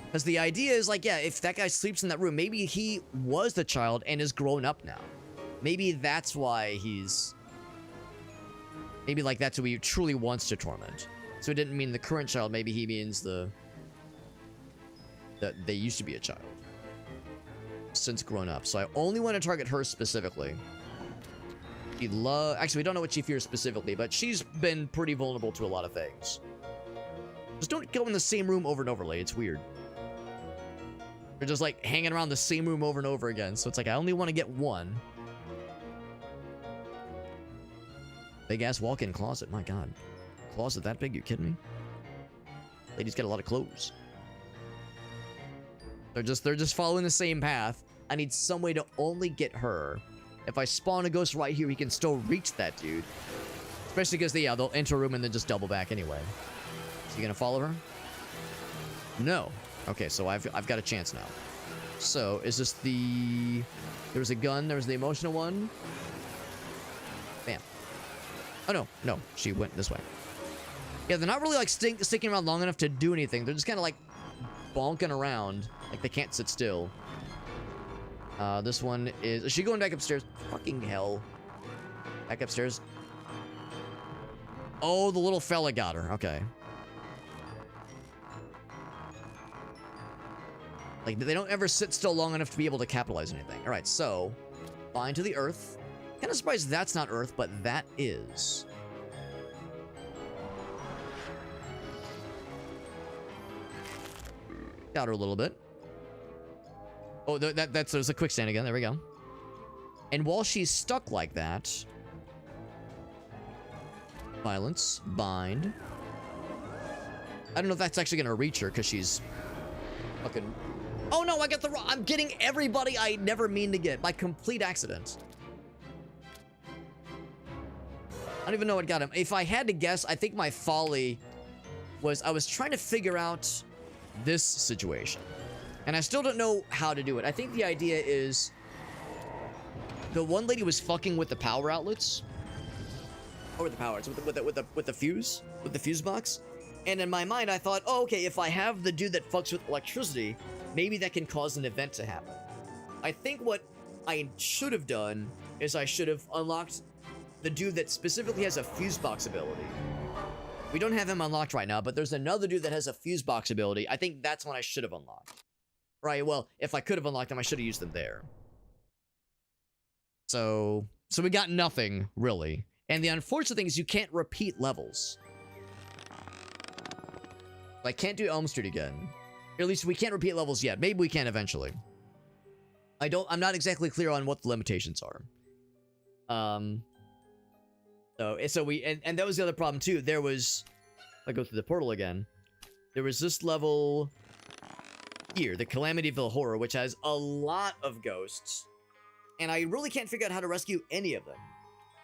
Because the idea is like, yeah, if that guy sleeps in that room, maybe he was the child and is grown up now. Maybe that's why he's... Maybe like that's who he truly wants to torment. So it didn't mean the current child, maybe he means that they used to be a child. Since grown up. So I only want to target her specifically. Actually, we don't know what she fears specifically, but she's been pretty vulnerable to a lot of things. Just don't go in the same room over and over, Lay. It's weird. They're just like hanging around the same room over and over again. So it's like, I only want to get one. Big ass walk-in closet. My God. Closet that big? You kidding me? Lady's got a lot of clothes. They're just following the same path. I need some way to only get her. If I spawn a ghost right here, he can still reach that dude. Especially because they'll enter a room and then just double back anyway. Is he gonna follow her? No. Okay, so I've got a chance now. So, is this the... There was a gun, there was the emotional one. Bam. Oh, no. No, she went this way. Yeah, they're not really, like, sticking around long enough to do anything. They're just kind of, like, bonking around. Like, they can't sit still. This one is she going back upstairs? Fucking hell. Back upstairs. Oh, the little fella got her. Okay. Like, they don't ever sit still long enough to be able to capitalize anything. All right, so bind to the earth. Kind of surprised that's not earth, but that is. Got her a little bit. Oh, there's a quicksand again. There we go. And while she's stuck like that, violence, bind. I don't know if that's actually gonna reach her because she's fucking. Oh no, I got the wrong. I'm getting everybody I never mean to get by complete accident. I don't even know what got him. If I had to guess, I think my folly was I was trying to figure out this situation. And I still don't know how to do it. I think the idea is the one lady was fucking with the power outlets. Or with the power, it's with the fuse box. And in my mind, I thought, oh, okay, if I have the dude that fucks with electricity, maybe that can cause an event to happen. I think what I should have done is I should have unlocked the dude that specifically has a fuse box ability. We don't have him unlocked right now, but there's another dude that has a fuse box ability. I think that's one I should have unlocked. Right, well, if I could have unlocked them, I should have used them there. So we got nothing, really. And the unfortunate thing is you can't repeat levels. I can't do Elm Street again. Or at least we can't repeat levels yet. Maybe we can eventually. I'm not exactly clear on what the limitations are. So we, and that was the other problem too. There was, if I go through the portal again, there was this level here, the Calamityville Horror, which has a lot of ghosts, and I really can't figure out how to rescue any of them.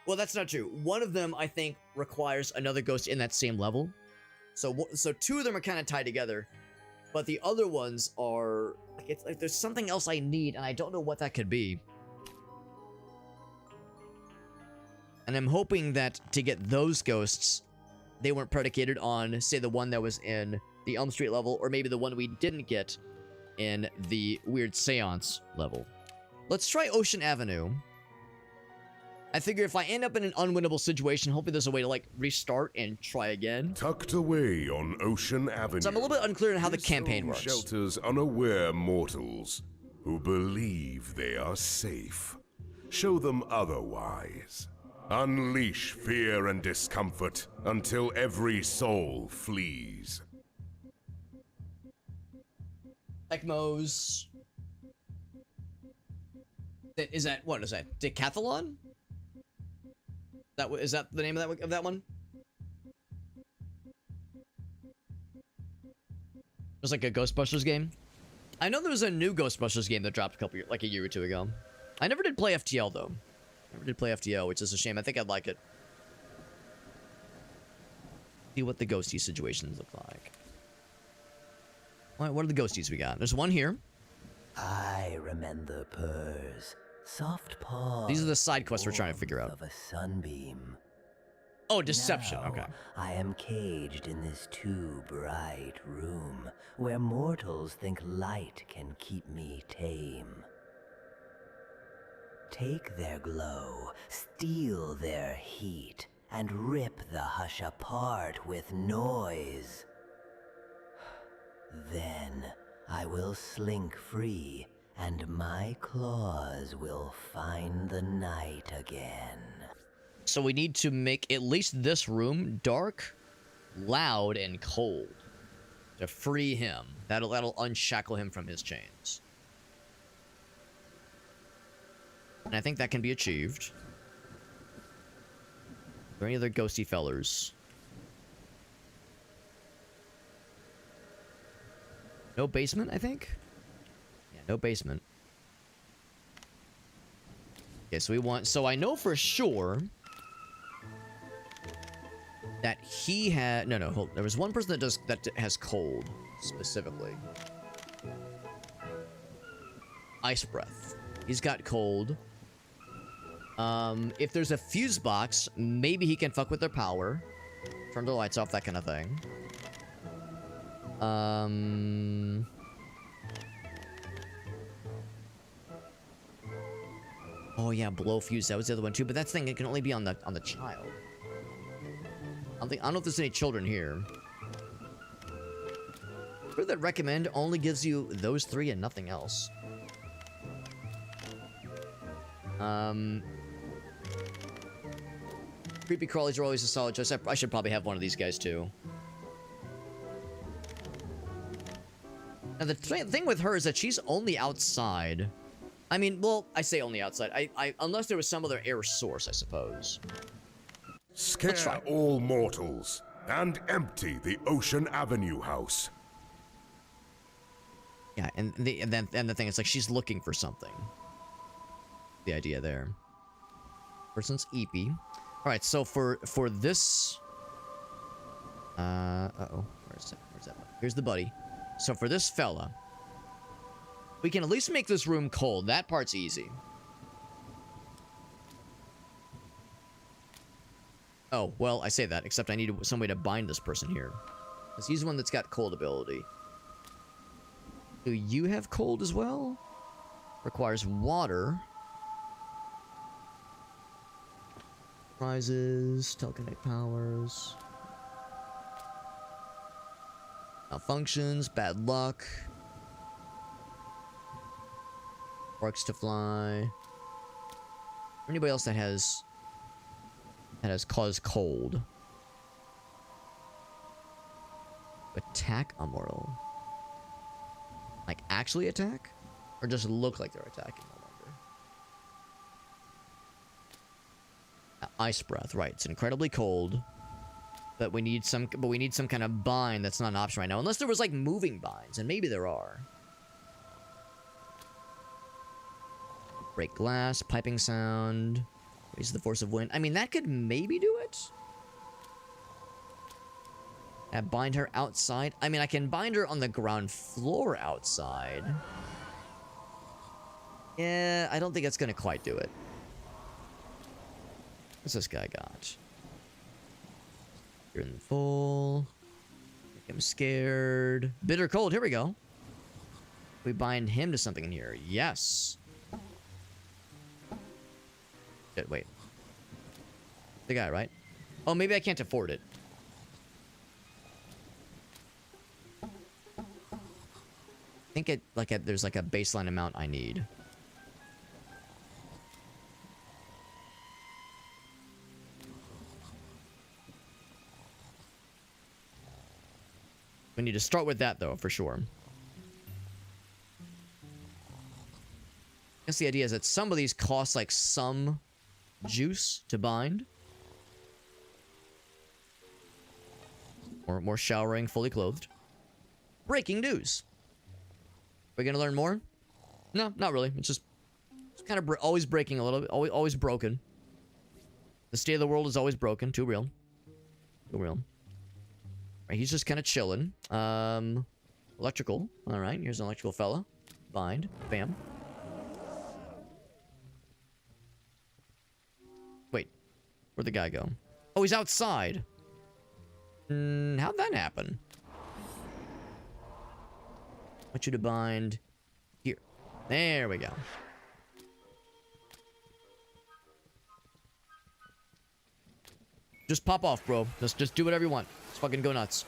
Well, that's not true. One of them, I think, requires another ghost in that same level. So two of them are kind of tied together, but the other ones are, like, it's like there's something else I need, and I don't know what that could be. And I'm hoping that to get those ghosts, they weren't predicated on, say, the one that was in the Elm Street level, or maybe the one we didn't get in the weird seance level. Let's try Ocean Avenue. I figure if I end up in an unwinnable situation, hopefully there's a way to, like, restart and try again. Tucked away on Ocean Avenue. So I'm a little bit unclear on how the campaign works. Shelters unaware mortals who believe they are safe. Show them otherwise. Unleash fear and discomfort until every soul flees. ECMOs. Is that what is that? Decathlon? Is that the name of that one? It was like a Ghostbusters game. I know there was a new Ghostbusters game that dropped a year or two ago. I never did play FTL though. Never did play FTL, which is a shame. I think I'd like it. See what the ghosty situations look like. All right, what are the ghosties we got? There's one here. I remember purrs, soft paws. These are the side quests we're trying to figure out. Of a sunbeam. Oh, deception. Now, okay. I am caged in this too bright room where mortals think light can keep me tame. Take their glow, steal their heat, and rip the hush apart with noise. Then I will slink free, and my claws will find the night again. So we need to make at least this room dark, loud, and cold to free him. That'll unshackle him from his chains. And I think that can be achieved. Are there any other ghosty fellers? No basement, I think? Yeah, no basement. Okay, so we want... So I know for sure that he had... No, hold. There was one person that has cold, specifically. Ice breath. He's got cold. If there's a fuse box, maybe he can fuck with their power. Turn the lights off, that kind of thing. Oh yeah, blow fuse. That was the other one too. But that thing, it can only be on the child. I don't know if there's any children here. For that recommend only gives you those three and nothing else. Creepy crawlies are always a solid choice. I should probably have one of these guys too. Now the thing with her is that she's only outside. I mean, well, I say only outside. Unless there was some other air source, I suppose. Scare all mortals and empty the Ocean Avenue house. Yeah, and the thing is, like, she's looking for something. The idea there. Person's eepy. All right, so for this, uh-oh, where's that one? Here's the buddy. So for this fella, we can at least make this room cold. That part's easy. Oh, well, I say that, except I need some way to bind this person here. Because he's the one that's got cold ability. Do you have cold as well? Requires water. Prizes, telekinetic powers. Malfunctions, bad luck. Works to fly. Anybody else that has caused cold? Attack immortal. Like actually attack? Or just look like they're attacking no longer? Ice breath, right. It's incredibly cold. But we need some kind of bind that's not an option right now. Unless there was like moving binds, and maybe there are. Break glass, piping sound. Raise the force of wind. I mean, that could maybe do it. And bind her outside. I mean, I can bind her on the ground floor outside. Yeah, I don't think it's gonna quite do it. What's this guy got? You're in the full. Make him scared. Bitter cold. Here we go. We bind him to something in here. Yes. Shit, wait. The guy, right? Oh, maybe I can't afford it. I think there's like a baseline amount I need. We need to start with that though, for sure. That's the idea, is that some of these cost like some juice to bind. Or more showering, fully clothed. Breaking news. Are we gonna learn more? No, not really. It's just kind of always breaking a little bit. Always broken. The state of the world is always broken. Too real. Too real. Right, he's just kind of chilling. Electrical. All right, here's an electrical fella. Bind. Bam. Wait, where'd the guy go? Oh, he's outside. How'd that happen? I want you to bind here. There we go. Just pop off, bro. Just do whatever you want. Just fucking go nuts.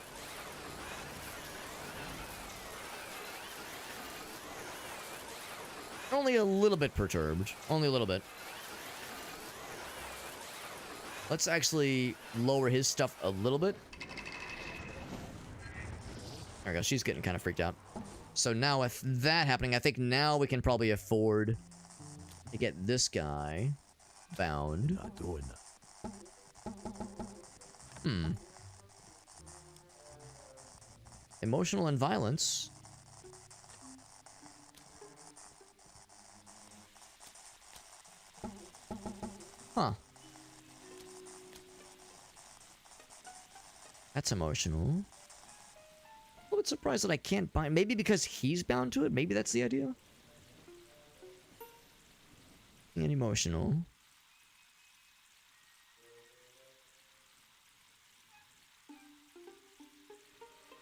Only a little bit perturbed. Only a little bit. Let's actually lower his stuff a little bit. There we go. She's getting kind of freaked out. So now with that happening, I think now we can probably afford to get this guy bound. Not doing that. Emotional and violence. Huh. That's emotional. A little bit surprised that I can't bind. Maybe because he's bound to it? Maybe that's the idea? And emotional.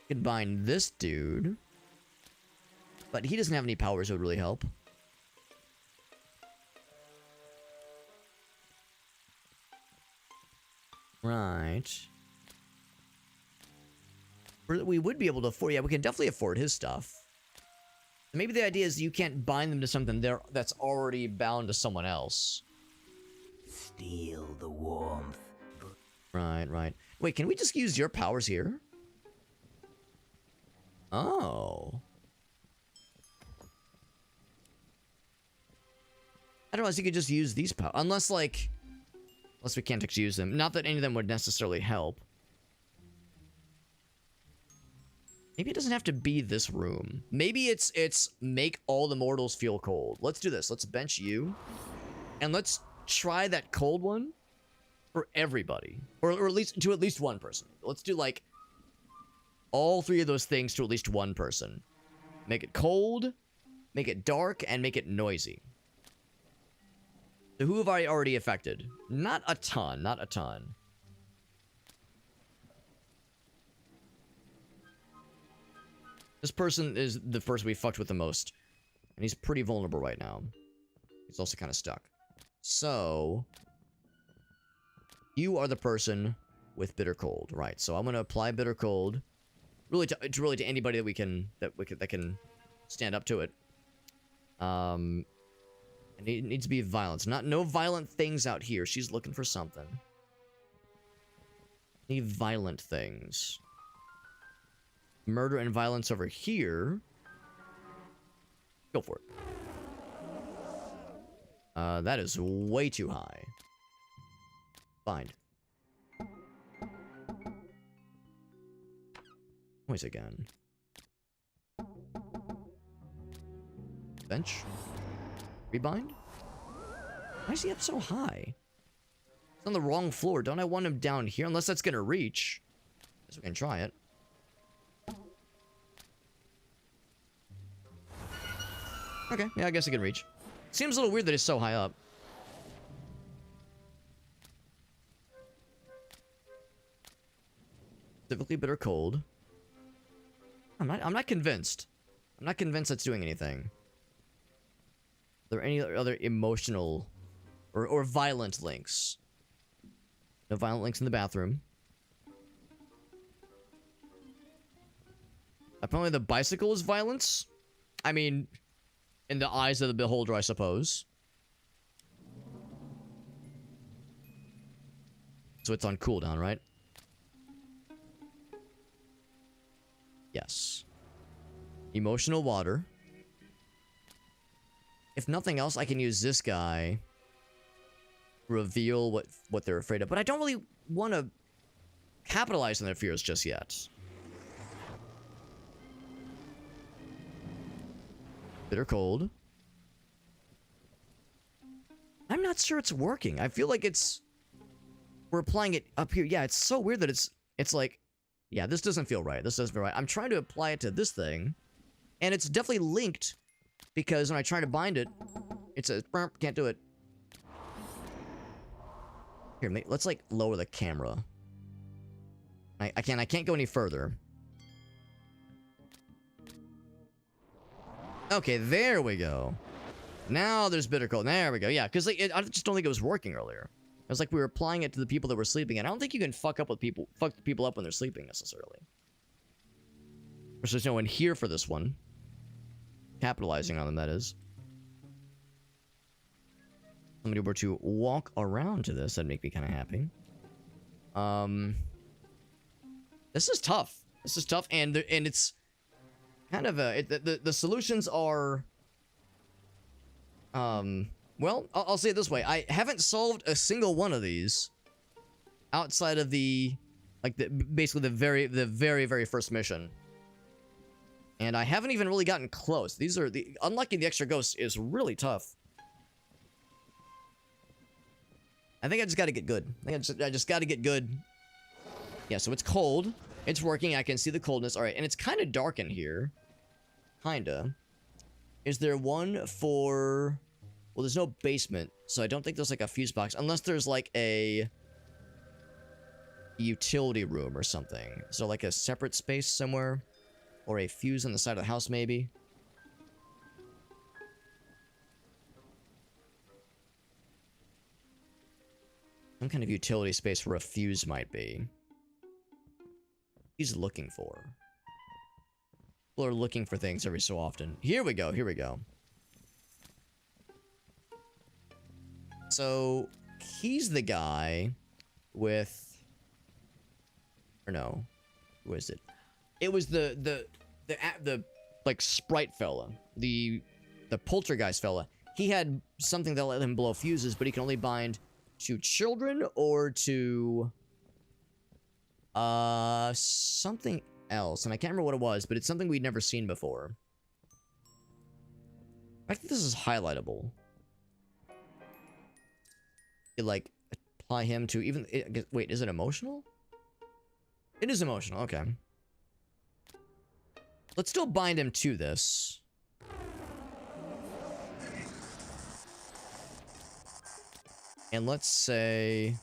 Could bind this dude. But he doesn't have any powers that would really help. Right. We would be able to afford... Yeah, we can definitely afford his stuff. Maybe the idea is you can't bind them to something that's already bound to someone else. Steal the warmth. Right, right. Wait, can we just use your powers here? Oh. I don't know if you could just use these powers. Unless, like... Unless we can't actually use them. Not that any of them would necessarily help. Maybe it doesn't have to be this room. Maybe it's make all the mortals feel cold. Let's do this. Let's bench you. And let's try that cold one for everybody. Or at least one person. Let's do, like... all three of those things to at least one person. Make it cold, make it dark, and make it noisy. So who have I already affected? Not a ton, not a ton. This person is the person we fucked with the most. And he's pretty vulnerable right now. He's also kind of stuck. So... you are the person with bitter cold. Right, so I'm going to apply bitter cold. Really to anybody that can stand up to it. And it needs to be violence. No violent things out here. She's looking for something. Any violent things. Murder and violence over here. Go for it. That is way too high. Bind. Noise again. Bench. Rebind? Why is he up so high? He's on the wrong floor. Don't I want him down here? Unless that's gonna reach. Guess we can try it. Okay, yeah, I guess it can reach. Seems a little weird that it's so high up. Specifically bitter cold. I'm not convinced. I'm not convinced that's doing anything. Are there any other emotional or violent links? No violent links in the bathroom. Apparently the bicycle is violence. I mean, in the eyes of the beholder, I suppose. So it's on cooldown, right? Yes. Emotional water. if nothing else, I can use this guy to reveal what they're afraid of. But I don't really want to capitalize on their fears just yet. Bitter cold. I'm not sure it's working. I feel like we're applying it up here. Yeah, it's so weird that it's like, yeah, this doesn't feel right. This doesn't feel right. I'm trying to apply it to this thing, and it's definitely linked because when I try to bind it, it says, can't do it. Here, let's like lower the camera. I can't go any further. Okay, there we go. Now there's bitter cold. There we go. Yeah, because like, I just don't think it was working earlier. It was like we were applying it to the people that were sleeping, and I don't think you can fuck people up when they're sleeping necessarily. There's no one here for this one. Capitalizing on them, that is. Somebody were to walk around to this, that'd make me kind of happy. This is tough. This is tough, and it's kind of the solutions are. Well, I'll say it this way: I haven't solved a single one of these outside of basically the very first mission, and I haven't even really gotten close. These are unlocking the extra ghosts is really tough. I think I just got to get good. I just got to get good. Yeah, so it's cold. It's working. I can see the coldness. All right, and it's kind of dark in here. Kinda. Is there one for... Well, there's no basement, so I don't think there's like a fuse box. Unless there's like a utility room or something. So like a separate space somewhere? Or a fuse on the side of the house, maybe? Some kind of utility space where a fuse might be. He's looking for. People are looking for things every so often. Here we go, here we go. So, he's the guy with... Or no. Who is it? It was the like, sprite fella. The poltergeist fella. He had something that let him blow fuses, but he can only bind to children or to... something else. And I can't remember what it was, but it's something we'd never seen before. I think this is highlightable. You, like, apply him to even... wait, is it emotional? It is emotional, okay. Let's still bind him to this. And let's say...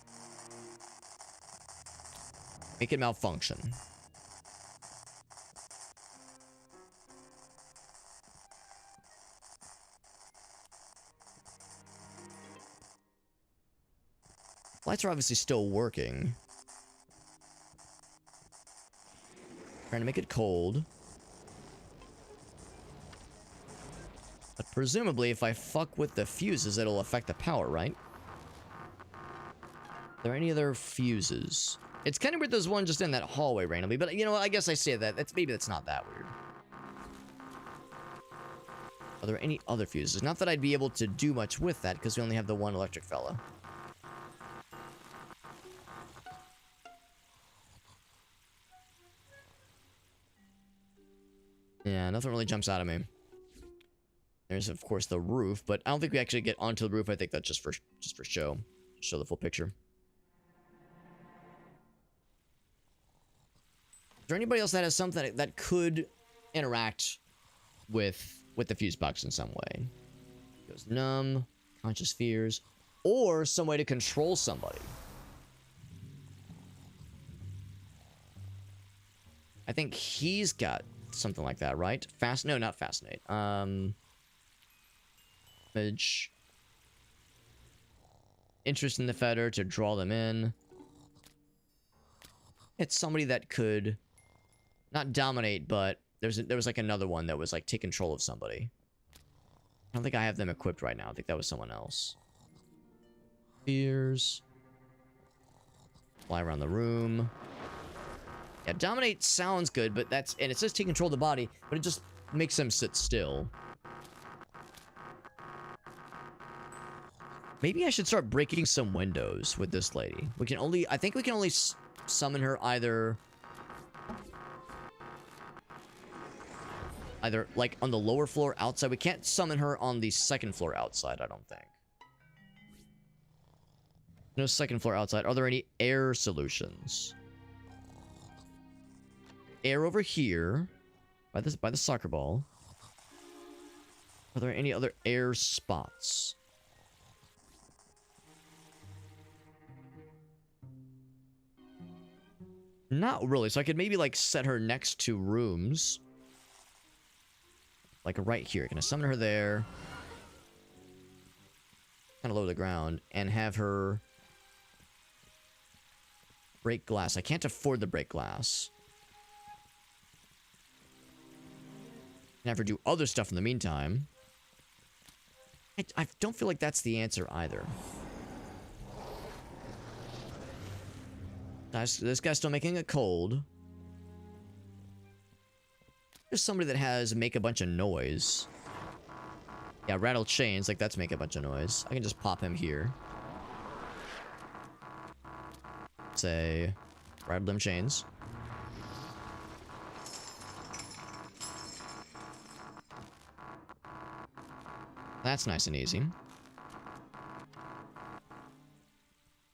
make it malfunction. Lights are obviously still working. Trying to make it cold. But presumably, if I fuck with the fuses, it'll affect the power, right? Are there any other fuses? It's kind of weird there's one just in that hallway randomly, but you know what, I guess I say that. Maybe that's not that weird. Are there any other fuses? Not that I'd be able to do much with that, because we only have the one electric fella. Yeah, nothing really jumps out at me. There's, of course, the roof, but I don't think we actually get onto the roof. I think that's just for show. Show the full picture. Is there anybody else that has something that could interact with the fuse box in some way? It goes numb, conscious fears, or some way to control somebody. I think he's got something like that, right? No, not fascinate. Image. Interest in the fetter to draw them in. It's somebody that could not dominate, but there was like another one that was like take control of somebody. I don't think I have them equipped right now. I think that was someone else. Fears. Fly around the room. Yeah, dominate sounds good, but and it says take control of the body, but it just makes them sit still. Maybe I should start breaking some windows with this lady. We can only... I think we can only summon her either... Either, like, on the lower floor outside. We can't summon her on the second floor outside, I don't think. No second floor outside. Are there any air solutions? Air over here. By the soccer ball. Are there any other air spots? Not really. So I could maybe, like, set her next to rooms. Like, right here. Can I summon her there? Kind of low to the ground. And have her... break glass. I can't afford the break glass. And have her do other stuff in the meantime. I don't feel like that's the answer either. This guy's still making it cold. There's somebody that has make a bunch of noise. Yeah, rattle chains. Like, that's make a bunch of noise. I can just pop him here. Say, rattle them chains. That's nice and easy.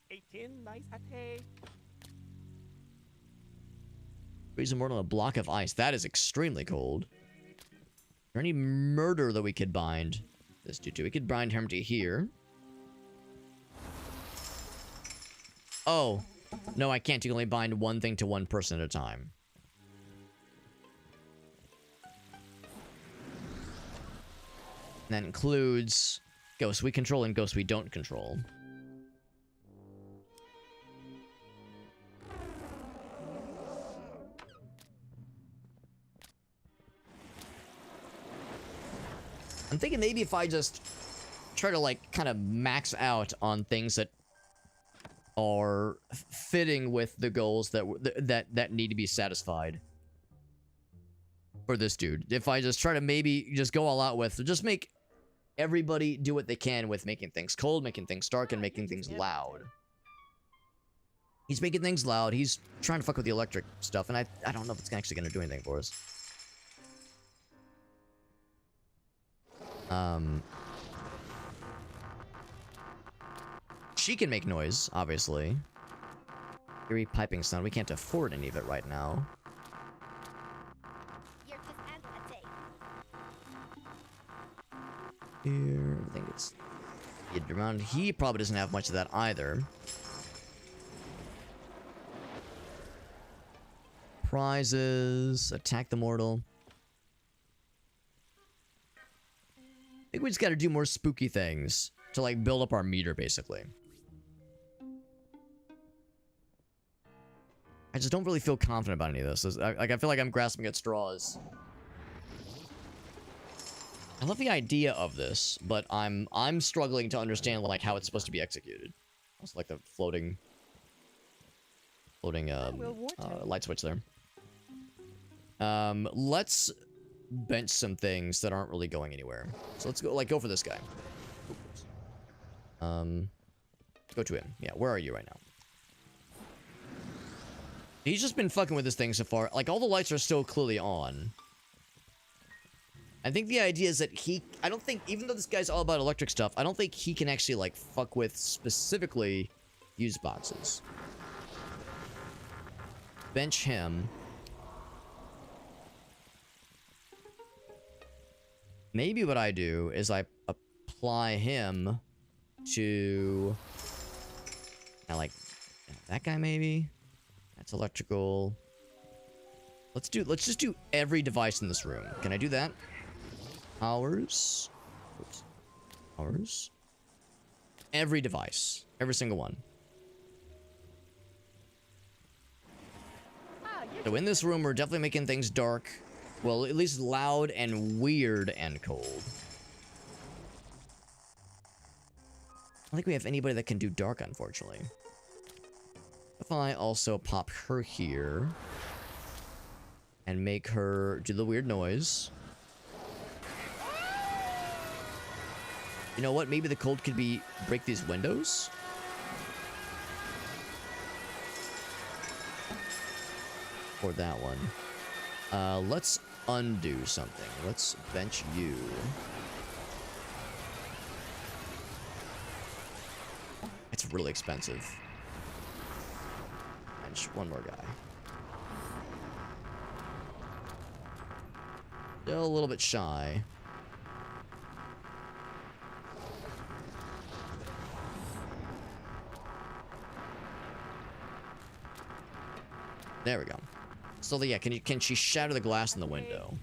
18, nice attack. Freeze immortal on a block of ice. That is extremely cold. Is there any murder that we could bind this dude to? We could bind him to here. Oh. No, I can't. You can only bind one thing to one person at a time. And that includes ghosts we control and ghosts we don't control. I'm thinking maybe if I just try to, like, kind of max out on things that are fitting with the goals that need to be satisfied for this dude. If I just try to maybe just go all out with, just make everybody do what they can with making things cold, making things dark, and making things loud. He's making things loud. He's trying to fuck with the electric stuff, and I don't know if it's actually going to do anything for us. She can make noise, obviously. Eerie piping sound. We can't afford any of it right now. Here, I think it's around. He probably doesn't have much of that either. Prizes. Attack the mortal. I think we just gotta do more spooky things to, like, build up our meter, basically. I just don't really feel confident about any of this. I feel like I'm grasping at straws. I love the idea of this, but I'm struggling to understand, like, how it's supposed to be executed. Also, like, the floating light switch there. Let's bench some things that aren't really going anywhere. So let's go for this guy. Go to him. Yeah, where are you right now? He's just been fucking with this thing so far. Like, all the lights are still clearly on. I think the idea is that I don't think, even though this guy's all about electric stuff, I don't think he can actually, like, fuck with specifically fuse boxes. Bench him. Maybe what I do is I apply him to... like, that guy maybe? That's electrical. Let's just do every device in this room. Can I do that? Powers. Oops. Powers. Every device. Every single one. So in this room, we're definitely making things dark. Well, at least loud and weird and cold. I don't think we have anybody that can do dark, unfortunately. If I also pop her here and make her do the weird noise. You know what? Maybe the cold could be break these windows? Or that one. Let's undo something. Let's bench you. It's really expensive. Bench one more guy. Still a little bit shy. There we go. So yeah, can she shatter the glass in the window?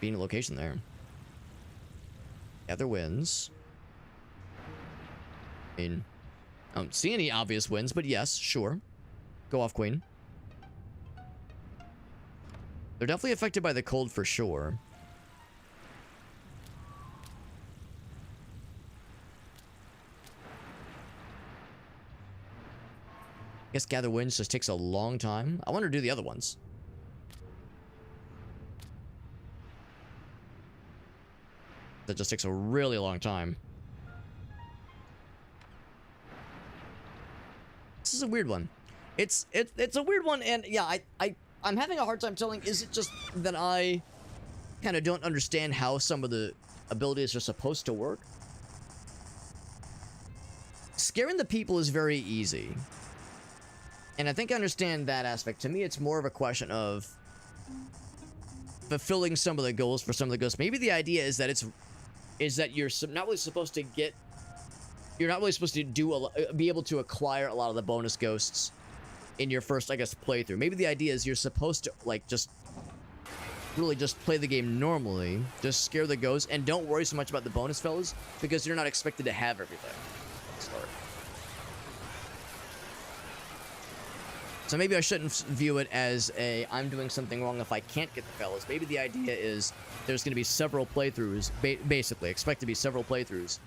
Being a location there. Heather wins. I mean, I don't see any obvious wins, but yes, sure. Go off, queen. They're definitely affected by the cold for sure. I guess gather wins just takes a long time. I want to do the other ones. That just takes a really long time. This is a weird one. It's a weird one, and yeah, I'm having a hard time telling. Is it just that I kind of don't understand how some of the abilities are supposed to work? Scaring the people is very easy. And I think I understand that aspect. To me, it's more of a question of fulfilling some of the goals for some of the ghosts. Maybe the idea is that you're not really supposed to get, you're not really supposed to be able to acquire a lot of the bonus ghosts in your first, I guess, playthrough. Maybe the idea is you're supposed to like just play the game normally, just scare the ghosts, and don't worry so much about the bonus fellas because you're not expected to have everything. Start. So maybe I shouldn't view it as I'm doing something wrong if I can't get the fellas. Maybe the idea is there's going to be several playthroughs, basically. Expect to be several playthroughs.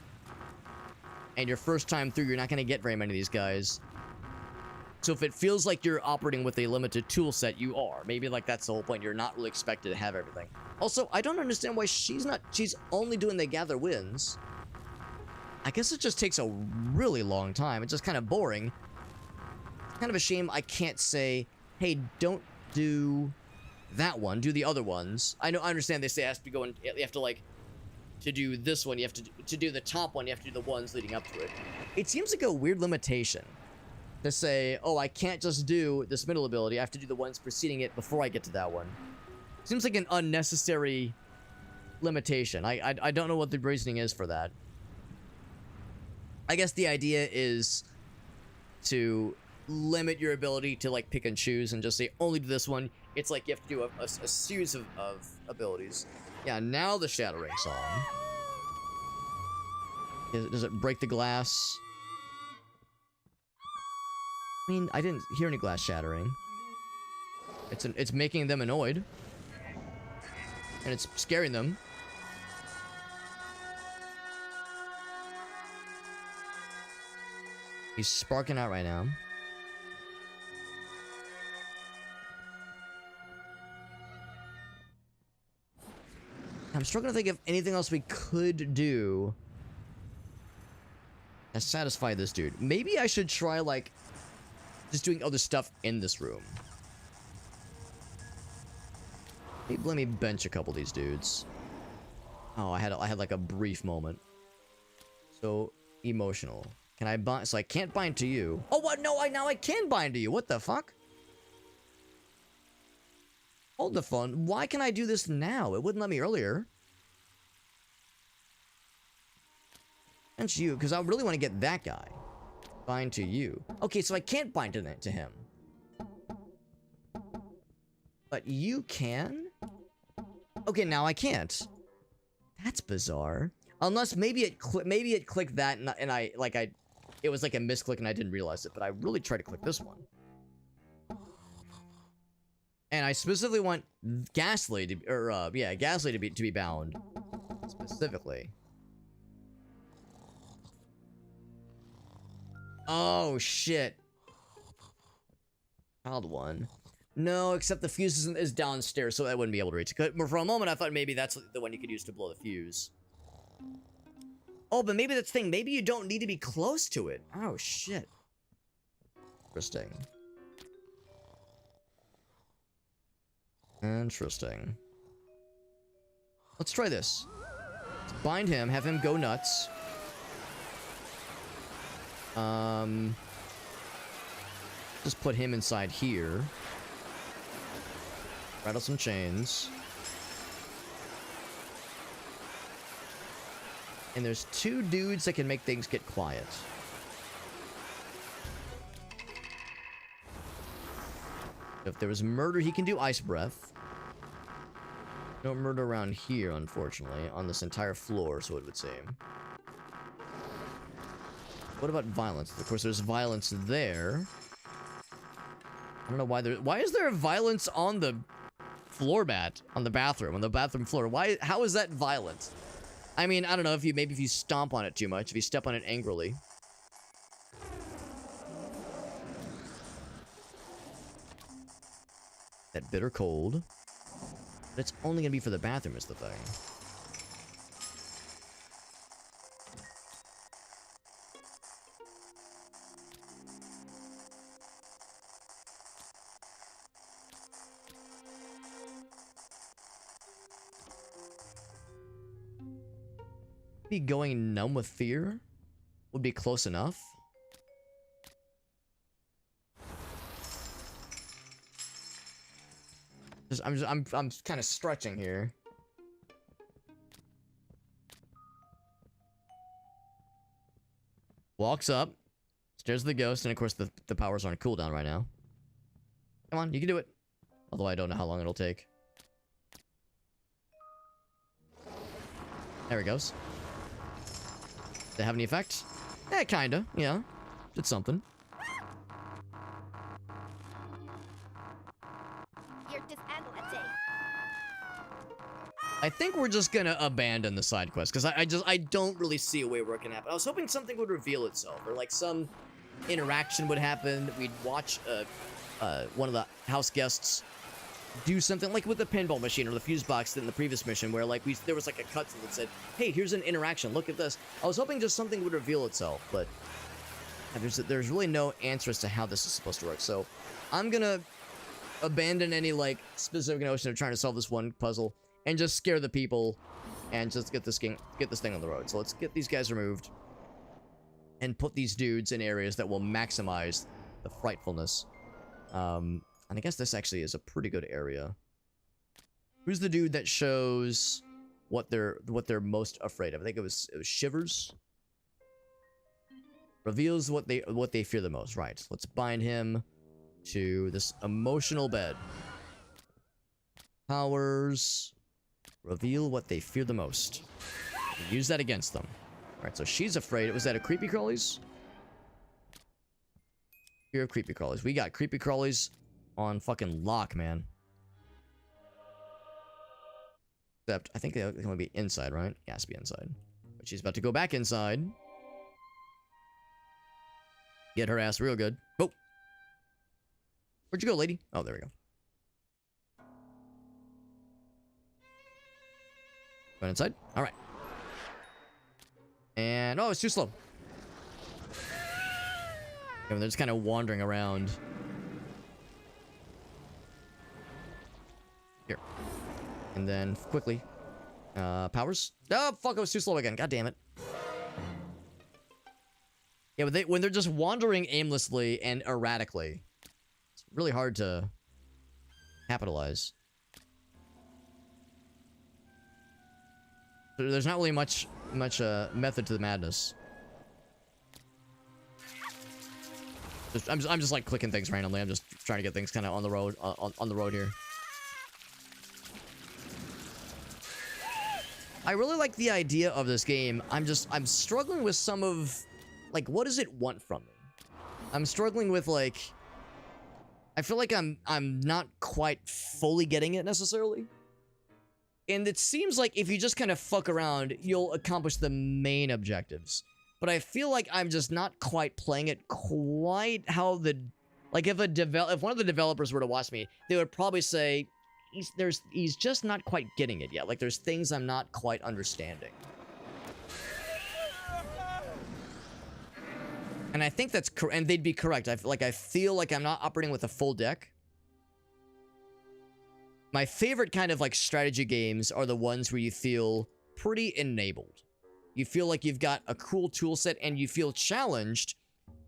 And your first time through, you're not going to get very many of these guys. So if it feels like you're operating with a limited tool set, you are. Maybe like that's the whole point. You're not really expected to have everything. Also, I don't understand why she's only doing the gather wins. I guess it just takes a really long time. It's just kind of boring. Kind of a shame I can't say, hey, don't do that one, do the other ones. I understand they say it has to be going, you have to like, to do this one, you have to do the top one, you have to do the ones leading up to it. It seems like a weird limitation to say, oh, I can't just do this middle ability, I have to do the ones preceding it before I get to that one. Seems like an unnecessary limitation. I don't know what the reasoning is for that. I guess the idea is to limit your ability to like pick and choose and just say only do this one. It's like you have to do a series of abilities. Yeah, now the shattering song. Does it break the glass? I mean, I didn't hear any glass shattering. It's making them annoyed. And it's scaring them. He's sparking out right now. I'm struggling to think of anything else we could do to satisfy this dude. Maybe I should try, like, just doing other stuff in this room. Maybe let me bench a couple of these dudes. Oh, I had like a brief moment. So emotional. Can I bind? So I can't bind to you. Oh, what? No, now I can bind to you. What the fuck? Hold the phone. Why can I do this now? It wouldn't let me earlier. And you, because I really want to get that guy. Bind to you. Okay, so I can't bind to him. But you can? Okay, now I can't. That's bizarre. Unless maybe it clicked that and it was like a misclick and I didn't realize it. But I really tried to click this one. And I specifically want Ghastly to, Ghastly to be bound. Specifically. Oh, shit. Child one. No, except the fuse is downstairs, so I wouldn't be able to reach it. For a moment, I thought maybe that's the one you could use to blow the fuse. Oh, but maybe that's the thing. Maybe you don't need to be close to it. Oh, shit. Interesting. Interesting. Let's try this. Let's bind him, have him go nuts. Just put him inside here. Rattle some chains. And there's 2 dudes that can make things get quiet. If there was murder, he can do ice breath. No murder around here, unfortunately, on this entire floor, so it would seem. What about violence? Of course, there's violence there. I don't know why there. Why is there violence on the floor mat on the bathroom, on the bathroom floor? Why? How is that violent? I mean, I don't know if you maybe if you stomp on it too much, if you step on it angrily. That bitter cold. But it's only gonna be for the bathroom is the thing. Be going numb with fear would be close enough. I'm kind of stretching here. Walks up, stares at the ghost, and of course the powers are on cooldown right now. Come on, you can do it. Although I don't know how long it'll take. There he goes. Did it have any effect? Eh, kinda, yeah. Did something. You're just I think we're just gonna abandon the side quest, because I don't really see a way where it can happen. I was hoping something would reveal itself, or like some interaction would happen. We'd watch one of the house guests do something like with the pinball machine or the fuse box in the previous mission, where like there was like a cutscene that said, "Hey, here's an interaction. Look at this." I was hoping just something would reveal itself, but there's really no answer as to how this is supposed to work. So I'm gonna abandon any like specific notion of trying to solve this one puzzle and just scare the people and just get this thing on the road. So let's get these guys removed and put these dudes in areas that will maximize the frightfulness. And I guess this actually is a pretty good area. Who's the dude that shows what they're most afraid of? I think it was Shivers. Reveals what they fear the most. Right. Let's bind him to this emotional bed. Powers. Reveal what they fear the most. Use that against them. Alright, so she's afraid. Was that a creepy crawlies? Fear of creepy crawlies. We got creepy crawlies on fucking lock, man. Except, I think they can only be inside, right? It has to be inside. But she's about to go back inside. Get her ass real good. Oh! Where'd you go, lady? Oh, there we go. Going inside? Alright. And, oh, it's too slow. They're just kind of wandering around. Here. And then, quickly. Powers? Oh, fuck, it was too slow again. God damn it. Yeah, but when they're just wandering aimlessly and erratically, it's really hard to capitalize. There's not really much method to the madness. I'm just like clicking things randomly. I'm just trying to get things kind of on the road on the road here. I really like the idea of this game. I'm struggling with some of like what does it want from me? I'm struggling with like I feel like I'm not quite fully getting it necessarily. And it seems like if you just kind of fuck around, you'll accomplish the main objectives. But I feel like I'm just not quite playing it quite how Like if one of the developers were to watch me, they would probably say, he's just not quite getting it yet. Like there's things I'm not quite understanding. And I think that's correct, and they'd be correct. I feel like I'm not operating with a full deck. My favorite kind of like strategy games are the ones where you feel pretty enabled. You feel like you've got a cool tool set and you feel challenged,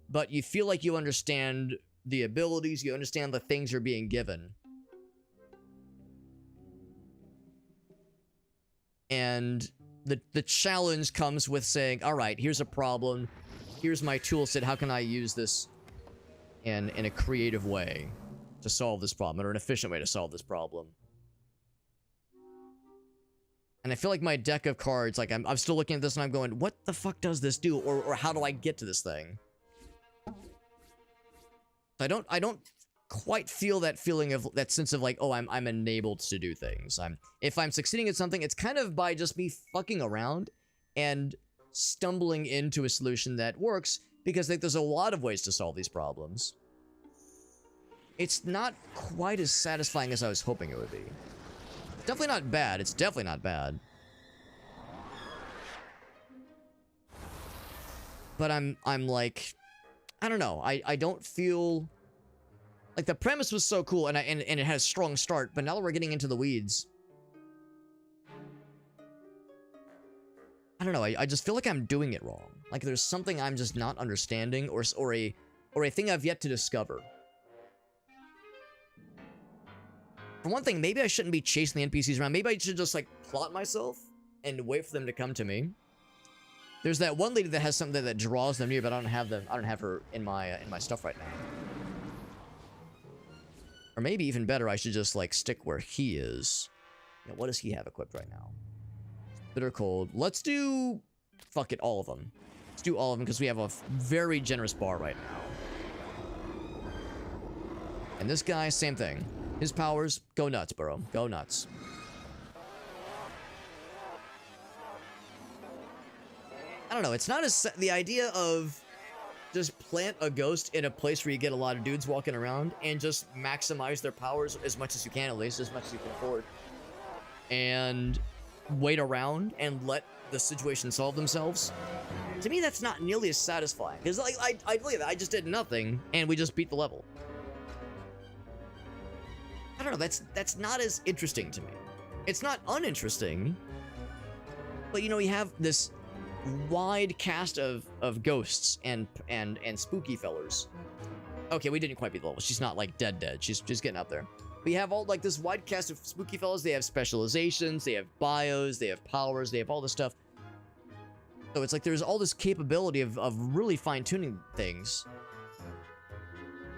but you feel like you understand the abilities, you understand the things you're being given. And the challenge comes with saying, all right, here's a problem. Here's my tool set. How can I use this in a creative way to solve this problem, or an efficient way to solve this problem? And I feel like my deck of cards, like I'm still looking at this and I'm going, what the fuck does this do? Or how do I get to this thing? I don't quite feel that feeling of that sense of like, oh, I'm enabled to do things. If I'm succeeding at something, it's kind of by just me fucking around and stumbling into a solution that works, because like there's a lot of ways to solve these problems. It's not quite as satisfying as I was hoping it would be. Definitely not bad. It's definitely not bad. But I'm like, I don't know. I don't feel like the premise was so cool and it had a strong start, but now that we're getting into the weeds, I don't know. I just feel like I'm doing it wrong. Like there's something I'm just not understanding, or a thing I've yet to discover. For one thing, maybe I shouldn't be chasing the NPCs around. Maybe I should just like plot myself and wait for them to come to me. There's that one lady that has something that draws them near, but I don't have her in my stuff right now. Or maybe even better, I should just like stick where he is. Yeah, what does he have equipped right now? Bitter cold. Let's do, fuck it, all of them. Let's do all of them because we have a very generous bar right now. And this guy, same thing. His powers, go nuts, bro. Go nuts. I don't know. It's not as... The idea of just plant a ghost in a place where you get a lot of dudes walking around and just maximize their powers as much as you can, at least, as much as you can afford. And wait around and let the situation solve themselves. To me, that's not nearly as satisfying. Because like, I believe that I just did nothing and we just beat the level. I don't know, that's not as interesting to me. It's not uninteresting, but you know, you have this wide cast of ghosts and spooky fellers. Okay, we didn't quite beat the level. She's not like dead. She's just getting up there. But you have all like this wide cast of spooky fellas. They have specializations, they have bios, they have powers, they have all this stuff. So it's like there's all this capability of really fine-tuning things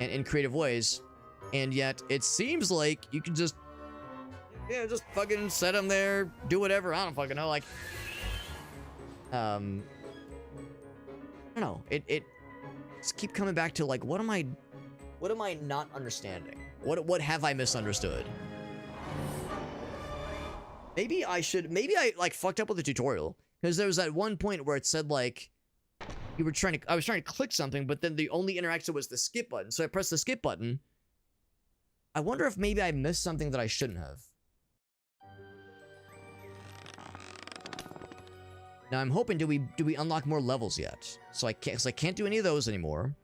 and in creative ways. And yet, it seems like you can just, yeah, just fucking set them there, do whatever. I don't fucking know. Like, I don't know. It just keep coming back to like, what am I not understanding? What have I misunderstood? Maybe I like fucked up with the tutorial, because there was that one point where it said like, I was trying to click something, but then the only interaction was the skip button. So I pressed the skip button. I wonder if maybe I missed something that I shouldn't have. Now I'm hoping, do we unlock more levels yet? So I can't do any of those anymore.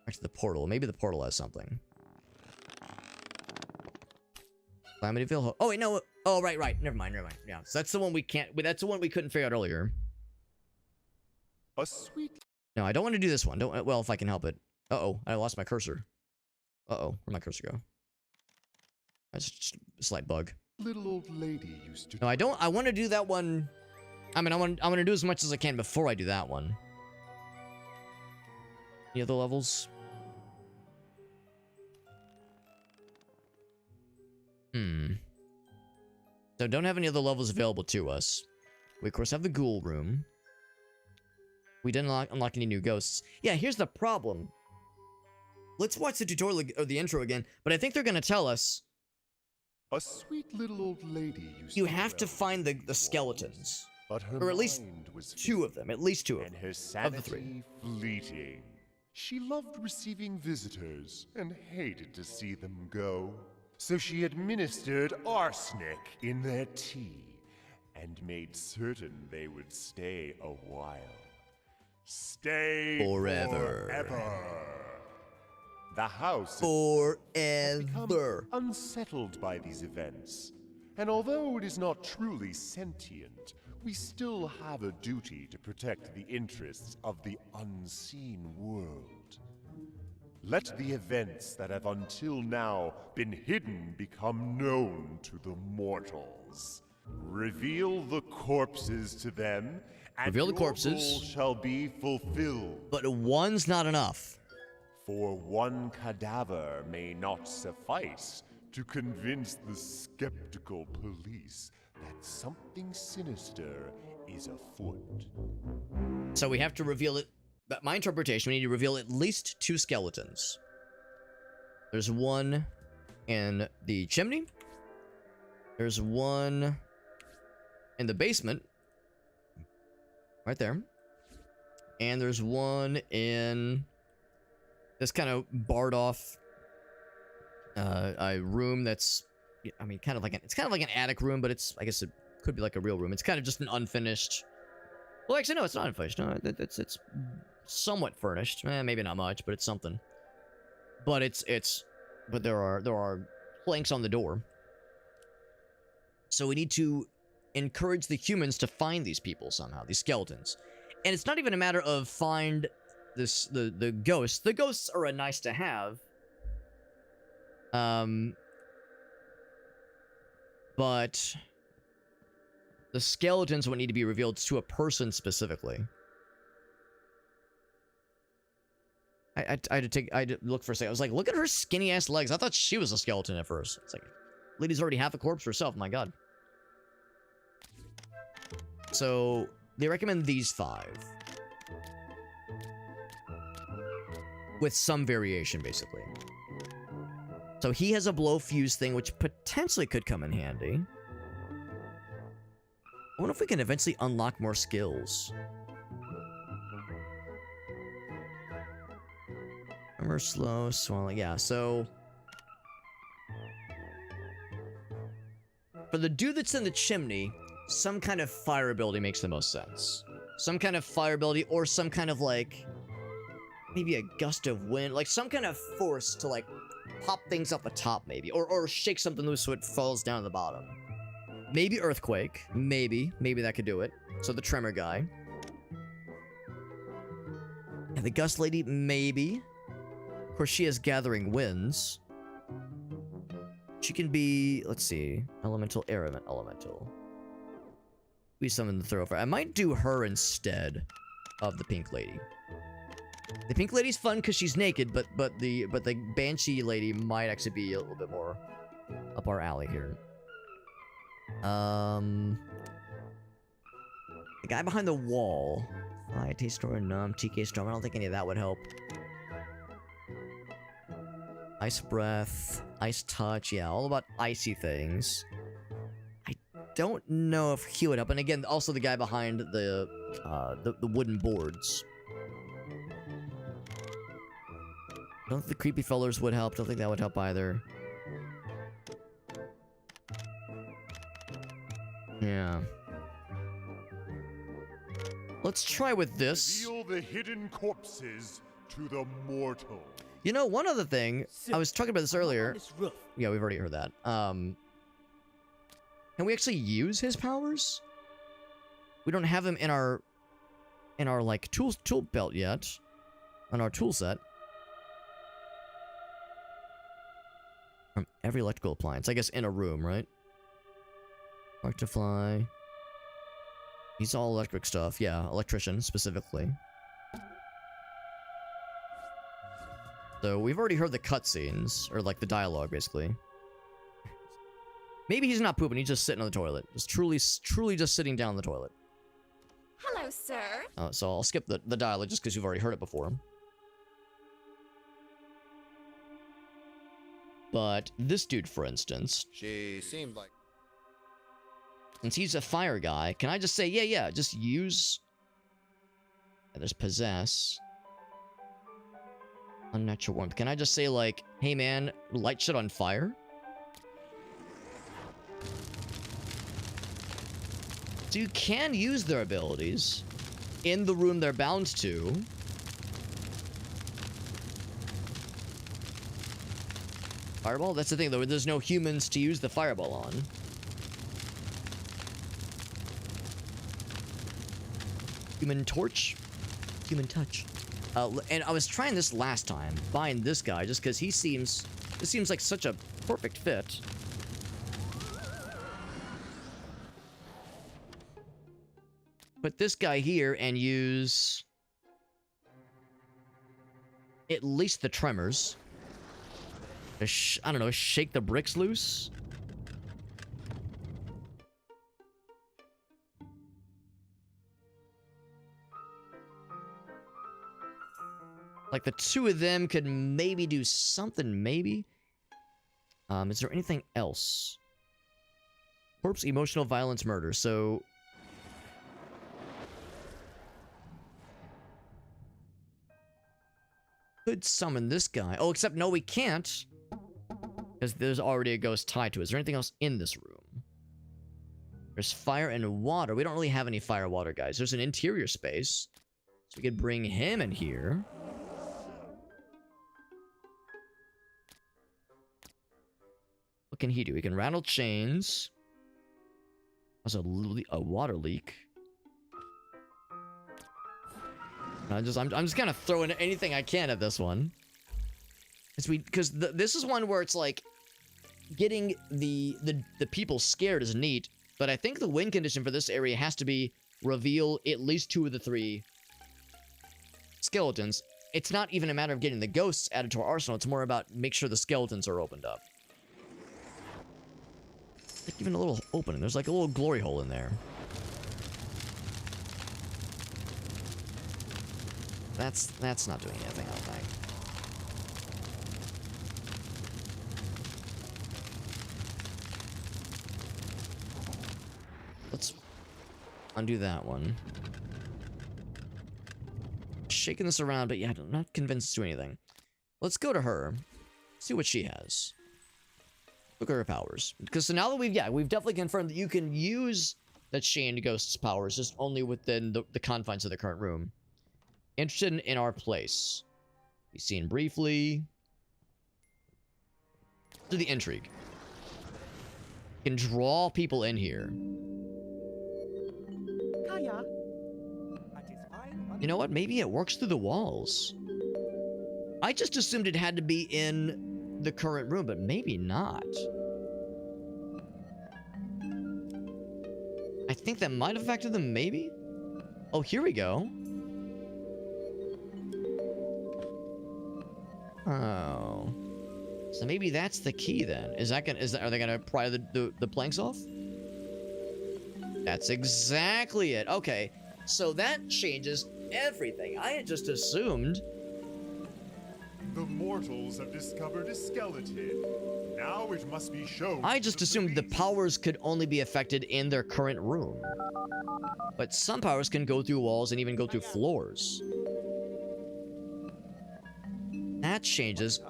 Back to the portal. Maybe the portal has something. Amityville. Oh wait, no. Oh right. Never mind. Yeah, so that's the one we can't. That's the one we couldn't figure out earlier. A sweet. No, I don't want to do this one. Well, if I can help it. Uh-oh, I lost my cursor. Uh-oh, where'd my cursor go? That's just a slight bug. Little old lady used to. No, I don't. I want to do that one. I mean, I want to do as much as I can before I do that one. Any other levels? So don't have any other levels available to us. We of course have the ghoul room. We didn't unlock any new ghosts. Yeah, here's the problem. Let's watch the tutorial or the intro again, but I think they're gonna tell us. A sweet little old lady used you have to find the skeletons. But her or at least mind was two of them. At least two of and them. her Of the three. sanity fleeting. She loved receiving visitors and hated to see them go. So she administered arsenic in their tea and made certain they would stay a while. Stay forever. The house has become unsettled by these events. And although it is not truly sentient, we still have a duty to protect the interests of the unseen world. Let the events that have until now been hidden become known to the mortals. Reveal the corpses to them, and your goal shall be fulfilled. But one's not enough. For one cadaver may not suffice to convince the skeptical police that something sinister is afoot. So we have to reveal it. But my interpretation, we need to reveal at least 2 skeletons. There's one in the chimney. There's one in the basement. Right there. And there's one in this kind of barred off a room that's, I mean, kind of like it's kind of like an attic room, but it's, I guess it could be like a real room. It's kind of just an unfinished. Well, actually, no, it's not unfinished. No, it's somewhat furnished. Maybe not much, but it's something. But but there are planks on the door. So we need to encourage the humans to find these people somehow, these skeletons. And it's not even a matter of find this the ghosts. The ghosts are a nice to have. But the skeletons would need to be revealed to a person specifically. I had to look for a second. I was like, look at her skinny ass legs. I thought she was a skeleton at first. It's like, lady's already half a corpse herself. My God. So they recommend these 5. With some variation, basically. So he has a blow fuse thing, which potentially could come in handy. I wonder if we can eventually unlock more skills. Remember, slow, swelling. Yeah, so for the dude that's in the chimney, some kind of fire ability makes the most sense. Some kind of fire ability, or some kind of like maybe a gust of wind, like some kind of force to like pop things up the top, maybe, or shake something loose so it falls down to the bottom. Maybe earthquake, maybe that could do it. So the tremor guy. And the gust lady, maybe. Of course, she has gathering winds. She can be, let's see, elemental, air elemental. Be something to throw for. I might do her instead of the pink lady. The pink lady's fun because she's naked, but the banshee lady might actually be a little bit more up our alley here. The guy behind the wall. IT Storm, Numb, TK Storm. I don't think any of that would help. Ice Breath, Ice Touch, yeah, all about icy things. I don't know if he would help. And again, also the guy behind the wooden boards. Don't think the creepy fellers would help. Don't think that would help either. Yeah. Let's try with this. Reveal the hidden corpses to the mortal. You know, one other thing, I was talking about this earlier. Yeah, we've already heard that. Can we actually use his powers? We don't have him in our like tool belt yet. On our tool set. From every electrical appliance. I guess in a room, right? Mark to fly. He's all electric stuff. Yeah, electrician specifically. So we've already heard the cutscenes, or like the dialogue, basically. Maybe he's not pooping, he's just sitting on the toilet. Just truly just sitting down on the toilet. Hello, sir. So I'll skip the dialogue just because you've already heard it before. But this dude, for instance... She seemed like... Since he's a fire guy, can I just say, yeah, just use... And there's possess... Unnatural warmth. Can I just say, like, hey man, light shit on fire? So you can use their abilities in the room they're bound to. Fireball? That's the thing, though. There's no humans to use the fireball on. Human torch? Human touch. And I was trying this last time, buying this guy, just because this seems like such a perfect fit. Put this guy here and use at least the tremors. I don't know, shake the bricks loose? Like, the two of them could maybe do something, maybe? Is there anything else? Corpse, emotional, violence, murder. So... could summon this guy. Oh, except no, we can't. Because there's already a ghost tied to it. Is there anything else in this room? There's fire and water. We don't really have any fire water, guys. There's an interior space. So we could bring him in here. What can he do? He can rattle chains. There's a water leak. I'm just kind of throwing anything I can at this one. Because this is one where it's like getting the people scared is neat, but I think the win condition for this area has to be reveal at least 2 of the 3 skeletons. It's not even a matter of getting the ghosts added to our arsenal. It's more about make sure the skeletons are opened up. Like even a little opening. There's like a little glory hole in there. That's not doing anything, I don't think. Let's undo that one. Shaking this around, but yeah, I'm not convinced to anything. Let's go to her. See what she has. Look at her powers. Because so now that we've definitely confirmed that you can use that Chained Ghost's powers, just only within the confines of the current room. Interested in our place. We've seen briefly. To the intrigue. Can draw people in here. You know what? Maybe it works through the walls. I just assumed it had to be in the current room, but maybe not. I think that might have affected them, maybe? Oh, here we go. Oh. So maybe that's the key then. Are they gonna pry the planks off? That's exactly it. Okay. So that changes everything. I had just assumed. The mortals have discovered a skeleton. Now it must be shown. I just assumed the powers could only be affected in their current room. But some powers can go through walls and even go through floors. That changes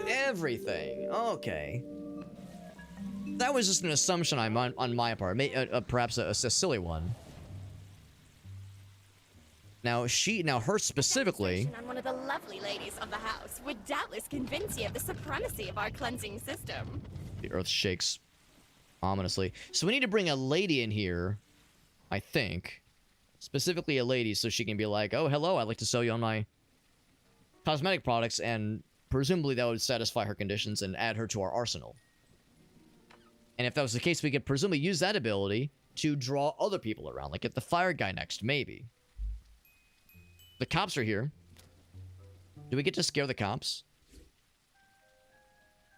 everything. Okay. That was just an assumption on my part. Perhaps a silly one. Now her specifically. On one of the lovely ladies of the house would doubtless convince you of the supremacy of our cleansing system. The earth shakes ominously. So we need to bring a lady in here, I think. Specifically a lady, so she can be like, oh, hello, I'd like to sell you on my cosmetic products, and presumably that would satisfy her conditions and add her to our arsenal. And if that was the case, we could presumably use that ability to draw other people around, like get the fire guy next, maybe. The cops are here. Do we get to scare the cops?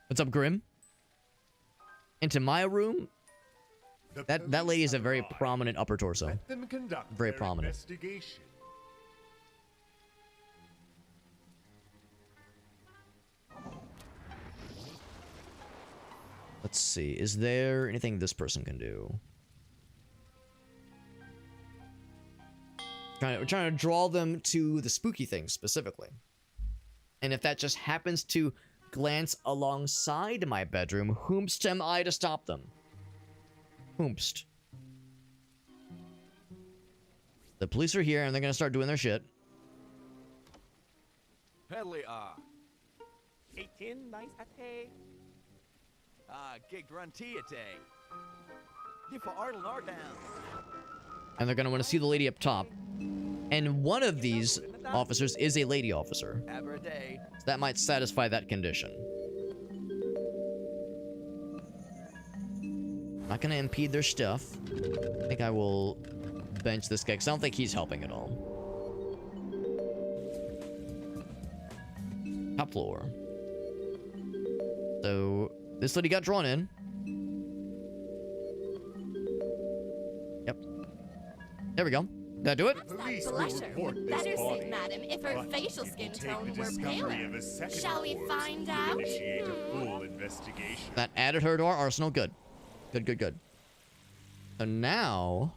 What's up, Grim? Into my room? That lady is a very prominent upper torso. Let them conduct very their prominent. Investigation. Let's see. Is there anything this person can do? We're trying to draw them to the spooky things specifically. And if that just happens to glance alongside my bedroom, whomst am I to stop them? Whomst. The police are here and they're gonna start doing their shit. Pedley, 18 nice ate. Gig Gruntiate. For Ardle Ardown. And they're gonna want to see the lady up top. And one of these officers is a lady officer. So that might satisfy that condition. Not gonna impede their stuff. I think I will bench this guy because I don't think he's helping at all. Top floor. So this lady got drawn in. Yep. There we go. Did that do it? That blusher would better suit Madam if her facial skin tone were paler. Shall we find out? That added her to our arsenal. Good. Good, good, good. So now...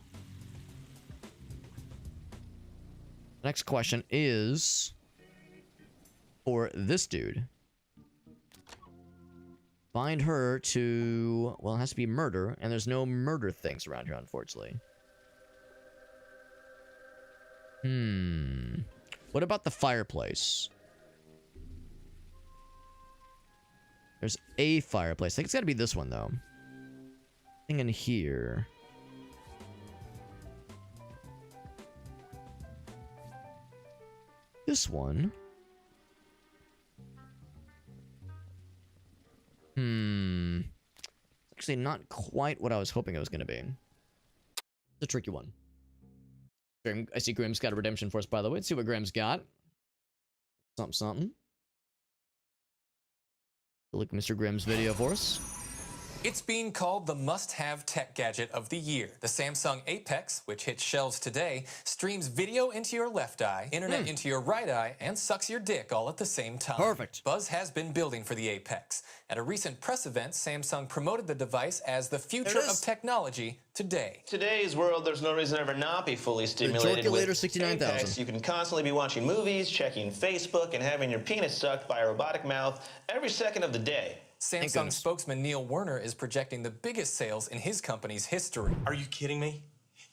the next question is... for this dude. Find her to... well, it has to be murder, and there's no murder things around here, unfortunately. What about the fireplace? There's a fireplace. I think it's gotta be this one, though. Thing in here. This one. Actually, not quite what I was hoping it was gonna be. It's a tricky one. I see Grimm's got a redemption for us, by the way. Let's see what Grimm's got. Something, something. Look at Mr. Grimm's video for us. It's being called the must-have tech gadget of the year. The Samsung Apex, which hits shelves today, streams video into your left eye, internet into your right eye, and sucks your dick all at the same time. Perfect. Buzz has been building for the Apex. At a recent press event, Samsung promoted the device as the future of technology today. Today's world, there's no reason to ever not be fully stimulated with 69,000. Apex. You can constantly be watching movies, checking Facebook, and having your penis sucked by a robotic mouth every second of the day. Samsung spokesman Neil Werner is projecting the biggest sales in his company's history. Are you kidding me?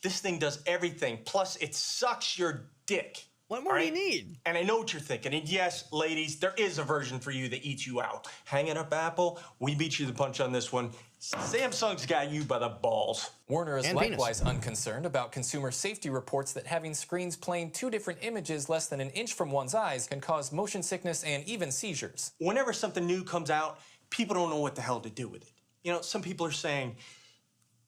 This thing does everything, plus it sucks your dick. What more do you need? And I know what you're thinking. And yes, ladies, there is a version for you that eats you out. Hanging up Apple, we beat you the punch on this one. Samsung's got you by the balls. Warner is likewise unconcerned about consumer safety reports that having screens playing two different images less than an inch from one's eyes can cause motion sickness and even seizures. Whenever something new comes out, people don't know what the hell to do with it. You know, some people are saying,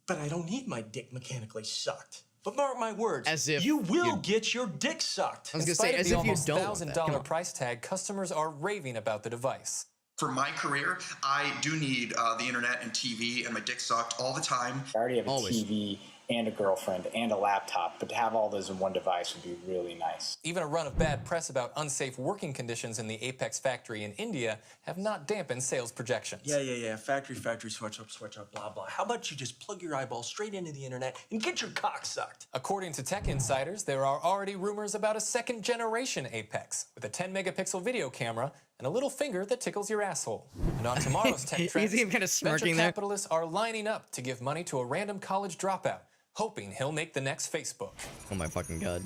but I don't need my dick mechanically sucked. But mark my words, as if you will get your dick sucked. I was going to say, as if you don't want that. $1,000 price tag, customers are raving about the device. For my career, I do need the internet and TV and my dick sucked all the time. I already have a TV and a girlfriend and a laptop, but to have all those in one device would be really nice. Even a run of bad press about unsafe working conditions in the Apex factory in India have not dampened sales projections. Yeah. Factory, switch up, blah, blah. How about you just plug your eyeball straight into the internet and get your cock sucked? According to tech insiders, there are already rumors about a second-generation Apex with a 10-megapixel video camera and a little finger that tickles your asshole. And on tomorrow's tech trends, kind of smirking venture capitalists are lining up to give money to a random college dropout, hoping he'll make the next Facebook. Oh my fucking god.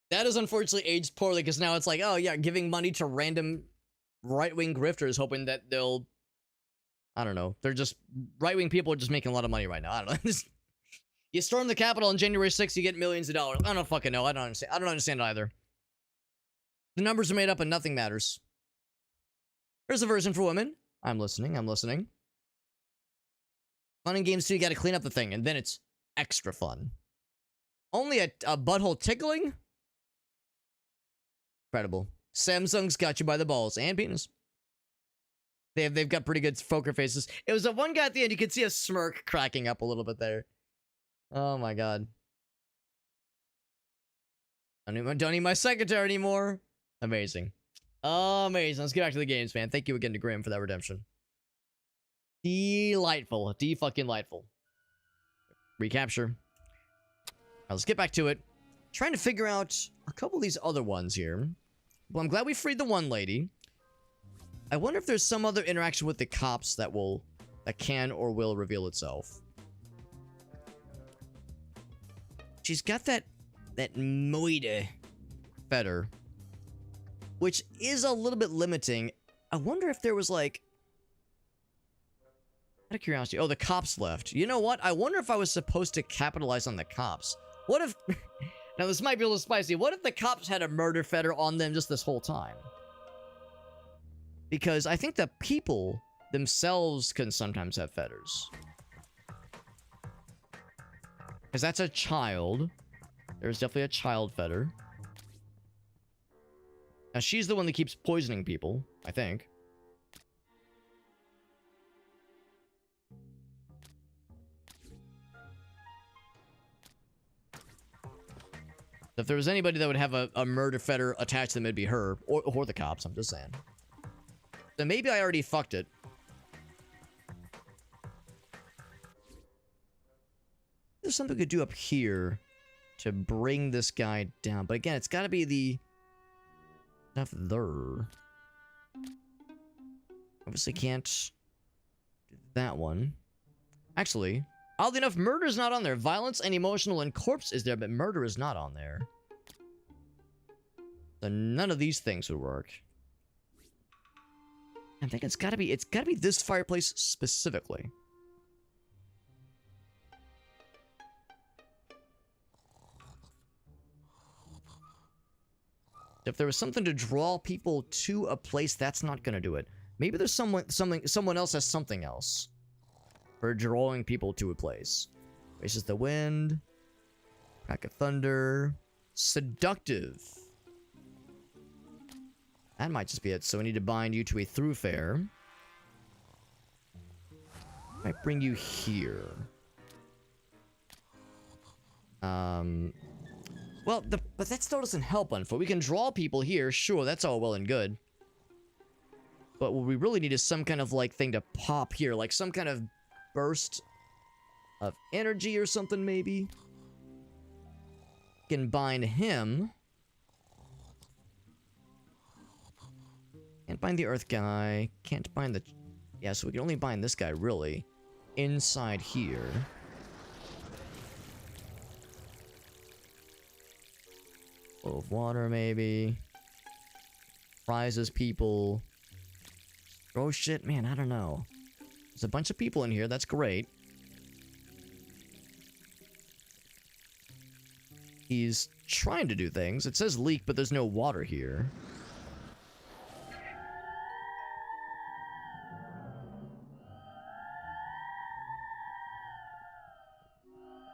That is unfortunately aged poorly, because now it's like, oh yeah, giving money to random right-wing grifters, hoping that they'll... I don't know. They're just... right-wing people are just making a lot of money right now. I don't know. You storm the Capitol on January 6th, you get millions of dollars. I don't fucking know. I don't understand either. The numbers are made up and nothing matters. Here's a version for women. I'm listening. Fun and games too, you gotta clean up the thing, and then it's extra fun. Only a butthole tickling? Incredible. Samsung's got you by the balls and penis. They've got pretty good poker faces. It was the one guy at the end, you could see a smirk cracking up a little bit there. Oh my god. I don't need my secretary anymore. Amazing. Amazing. Let's get back to the games, man. Thank you again to Graham for that redemption. Delightful. De-fucking-lightful. Recapture. Right, let's get back to it. Trying to figure out a couple of these other ones here. Well, I'm glad we freed the one lady. I wonder if there's some other interaction with the cops that can or will reveal itself. She's got that moide feather, which is a little bit limiting. I wonder if there was like, out of curiosity, oh, the cops left. You know what? I wonder if I was supposed to capitalize on the cops. What if, now this might be a little spicy, what if the cops had a murder fetter on them just this whole time? Because I think the people themselves can sometimes have fetters. Because that's a child. There's definitely a child fetter. Now, she's the one that keeps poisoning people, I think. If there was anybody that would have a murder fetter attached to them, it'd be her. Or the cops, I'm just saying. So maybe I already fucked it. There's something we could do up here to bring this guy down. But again, it's got to be the stuff there. Obviously can't do that one. Actually, oddly enough, murder is not on there. Violence and emotional and corpse is there, but murder is not on there. So none of these things would work. I think it's gotta be this fireplace specifically. If there was something to draw people to a place, that's not gonna do it. Maybe there's someone else has something else for drawing people to a place. Races the wind, crack of thunder, seductive. That might just be it. So we need to bind you to a thoroughfare. Might bring you here. Well, but that still doesn't help, unfortunately. We can draw people here, sure, that's all well and good. But what we really need is some kind of, like, thing to pop here. Like, some kind of burst of energy or something, maybe. Can bind him. Can't bind the earth guy. Can't bind the... Yeah, so we can only bind this guy, really. Inside here. Flow of water, maybe. Prizes people. Oh shit, man, I don't know. There's a bunch of people in here, that's great. He's trying to do things. It says leak, but there's no water here.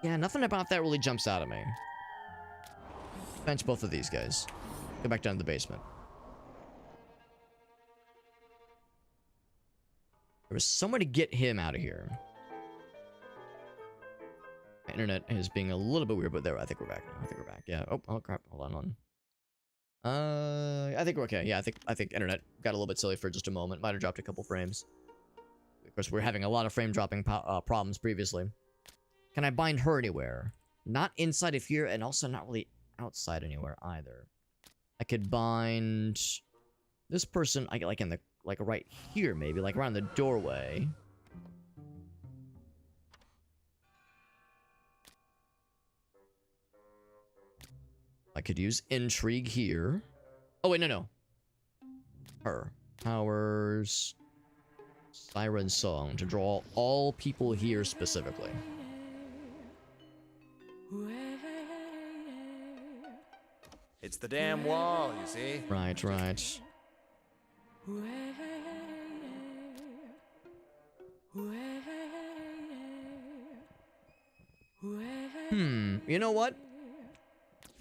Yeah, nothing about that really jumps out at me. Bench both of these guys. Go back down to the basement. There was someone to get him out of here. My internet is being a little bit weird, but there, I think we're back now. I think we're back. Yeah. Oh crap. Hold on. I think we're okay. Yeah, I think internet got a little bit silly for just a moment. Might have dropped a couple frames. Of course, we're having a lot of frame dropping problems previously. Can I bind her anywhere? Not inside of here, and also not really outside anywhere either. I could bind this person, like in the, like right here maybe, like around the doorway. I could use intrigue here. Oh wait, no. Her. Powers. Siren song to draw all people here specifically. It's the damn wall, you see? Right. You know what?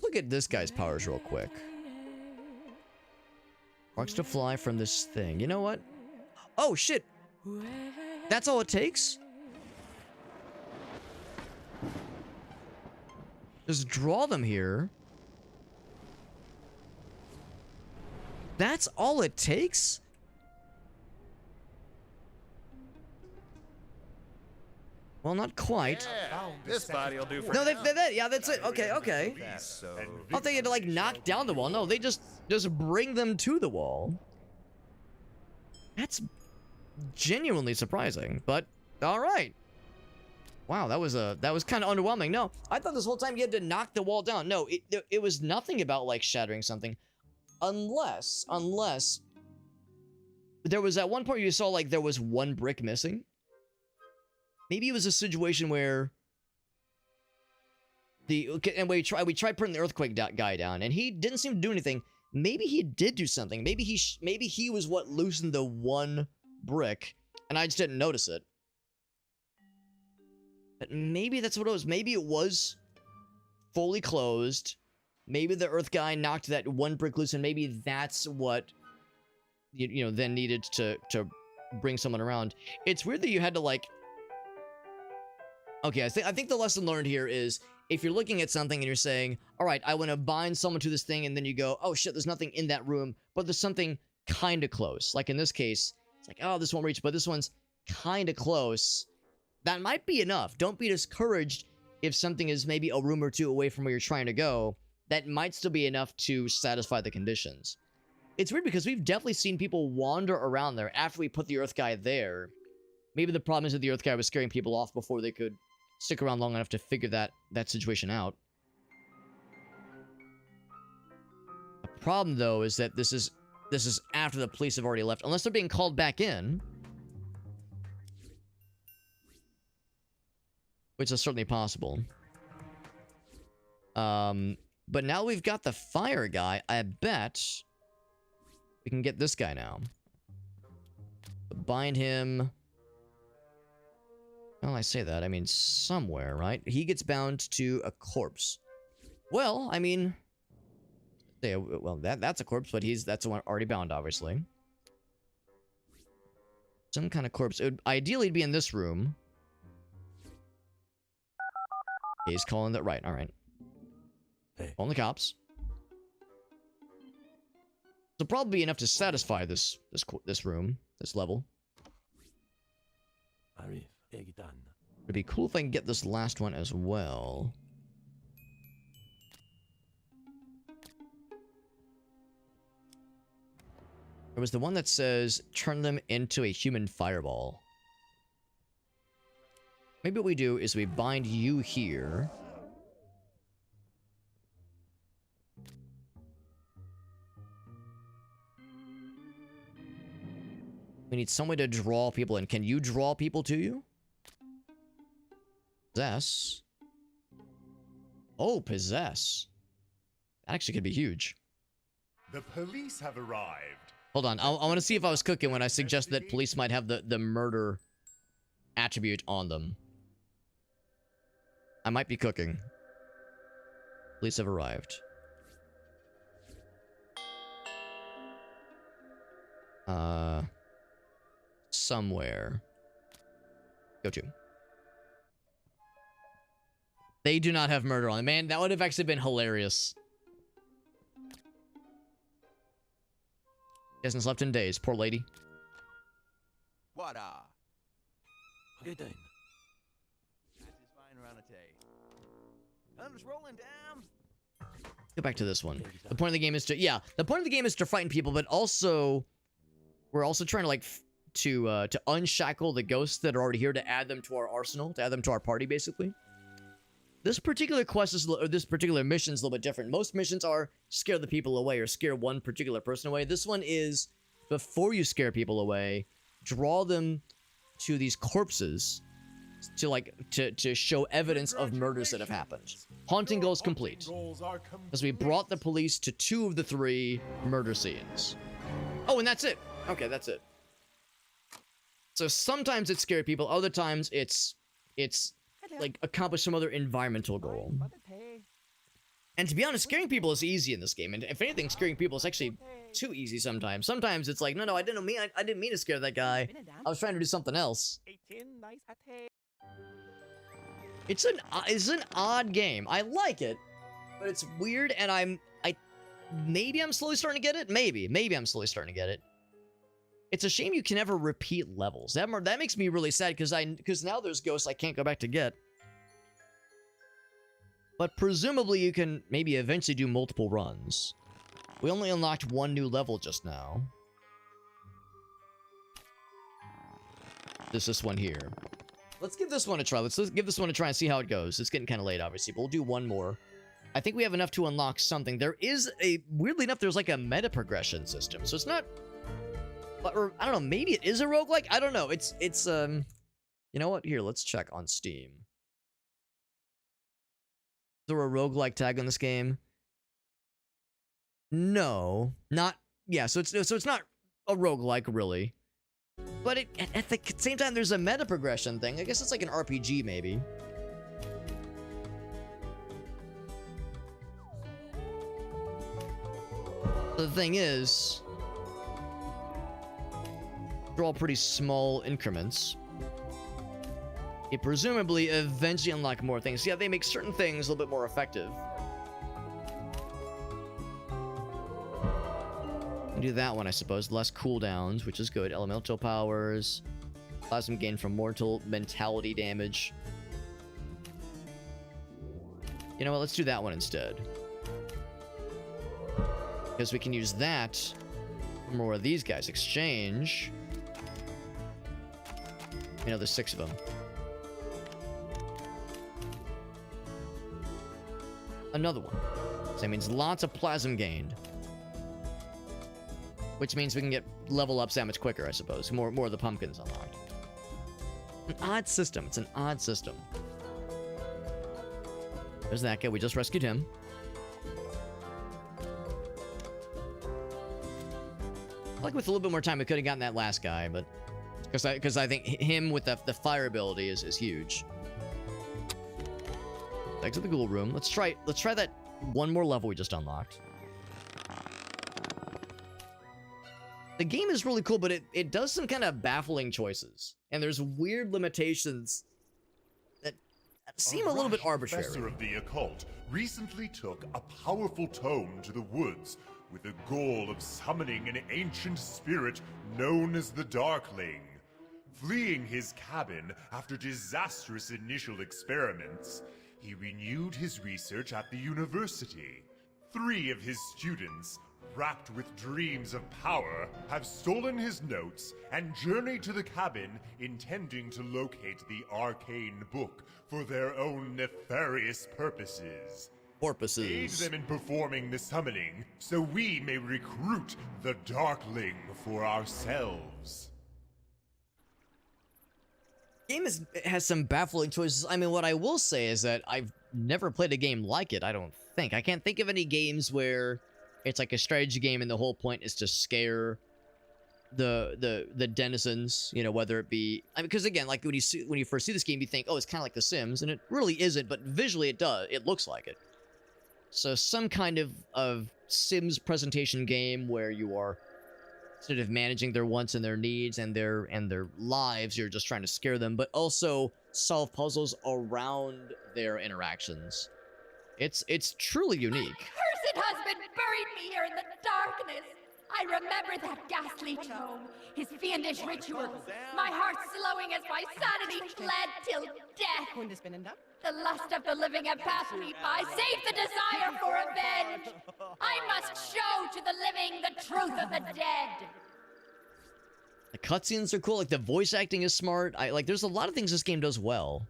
Look at this guy's powers real quick. Sparks to fly from this thing. You know what? Oh, shit! That's all it takes? Just draw them here. That's all it takes? Well, not quite. Yeah, this body will do for No, now. yeah, that's it. Okay, okay. So I thought they had to like knock down the wall. No, they just bring them to the wall. That's genuinely surprising, but all right. Wow, that was kind of underwhelming. No, I thought this whole time you had to knock the wall down. No, it was nothing about like shattering something, unless there was at one point you saw like there was one brick missing. Maybe it was a situation where and we tried putting the earthquake guy down, and he didn't seem to do anything. Maybe he did do something. Maybe he was what loosened the one brick, and I just didn't notice it. But maybe that's what it was. Maybe it was fully closed. Maybe the earth guy knocked that one brick loose, and maybe that's what you know then needed to bring someone around. It's weird that you had to like. Okay, I think the lesson learned here is if you're looking at something and you're saying, all right, I want to bind someone to this thing, and then you go, oh shit, there's nothing in that room, but there's something kind of close. Like in this case, it's like, oh, this won't reach, but this one's kind of close. That might be enough. Don't be discouraged if something is maybe a room or two away from where you're trying to go. That might still be enough to satisfy the conditions. It's weird because we've definitely seen people wander around there after we put the earth guy there. Maybe the problem is that the earth guy was scaring people off before they could stick around long enough to figure that situation out. The problem, though, is that this is after the police have already left, unless they're being called back in, which is certainly possible. But now we've got the fire guy. I bet we can get this guy now. Bind him. Well, I say that, I mean somewhere, right? He gets bound to a corpse. Well, I mean, yeah, well, that's a corpse, but that's the one already bound, obviously. Some kind of corpse. It would ideally be in this room. He's calling that right. All right. Hey. Calling the cops. So probably be enough to satisfy this room, this level. It'd be cool if I can get this last one as well. There was the one that says, turn them into a human fireball. Maybe what we do is we bind you here. We need some way to draw people in. Can you draw people to you? Possess. Oh, possess. That actually could be huge. The police have arrived. Hold on. I want to see if I was cooking when I suggest that police might have the murder attribute on them. I might be cooking. Police have arrived. Somewhere. Go to. They do not have murder on them. Man, that would have actually been hilarious. She hasn't slept in days, poor lady. What Good then. That's just fine around a day. I'm just rolling down. Go back to this one. The point of the game is to, yeah, the point of the game is to frighten people, but also, we're also trying to like, to unshackle the ghosts that are already here, to add them to our arsenal, to add them to our party, basically. This particular quest is, or this particular mission is a little bit different. Most missions are scare the people away or scare one particular person away. This one is, before you scare people away, draw them to these corpses to like to show evidence of murders that have happened. Haunting goals complete. Because we brought the police to 2 of the 3 murder scenes. Oh, and that's it. Okay, that's it. So sometimes it's scare people, other times it's like accomplish some other environmental goal. And to be honest, scaring people is easy in this game. And if anything, scaring people is actually too easy sometimes. Sometimes it's like, no, I didn't mean to scare that guy. I was trying to do something else. It's an odd game. I like it, but it's weird, and maybe I'm slowly starting to get it. Maybe I'm slowly starting to get it. It's a shame you can never repeat levels. That makes me really sad because now there's ghosts I can't go back to get. But presumably you can maybe eventually do multiple runs. We only unlocked one new level just now. This one here. Let's give this one a try. Let's give this one a try and see how it goes. It's getting kind of late, obviously, but we'll do one more. I think we have enough to unlock something. There is weirdly enough, there's like a meta progression system. So it's not, or I don't know, maybe it is a roguelike? I don't know. It's you know what? Here, let's check on Steam. Is there a roguelike tag on this game? No, not, yeah, so it's not a roguelike, really. But at the same time, there's a meta progression thing. I guess it's like an RPG, maybe. The thing is, they're all pretty small increments. You presumably eventually unlock more things. Yeah, they make certain things a little bit more effective. Do that one, I suppose. Less cooldowns, which is good. Elemental powers. Plasma gain from mortal mentality damage. You know what? Let's do that one instead. Because we can use that for more of these guys. Exchange. You know, there's 6 of them. Another one. So that means lots of plasma gained. Which means we can get level ups that much quicker, I suppose. More of the pumpkins unlocked. An odd system. It's an odd system. There's that guy. We just rescued him. Like with a little bit more time, we could have gotten that last guy, but because I think him with the fire ability is huge. Exit the ghoul room. Let's try that one more level we just unlocked. The game is really cool, but it does some kind of baffling choices. And there's weird limitations that seem a little bit arbitrary. Professor of the occult recently took a powerful tome to the woods with the goal of summoning an ancient spirit known as the Darkling. Fleeing his cabin after disastrous initial experiments, he renewed his research at the university. 3 of his students, wrapped with dreams of power, have stolen his notes and journeyed to the cabin intending to locate the arcane book for their own nefarious purposes. Aid them in performing the summoning so we may recruit the Darkling for ourselves. The game has some baffling choices. I mean, what I will say is that I've never played a game like it, I don't think. I can't think of any games where it's like a strategy game and the whole point is to scare the denizens, you know, whether it be, I mean, because again, like when you first see this game, you think, oh, it's kind of like The Sims, and it really isn't, but visually it looks like it. So some kind of Sims presentation game where you are sort of managing their wants and their needs and their lives, you're just trying to scare them, but also solve puzzles around their interactions. It's truly unique. Cursed husband buried me here in the darkness. I remember that ghastly tome, his fiendish rituals, my heart slowing as my sanity fled till death. The lust of the living have passed me by, save the desire for revenge. I must show to the living the truth of the dead. The cutscenes are cool, like the voice acting is smart. There's a lot of things this game does well.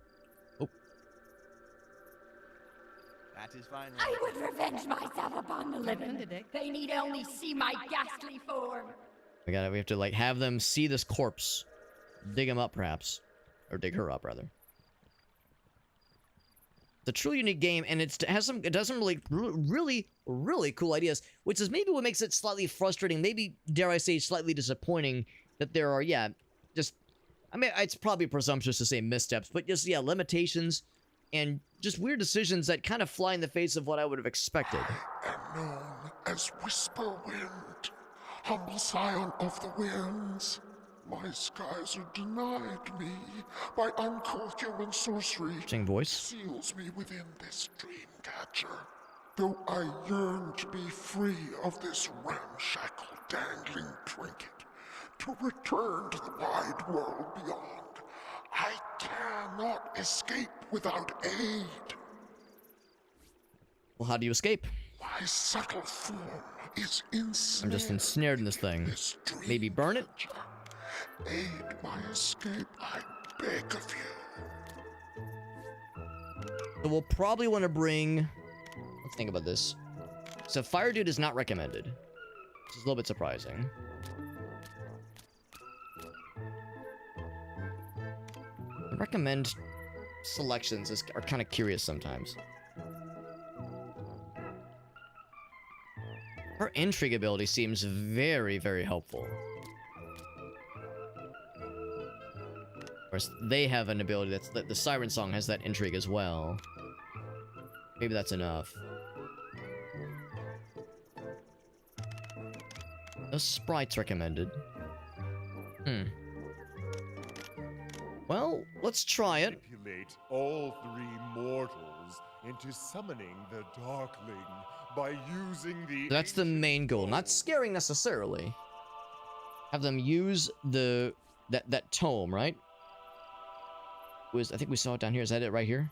That is fine. I would revenge myself upon the living. They need only see my ghastly form. We have to like have them see this corpse, dig him up perhaps, or dig her up rather. It's a truly unique game, and it does some really cool ideas, which is maybe what makes it slightly frustrating, maybe dare I say slightly disappointing that there are I mean it's probably presumptuous to say missteps, but just limitations and just weird decisions that kind of fly in the face of what I would have expected. I am known as Whisper Wind, humble scion of the winds. My skies are denied me by uncouth human sorcery. Sing voice. Seals me within this dream catcher. Though I yearn to be free of this ramshackle dangling trinket, to return to the wide world beyond. I cannot escape without aid. Well, how do you escape? My subtle form is ensnared. I'm just ensnared in this thing. Maybe burn it? Aid my escape, I beg of you. So we'll probably want to bring... Let's think about this. So Fire Dude is not recommended. Which is a little bit surprising. I recommend selections are kind of curious sometimes. Her intrigue ability seems very, very helpful. Of course, they have an ability that's... The Siren Song has that intrigue as well. Maybe that's enough. No sprites recommended. Well, let's try it. Manipulate all three mortals into summoning the Darkling by using the... That's the main goal, not scaring necessarily. Have them use the... That tome, right? I think we saw it down here. Is that it right here?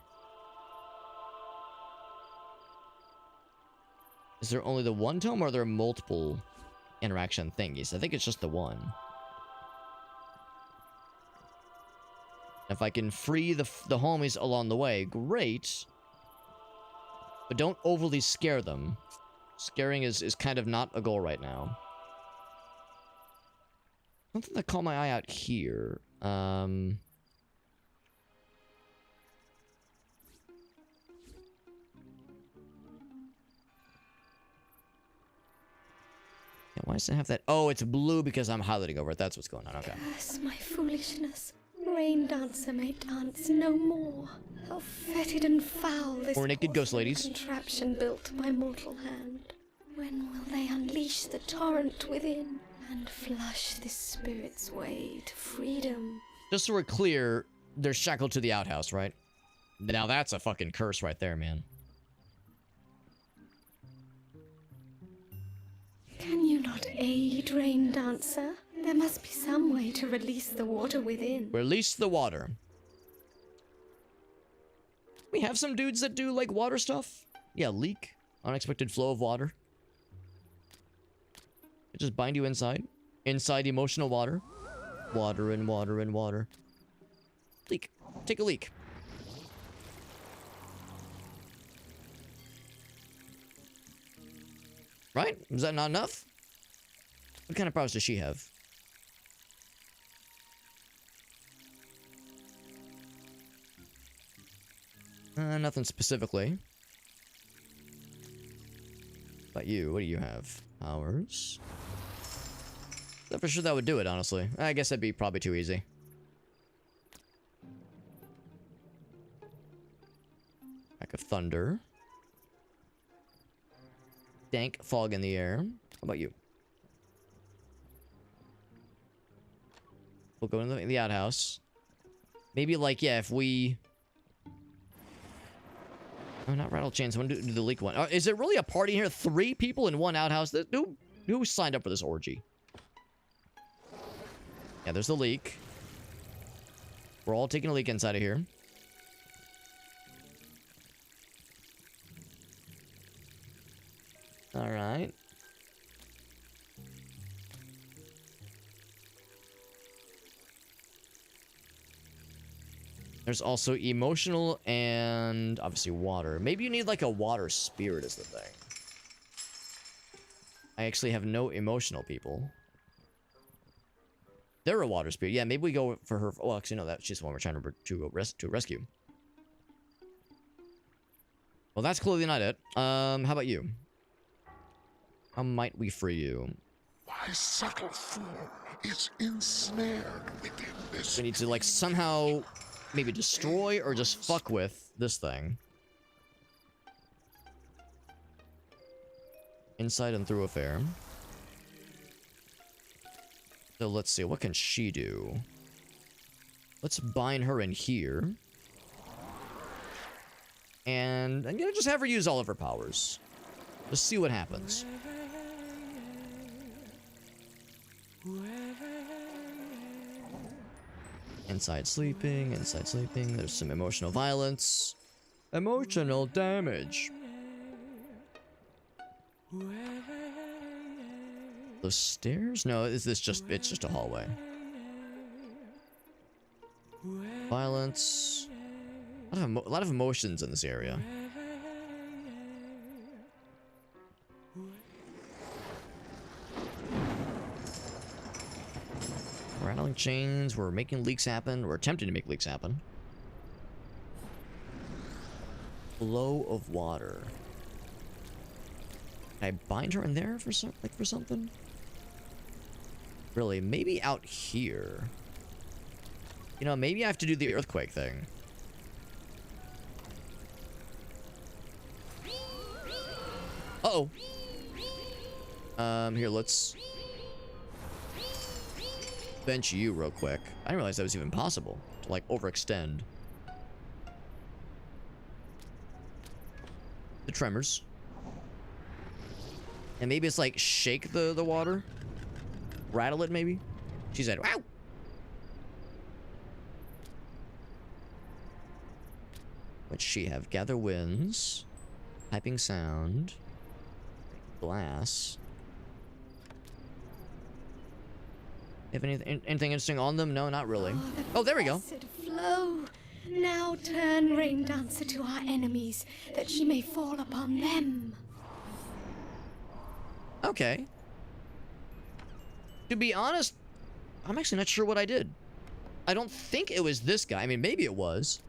Is there only the one tome, or are there multiple interaction thingies? I think it's just the one. If I can free the homies along the way, great. But don't overly scare them. Scaring is kind of not a goal right now. Something that caught my eye out here. Why does it have that? Oh, it's blue because I'm highlighting over it. That's what's going on. Okay. Curse my foolishness. Rain Dancer may dance no more. How fetid and foul this Or naked ghost ladies. Contraption built by mortal hand. When will they unleash the torrent within and flush this spirit's way to freedom? Just so we're clear, they're shackled to the outhouse, right? Now that's a fucking curse right there, man. Can you not aid, Rain Dancer? There must be some way to release the water within. Release the water. We have some dudes that do, like, water stuff. Yeah, leak. Unexpected flow of water. Just bind you inside. Inside emotional water. Water and water and water. Leak. Take a leak. Right? Is that not enough? What kind of powers does she have? Nothing specifically. But you, what do you have? Powers? I'm for sure that would do it, honestly. I guess that'd be probably too easy. Pack of thunder. Dank fog in the air. How about you? We'll go in the outhouse. Maybe, like, yeah, if we... Oh, not rattle chains. I want to do the leak one. Is it really a party here? 3 people in one outhouse? Who signed up for this orgy? Yeah, there's the leak. We're all taking a leak inside of here. All right. There's also emotional and obviously water. Maybe you need like a water spirit is the thing. I actually have no emotional people. They're a water spirit. Yeah, maybe we go for her. Well, actually, no, that's just the one we're trying to rescue. Well, that's clearly not it. How about you? How might we free you? My subtle form is ensnared within this. We need to, like, somehow maybe destroy or just fuck with this thing. Inside and through affair. So let's see, what can she do? Let's bind her in here. And I'm gonna just have her use all of her powers. Just see what happens. Inside sleeping, inside sleeping. There's some emotional violence. Emotional damage. Those stairs? No, is this just, it's just a hallway. Violence. A lot of emotions in this area. Rattling chains. We're making leaks happen. We're attempting to make leaks happen. Flow of water. Can I bind her in there for some, like for something? Really? Maybe out here. You know, maybe I have to do the earthquake thing. Uh-oh. Here, let's bench you real quick. I didn't realize that was even possible to, like, overextend. The tremors. And maybe it's like shake the water. Rattle it, maybe. She said, wow. What she have? Gather winds. Piping sound. Glass. Have anything interesting on them? No, not really. Oh, there we go. Flow. Now turn Rain Dancer to our enemies, that she may fall upon them. Okay. To be honest, I'm actually not sure what I did. I don't think it was this guy. I mean, maybe it was.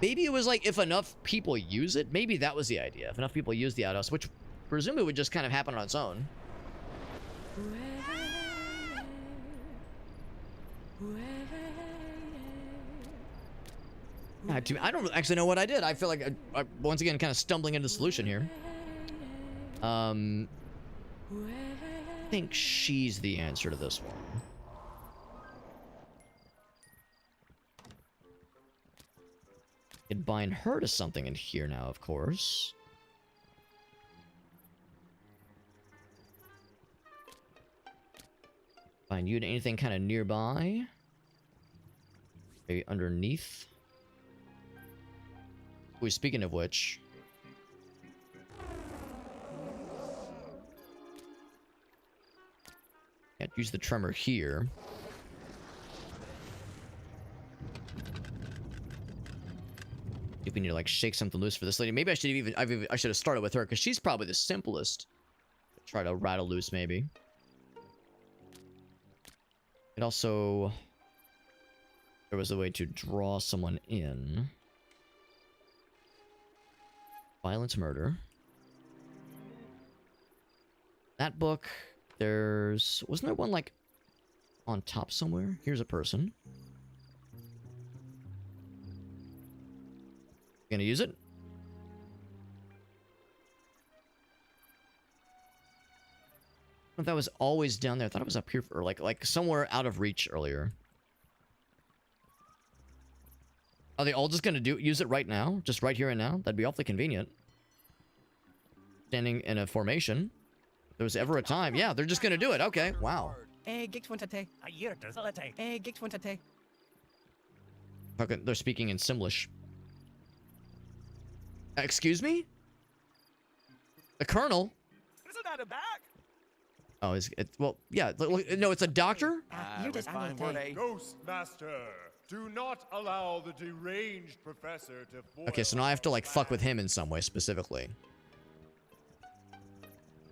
Maybe it was like if enough people use it. Maybe that was the idea. If enough people use the outhouse, which presumably would just kind of happen on its own. I don't actually know what I did. I feel like I once again kind of stumbling into the solution here. I think she's the answer to this one. Could bind her to something in here now, of course. Bind you to anything kind of nearby. Maybe underneath. Ooh, speaking of which. Can't use the tremor here. If we need to like shake something loose for this lady, maybe I should I should have started with her because she's probably the simplest. Try to rattle loose, maybe. It also, there was a way to draw someone in. Violence, murder. That book, wasn't there one like on top somewhere? Here's a person. Gonna use it? I don't know if that was always down there. I thought it was up here, or like somewhere out of reach earlier. Are they all just gonna use it right now? Just right here and now? That'd be awfully convenient. Standing in a formation. If there was ever a time. Yeah, they're just gonna do it. Okay, wow. Okay, they're speaking in Simlish. Excuse me? The Colonel? Isn't that a bag? Oh, well, yeah. No, it's a doctor? Ghost Master, do not allow the deranged professor to foil. Okay, so now I have to like fuck with him in some way specifically.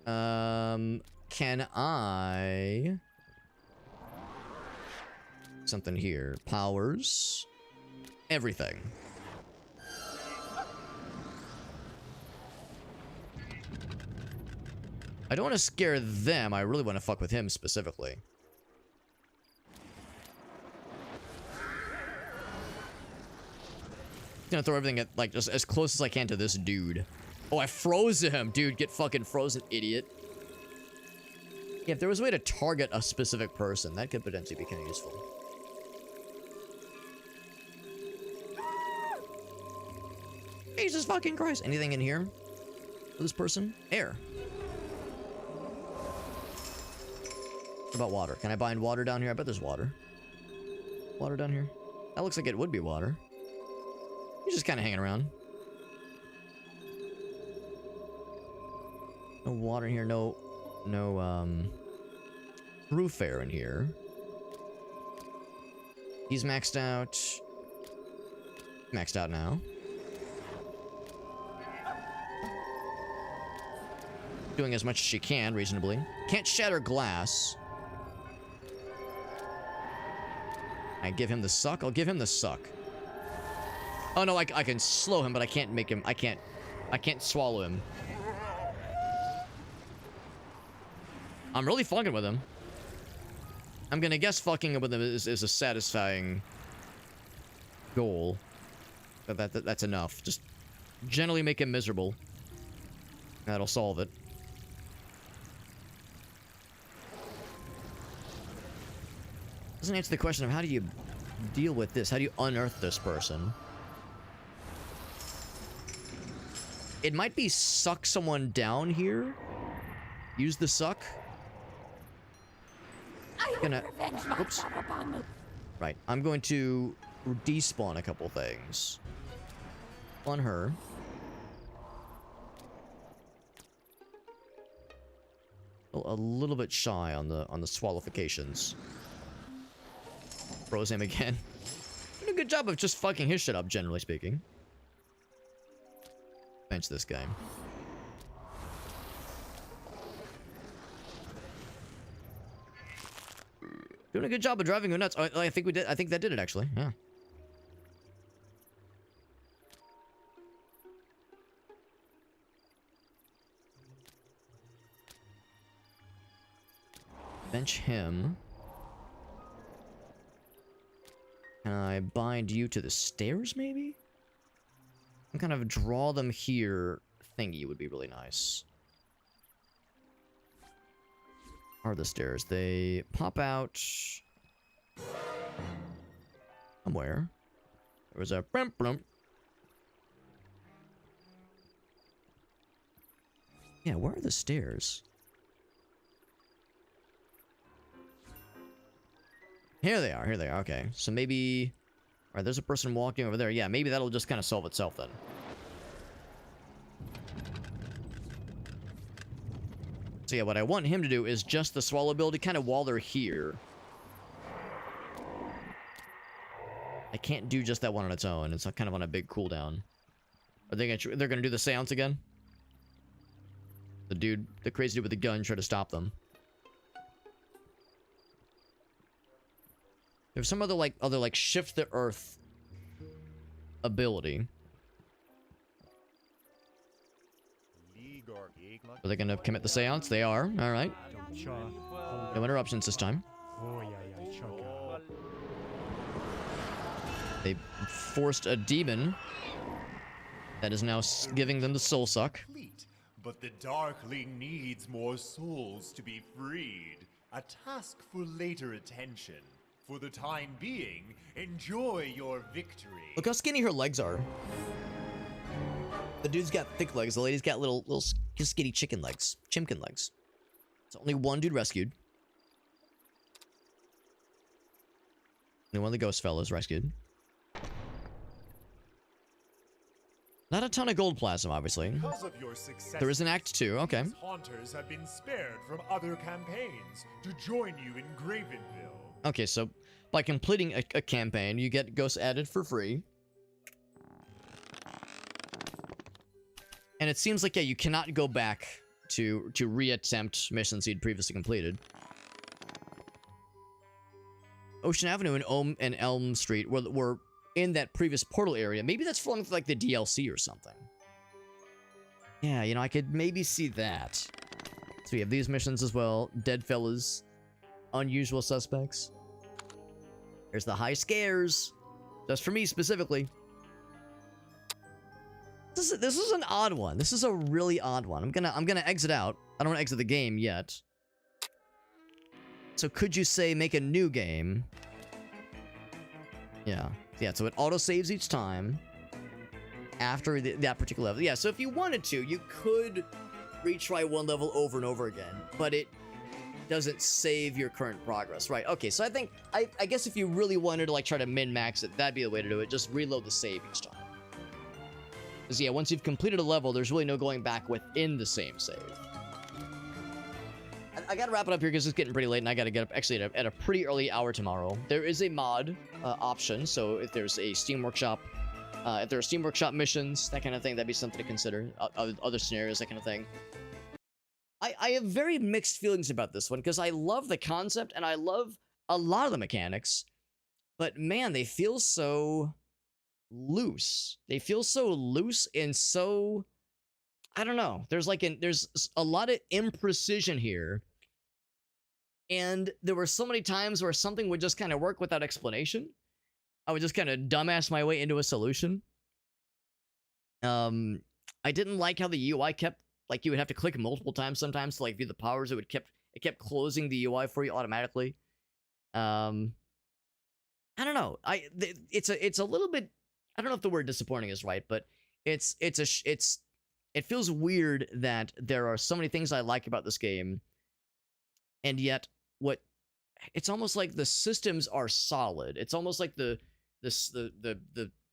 Can I? Something here. Powers. Everything. I don't want to scare them. I really want to fuck with him specifically. I'm gonna throw everything at, like, just as close as I can to this dude. Oh, I froze him. Dude, get fucking frozen, idiot. Yeah, if there was a way to target a specific person, that could potentially be kind of useful. Jesus fucking Christ. Anything in here for this person? Air. What about water? Can I bind water down here? I bet there's water. Water down here? That looks like it would be water. He's just kind of hanging around. No water in here, no roof air in here. He's maxed out. Maxed out now. Doing as much as she can, reasonably. Can't shatter glass. I give him the suck? I'll give him the suck. Oh no, I can slow him, but I can't make him, I can't swallow him. I'm really fucking with him. I'm gonna guess fucking with him is a satisfying goal. But that's enough. Just generally make him miserable. That'll solve it. Doesn't answer the question of how do you deal with this? How do you unearth this person? It might be suck someone down here. Use the suck. Oops. Right. I'm going to despawn a couple things on her. A little bit shy on the swallifications. Froze him again. Doing a good job of just fucking his shit up, generally speaking. Bench this guy. Doing a good job of driving her nuts. Oh, I think we did. I think that did it, actually. Yeah. Bench him. Can I bind you to the stairs, maybe? Some kind of draw them here thingy would be really nice. Are the stairs? They pop out somewhere. There was a blump blump. Yeah, where are the stairs? Here they are, okay. So maybe... Alright, there's a person walking over there. Yeah, maybe that'll just kind of solve itself then. So yeah, what I want him to do is just the swallow ability kind of while they're here. I can't do just that one on its own. It's kind of on a big cooldown. Are they they're gonna do the seance again? The crazy dude with the gun tried to stop them. There's some other like shift the earth ability. Are they gonna commit the seance? They are. All right. No interruptions this time. They forced a demon that is now giving them the soul suck. But the Darkling needs more souls to be freed. A task for later attention. For the time being, enjoy your victory. Look how skinny her legs are. The dude's got thick legs. The lady's got little skinny chicken legs. Chimkin legs. It's only one dude rescued. Only one of the ghost fellas rescued. Not a ton of gold plasm, obviously. Because of your success, there is an Act 2, okay. Haunters have been spared from other campaigns to join you in Gravenville. Okay, so by completing a campaign, you get ghosts added for free. And it seems like, yeah, you cannot go back to reattempt missions you'd previously completed. Ocean Avenue and Elm Street were in that previous portal area. Maybe that's from like the DLC or something. Yeah, you know, I could maybe see that. So we have these missions as well. Dead fellas. Unusual suspects. There's the high scares. Just for me specifically. This is an odd one. This is a really odd one. I'm gonna exit out. I don't want to exit the game yet. So could you say make a new game? Yeah. Yeah, so it auto-saves each time after that particular level. Yeah, so if you wanted to, you could retry one level over and over again, but doesn't save your current progress. Right, okay, so I think, I guess if you really wanted to like try to min-max it, that'd be the way to do it. Just reload the save each time. Because yeah, once you've completed a level, there's really no going back within the same save. I gotta wrap it up here because it's getting pretty late and I gotta get up actually at a pretty early hour tomorrow. There is a mod option, so if there's a Steam Workshop, if there are Steam Workshop missions, that kind of thing, that'd be something to consider. Other scenarios, that kind of thing. I have very mixed feelings about this one because I love the concept and I love a lot of the mechanics, but man, they feel so loose. They feel so loose and so, I don't know. There's a lot of imprecision here. And there were so many times where something would just kind of work without explanation. I would just kind of dumbass my way into a solution. I didn't like how the UI kept, like, you would have to click multiple times sometimes to like view the powers. It kept closing the UI for you automatically. I don't know. It's a little bit, I don't know if the word disappointing is right, but it feels weird that there are so many things I like about this game, and yet it's almost like the systems are solid. It's almost like the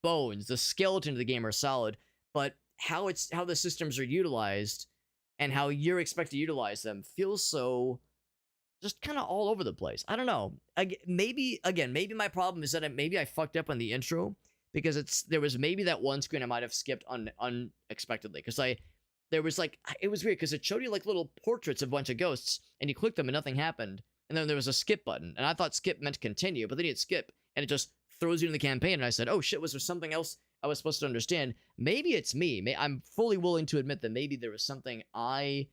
bones, the skeleton of the game are solid, but how the systems are utilized and how you're expected to utilize them feels so just kind of all over the place. I don't know. Maybe my problem is that maybe I fucked up on the intro because there was maybe that one screen I might have skipped unexpectedly because there was like, it was weird because it showed you like little portraits of a bunch of ghosts and you clicked them and nothing happened. And then there was a skip button and I thought skip meant continue, but then you hit skip and it just throws you in the campaign. And I said, oh shit, was there something else I was supposed to understand? Maybe it's me. I'm fully willing to admit that maybe there was something I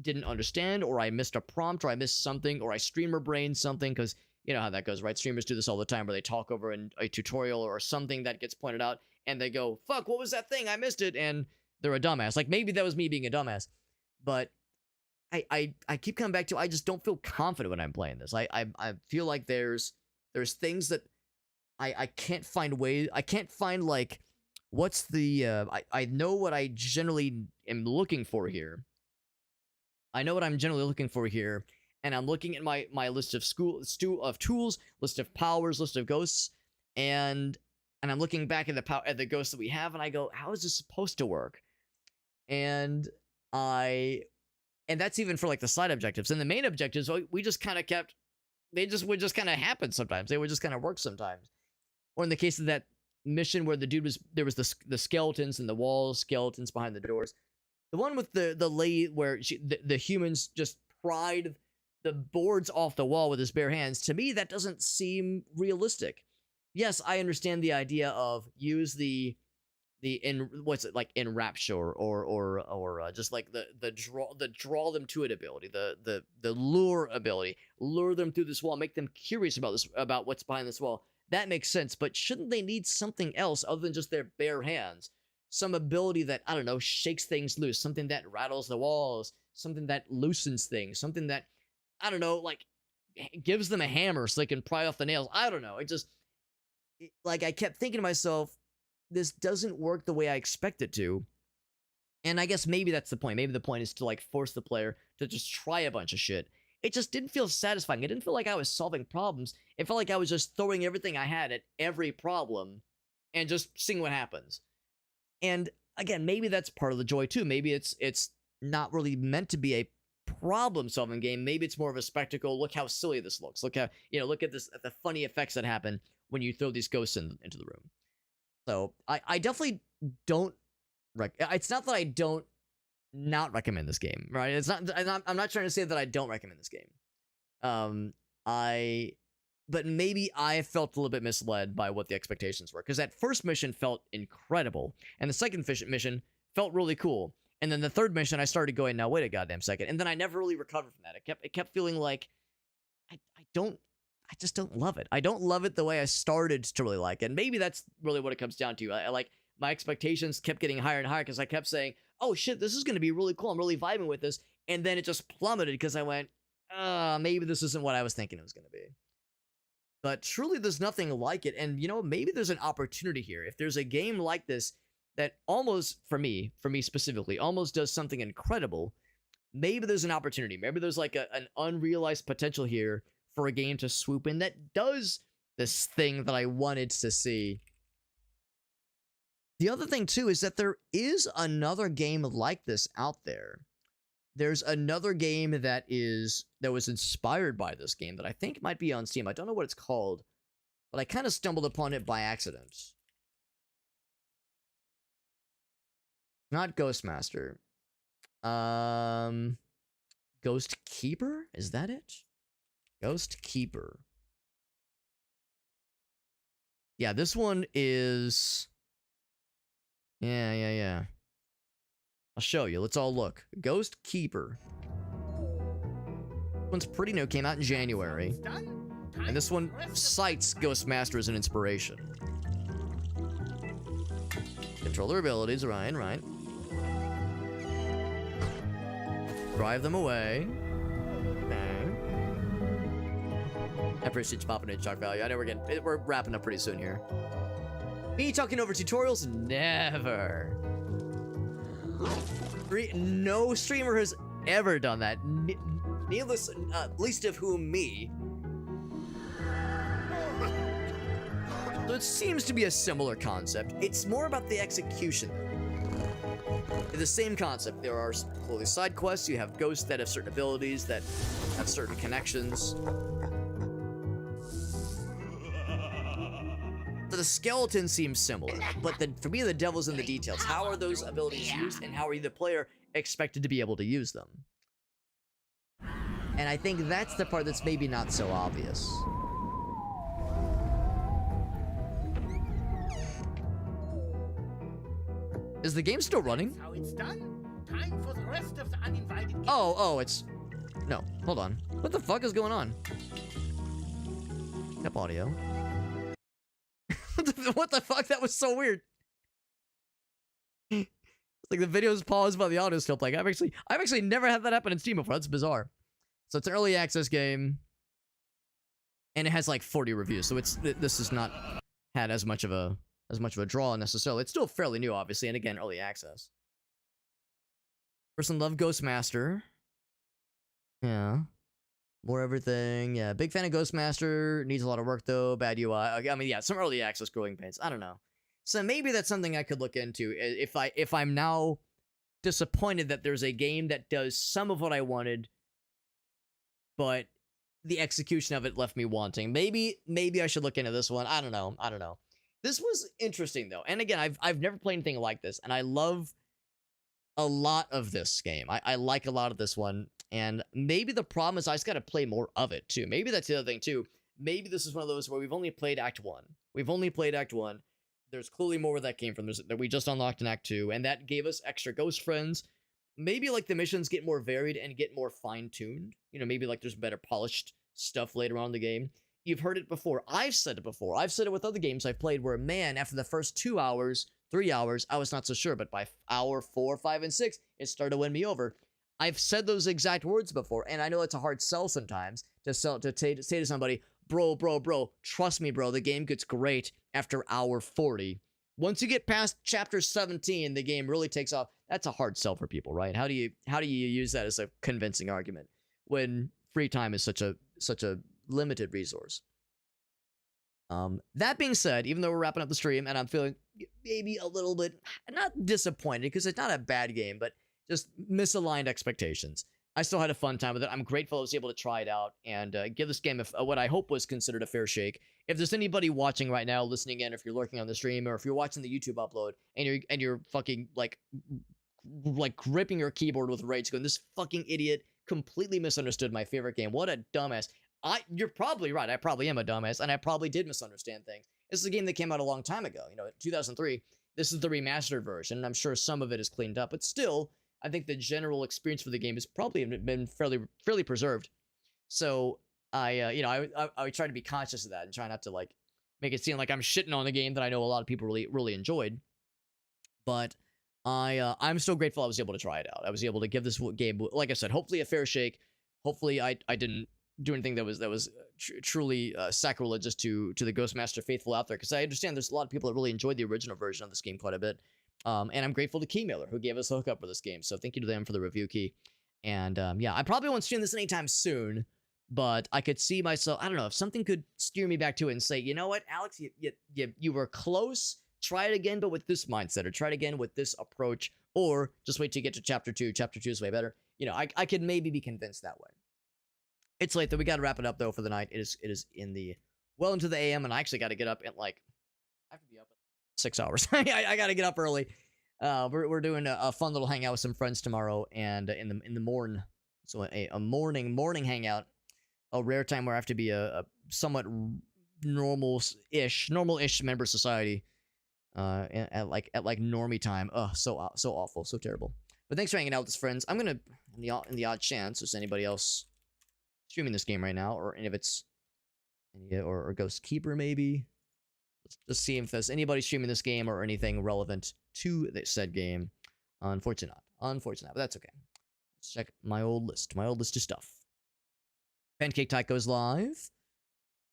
didn't understand, or I missed a prompt, or I missed something, or I streamer brained something, because you know how that goes, right? Streamers do this all the time where they talk over in a tutorial or something that gets pointed out and they go, fuck, what was that thing? I missed it. And they're a dumbass. Like maybe that was me being a dumbass, but I keep coming back to, I just don't feel confident when I'm playing this. I feel like there's things that I can't find ways, I can't find like, what's the, I know what I generally am looking for here. I know what I'm generally looking for here, and I'm looking at my list of tools, list of powers, list of ghosts, and I'm looking back at the ghosts that we have, and I go, how is this supposed to work? And that's even for like the side objectives. And the main objectives, we just kind of kept, they just would just kind of happen sometimes. They would just kind of work sometimes. Or in the case of that mission where the dude was, there was the skeletons in the walls, skeletons behind the doors. The one with the lady where the humans just pried the boards off the wall with his bare hands. To me, that doesn't seem realistic. Yes, I understand the idea of use the enrapture or just like the draw them to it ability, the lure ability, lure them through this wall, make them curious about what's behind this wall. That makes sense, but shouldn't they need something else other than just their bare hands? Some ability that, I don't know, shakes things loose, something that rattles the walls, something that loosens things, something that, I don't know, like gives them a hammer so they can pry off the nails. I don't know. Like I kept thinking to myself, this doesn't work the way I expect it to. And I guess maybe that's the point. Maybe the point is to like force the player to just try a bunch of shit. It just didn't feel satisfying. It didn't feel like I was solving problems. It felt like I was just throwing everything I had at every problem and just seeing what happens. And again, maybe that's part of the joy too. Maybe it's not really meant to be a problem-solving game. Maybe it's more of a spectacle. Look how silly this looks. Look how, look at the funny effects that happen when you throw these ghosts into the room. So I definitely don't. It's not that I don't not recommend this game, right? It's not. I'm not trying to say that I don't recommend this game. But maybe I felt a little bit misled by what the expectations were, because that first mission felt incredible, and the second mission felt really cool, and then the third mission I started going, now wait a goddamn second, and then I never really recovered from that. It kept feeling like I just don't love it. I don't love it the way I started to really like it. And maybe that's really what it comes down to. I like my expectations kept getting higher and higher because I kept saying, oh shit, this is going to be really cool. I'm really vibing with this. And then it just plummeted because I went, maybe this isn't what I was thinking it was going to be. But truly, there's nothing like it. And, maybe there's an opportunity here. If there's a game like this that almost, for me specifically, almost does something incredible, maybe there's an opportunity. Maybe there's like an unrealized potential here for a game to swoop in that does this thing that I wanted to see. The other thing, too, is that there is another game like this out there. There's another game that was inspired by this game that I think might be on Steam. I don't know what it's called, but I kind of stumbled upon it by accident. Not Ghostmaster. Ghost Keeper? Is that it? Ghost Keeper. Yeah, this one is... Yeah. I'll show you. Let's all look. Ghost Keeper. This one's pretty new. Came out in January. And this one cites Ghostmaster as an inspiration. Control their abilities. Right. Drive them away. Okay. I appreciate you popping in, Shock Value. I know we're wrapping up pretty soon here. Me talking over tutorials? Never. No streamer has ever done that. Needless, least of whom me. So it seems to be a similar concept. It's more about the execution. The same concept. There are fully side quests. You have ghosts that have certain abilities, that have certain connections. So the skeleton seems similar, but for me, the devil's in the details. How are those abilities used, and how are you, the player, expected to be able to use them? And I think that's the part that's maybe not so obvious. Is the game still running? How it's done. Time for the rest of the uninvited guests. Oh, it's... No, hold on. What the fuck is going on? Up audio. What the fuck? That was so weird. It's like the video is paused by the audio still playing. I've actually never had that happen in Steam before. That's bizarre. So it's an early access game, and it has like 40 reviews. So this has not had as much of a draw necessarily. It's still fairly new, obviously, and again, early access. Person loved Ghostmaster. Yeah. More everything. Yeah, big fan of Ghostmaster. Needs a lot of work, though. Bad UI. I mean, yeah, some early access growing pains. I don't know. So maybe that's something I could look into if I'm now disappointed that there's a game that does some of what I wanted, but the execution of it left me wanting. Maybe I should look into this one. I don't know. This was interesting, though. And again, I've never played anything like this, and I love a lot of this game. I like a lot of this one. And maybe the problem is I just got to play more of it, too. Maybe that's the other thing, too. Maybe this is one of those where we've only played Act 1. There's clearly more where that came from. That we just unlocked in Act 2, and that gave us extra ghost friends. Maybe, like, the missions get more varied and get more fine-tuned. You know, maybe, like, there's better polished stuff later on in the game. You've heard it before. I've said it before. I've said it with other games I've played where, man, after the first 2 hours, 3 hours, I was not so sure. But by hour 4, 5, and 6, it started to win me over. I've said those exact words before, and I know it's a hard sell sometimes to say to somebody, bro, trust me, bro, the game gets great after hour 40. Once you get past chapter 17, the game really takes off. That's a hard sell for people, right? How do you use that as a convincing argument when free time is such a limited resource? That being said, even though we're wrapping up the stream and I'm feeling maybe a little bit not disappointed because it's not a bad game, but just misaligned expectations, I still had a fun time with it. I'm grateful I was able to try it out and give this game what I hope was considered a fair shake. If there's anybody watching right now, listening in, if you're lurking on the stream, or if you're watching the YouTube upload and you're fucking like gripping your keyboard with rage, going, "This fucking idiot completely misunderstood my favorite game. What a dumbass." You're probably right. I probably am a dumbass, and I probably did misunderstand things. This is a game that came out a long time ago. 2003. This is the remastered version, and I'm sure some of it is cleaned up, but still, I think the general experience for the game has probably been fairly preserved. So I try to be conscious of that and try not to like make it seem like I'm shitting on the game that I know a lot of people really enjoyed. But I'm still grateful I was able to try it out. I was able to give this game, like I said, hopefully a fair shake. Hopefully I didn't do anything that was truly sacrilegious to the Ghostmaster faithful out there, because I understand there's a lot of people that really enjoyed the original version of this game quite a bit. And I'm grateful to Keymailer, who gave us a hookup for this game. So thank you to them for the review key. And yeah, I probably won't stream this anytime soon, but I could see myself, I don't know, if something could steer me back to it and say, you know what, Alex, you were close, try it again, but with this mindset, or try it again with this approach, or just wait till you get to chapter 2. Chapter 2 is way better. You know, I could maybe be convinced that way. It's late though. We got to wrap it up though for the night. It is in the well into the AM, and I actually got to get up at like, I have to be up at 6 hours. I got to get up early. We're doing a fun little hangout with some friends tomorrow, and in the morn, so a morning hangout, a rare time where I have to be a somewhat normal-ish member society, at like normie time. So awful, so terrible. But thanks for hanging out with us, friends. I'm gonna, in the odd chance there's anybody else streaming this game right now, or any of its, or Ghost Keeper maybe. Let's just see if there's anybody streaming this game or anything relevant to this said game. Unfortunately not, but that's okay. Let's check my old list of stuff. Pancake Tycho's live.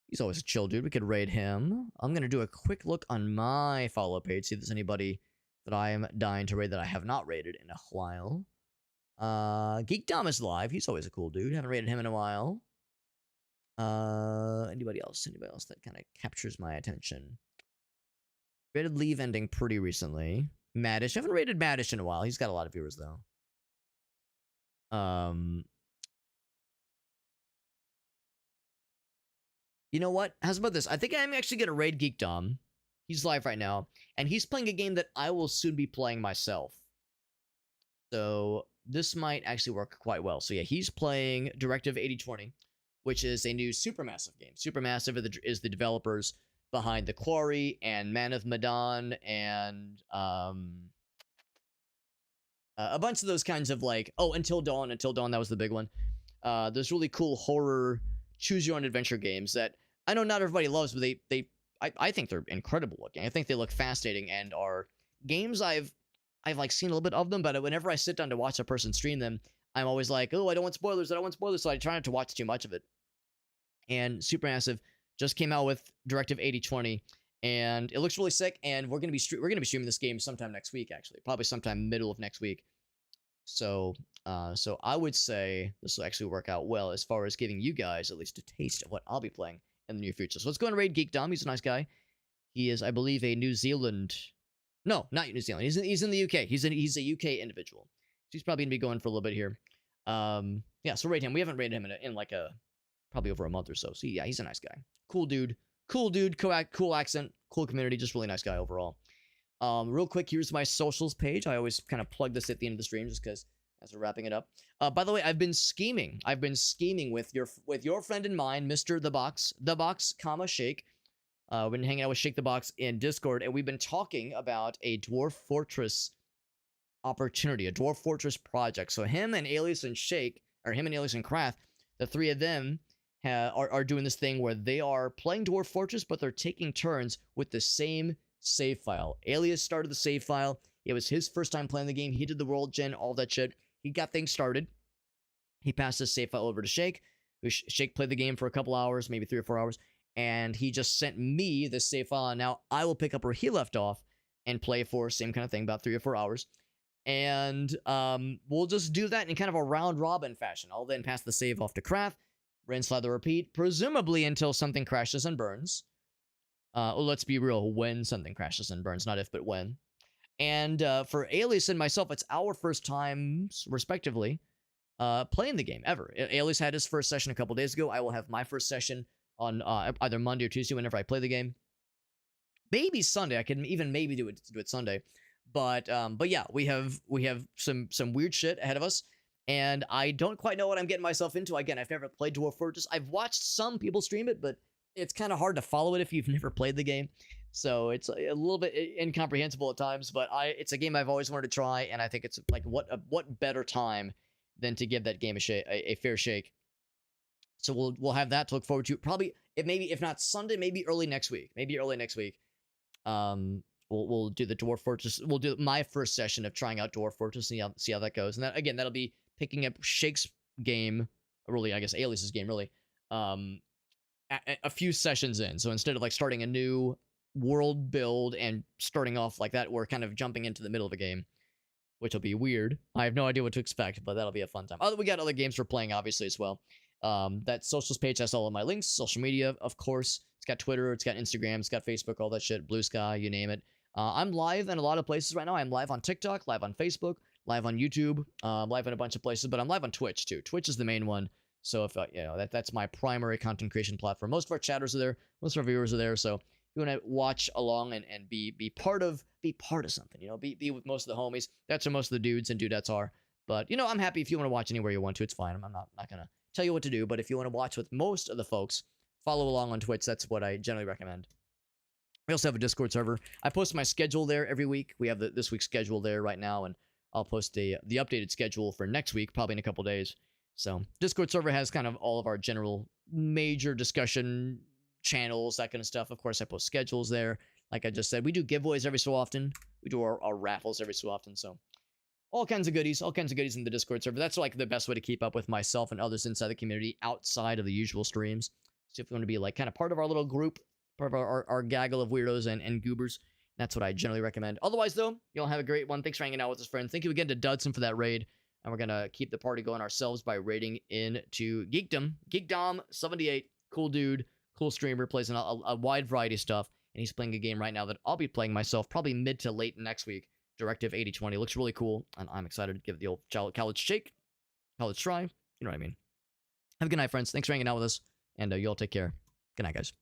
He's always a chill dude. We could raid him. I'm gonna do a quick look on my follow page, see if there's anybody that I am dying to raid that I have not raided in a while. Geek Dom is live. He's always a cool dude. Haven't raided him in a while. Anybody else that kind of captures my attention? Rated Leave Ending pretty recently. Maddish. I haven't rated Maddish in a while. He's got a lot of viewers though. You know what? How's about this? I think I'm actually gonna raid Geek Dom. He's live right now, and he's playing a game that I will soon be playing myself. So this might actually work quite well. So yeah, he's playing Directive 8020, which is a new Supermassive game. Supermassive is the developers behind The Quarry and Man of Medan and a bunch of those kinds of like, Until Dawn, that was the big one. Those really cool horror choose your own adventure games that I know not everybody loves, but I think they're incredible looking. I think they look fascinating and are games I've like seen a little bit of them, but whenever I sit down to watch a person stream them, I'm always like, oh, I don't want spoilers, so I try not to watch too much of it. And Supermassive just came out with Directive 8020, and it looks really sick, and we're gonna be streaming this game sometime next week, actually. Probably sometime middle of next week. So I would say this will actually work out well as far as giving you guys at least a taste of what I'll be playing in the near future. So let's go and raid Geek Dom. He's a nice guy. He is, I believe, a New Zealand... No, not New Zealand. He's in the UK. He's a UK individual. So he's probably going to be going for a little bit here. Yeah, so raid him. We haven't raided him in like probably over a month or so. So yeah, he's a nice guy. Cool dude. Cool accent, cool community, just really nice guy overall. Real quick, here's my socials page. I always kind of plug this at the end of the stream just because as we're wrapping it up. By the way, I've been scheming with your friend and mine, Mr. The Box, Shake. We've been hanging out with Shake the Box in Discord, and we've been talking about a Dwarf Fortress opportunity, a Dwarf Fortress project. So him and Alias and Shake, or him and Alias and Krath, the three of them are doing this thing where they are playing Dwarf Fortress, but they're taking turns with the same save file. Alias started the save file. It was his first time playing the game. He did the world gen, all that shit. He got things started. He passed his save file over to Shake. Shake played the game for a couple hours, maybe 3 or 4 hours, and he just sent me the save file. Now I will pick up where he left off and play for same kind of thing, about 3 or 4 hours. And we'll just do that in kind of a round robin fashion. I'll then pass the save off to Krath, rinse, lather, repeat, presumably until something crashes and burns. Let's be real, when something crashes and burns, not if, but when. And for Alias and myself, it's our first times, respectively, playing the game ever. Alias had his first session a couple days ago. I will have my first session on either Monday or Tuesday whenever I play the game. Maybe Sunday. I can even maybe do it Sunday. But yeah, we have some weird shit ahead of us, and I don't quite know what I'm getting myself into. Again, I've never played Dwarf Fortress. I've watched some people stream it, but it's kind of hard to follow it if you've never played the game. So it's a little bit incomprehensible at times, but it's a game I've always wanted to try, and I think it's like what better time than to give that game a fair shake. So we'll have that to look forward to. Probably if not Sunday, maybe early next week. We'll do the Dwarf Fortress. We'll do my first session of trying out Dwarf Fortress and see how that goes. And that'll be picking up Shake's game, really, I guess Alias's game, really, a few sessions in. So instead of like starting a new world build and starting off like that, we're kind of jumping into the middle of a game. which will be weird. I have no idea what to expect, but that'll be a fun time. We got other games we're playing, obviously, as well. That socials page has all of my links, social media, of course. It's got Twitter, it's got Instagram, it's got Facebook, all that shit, Blue Sky, you name it. I'm live in a lot of places right now. I'm live on TikTok, live on Facebook, live on YouTube, live in a bunch of places, but I'm live on Twitch too. Twitch is the main one. So if that's my primary content creation platform. Most of our chatters are there, most of our viewers are there. So if you want to watch along and be part of something, be with most of the homies. That's where most of the dudes and dudettes are. But I'm happy if you want to watch anywhere you want to. It's fine. I'm not gonna tell you what to do. But if you want to watch with most of the folks, follow along on Twitch. That's what I generally recommend. We also have a Discord server. I post my schedule there every week. We have this week's schedule there right now, and I'll post the updated schedule for next week, probably in a couple days. So Discord server has kind of all of our general major discussion channels, that kind of stuff. Of course, I post schedules there. Like I just said, we do giveaways every so often. We do our raffles every so often. So all kinds of goodies in the Discord server. That's like the best way to keep up with myself and others inside the community outside of the usual streams. So if you want to be like kind of part of our little group, part of our gaggle of weirdos and goobers, that's what I generally recommend. Otherwise, though, you'll have a great one. Thanks for hanging out with us, friends. Thank you again to Dudson for that raid. And we're going to keep the party going ourselves by raiding into Geekdom. Geekdom78, cool dude, cool streamer, plays a wide variety of stuff. And he's playing a game right now that I'll be playing myself probably mid to late next week. Directive 8020. Looks really cool. And I'm excited to give it the old college shake. College try. You know what I mean. Have a good night, friends. Thanks for hanging out with us. And you all take care. Good night, guys.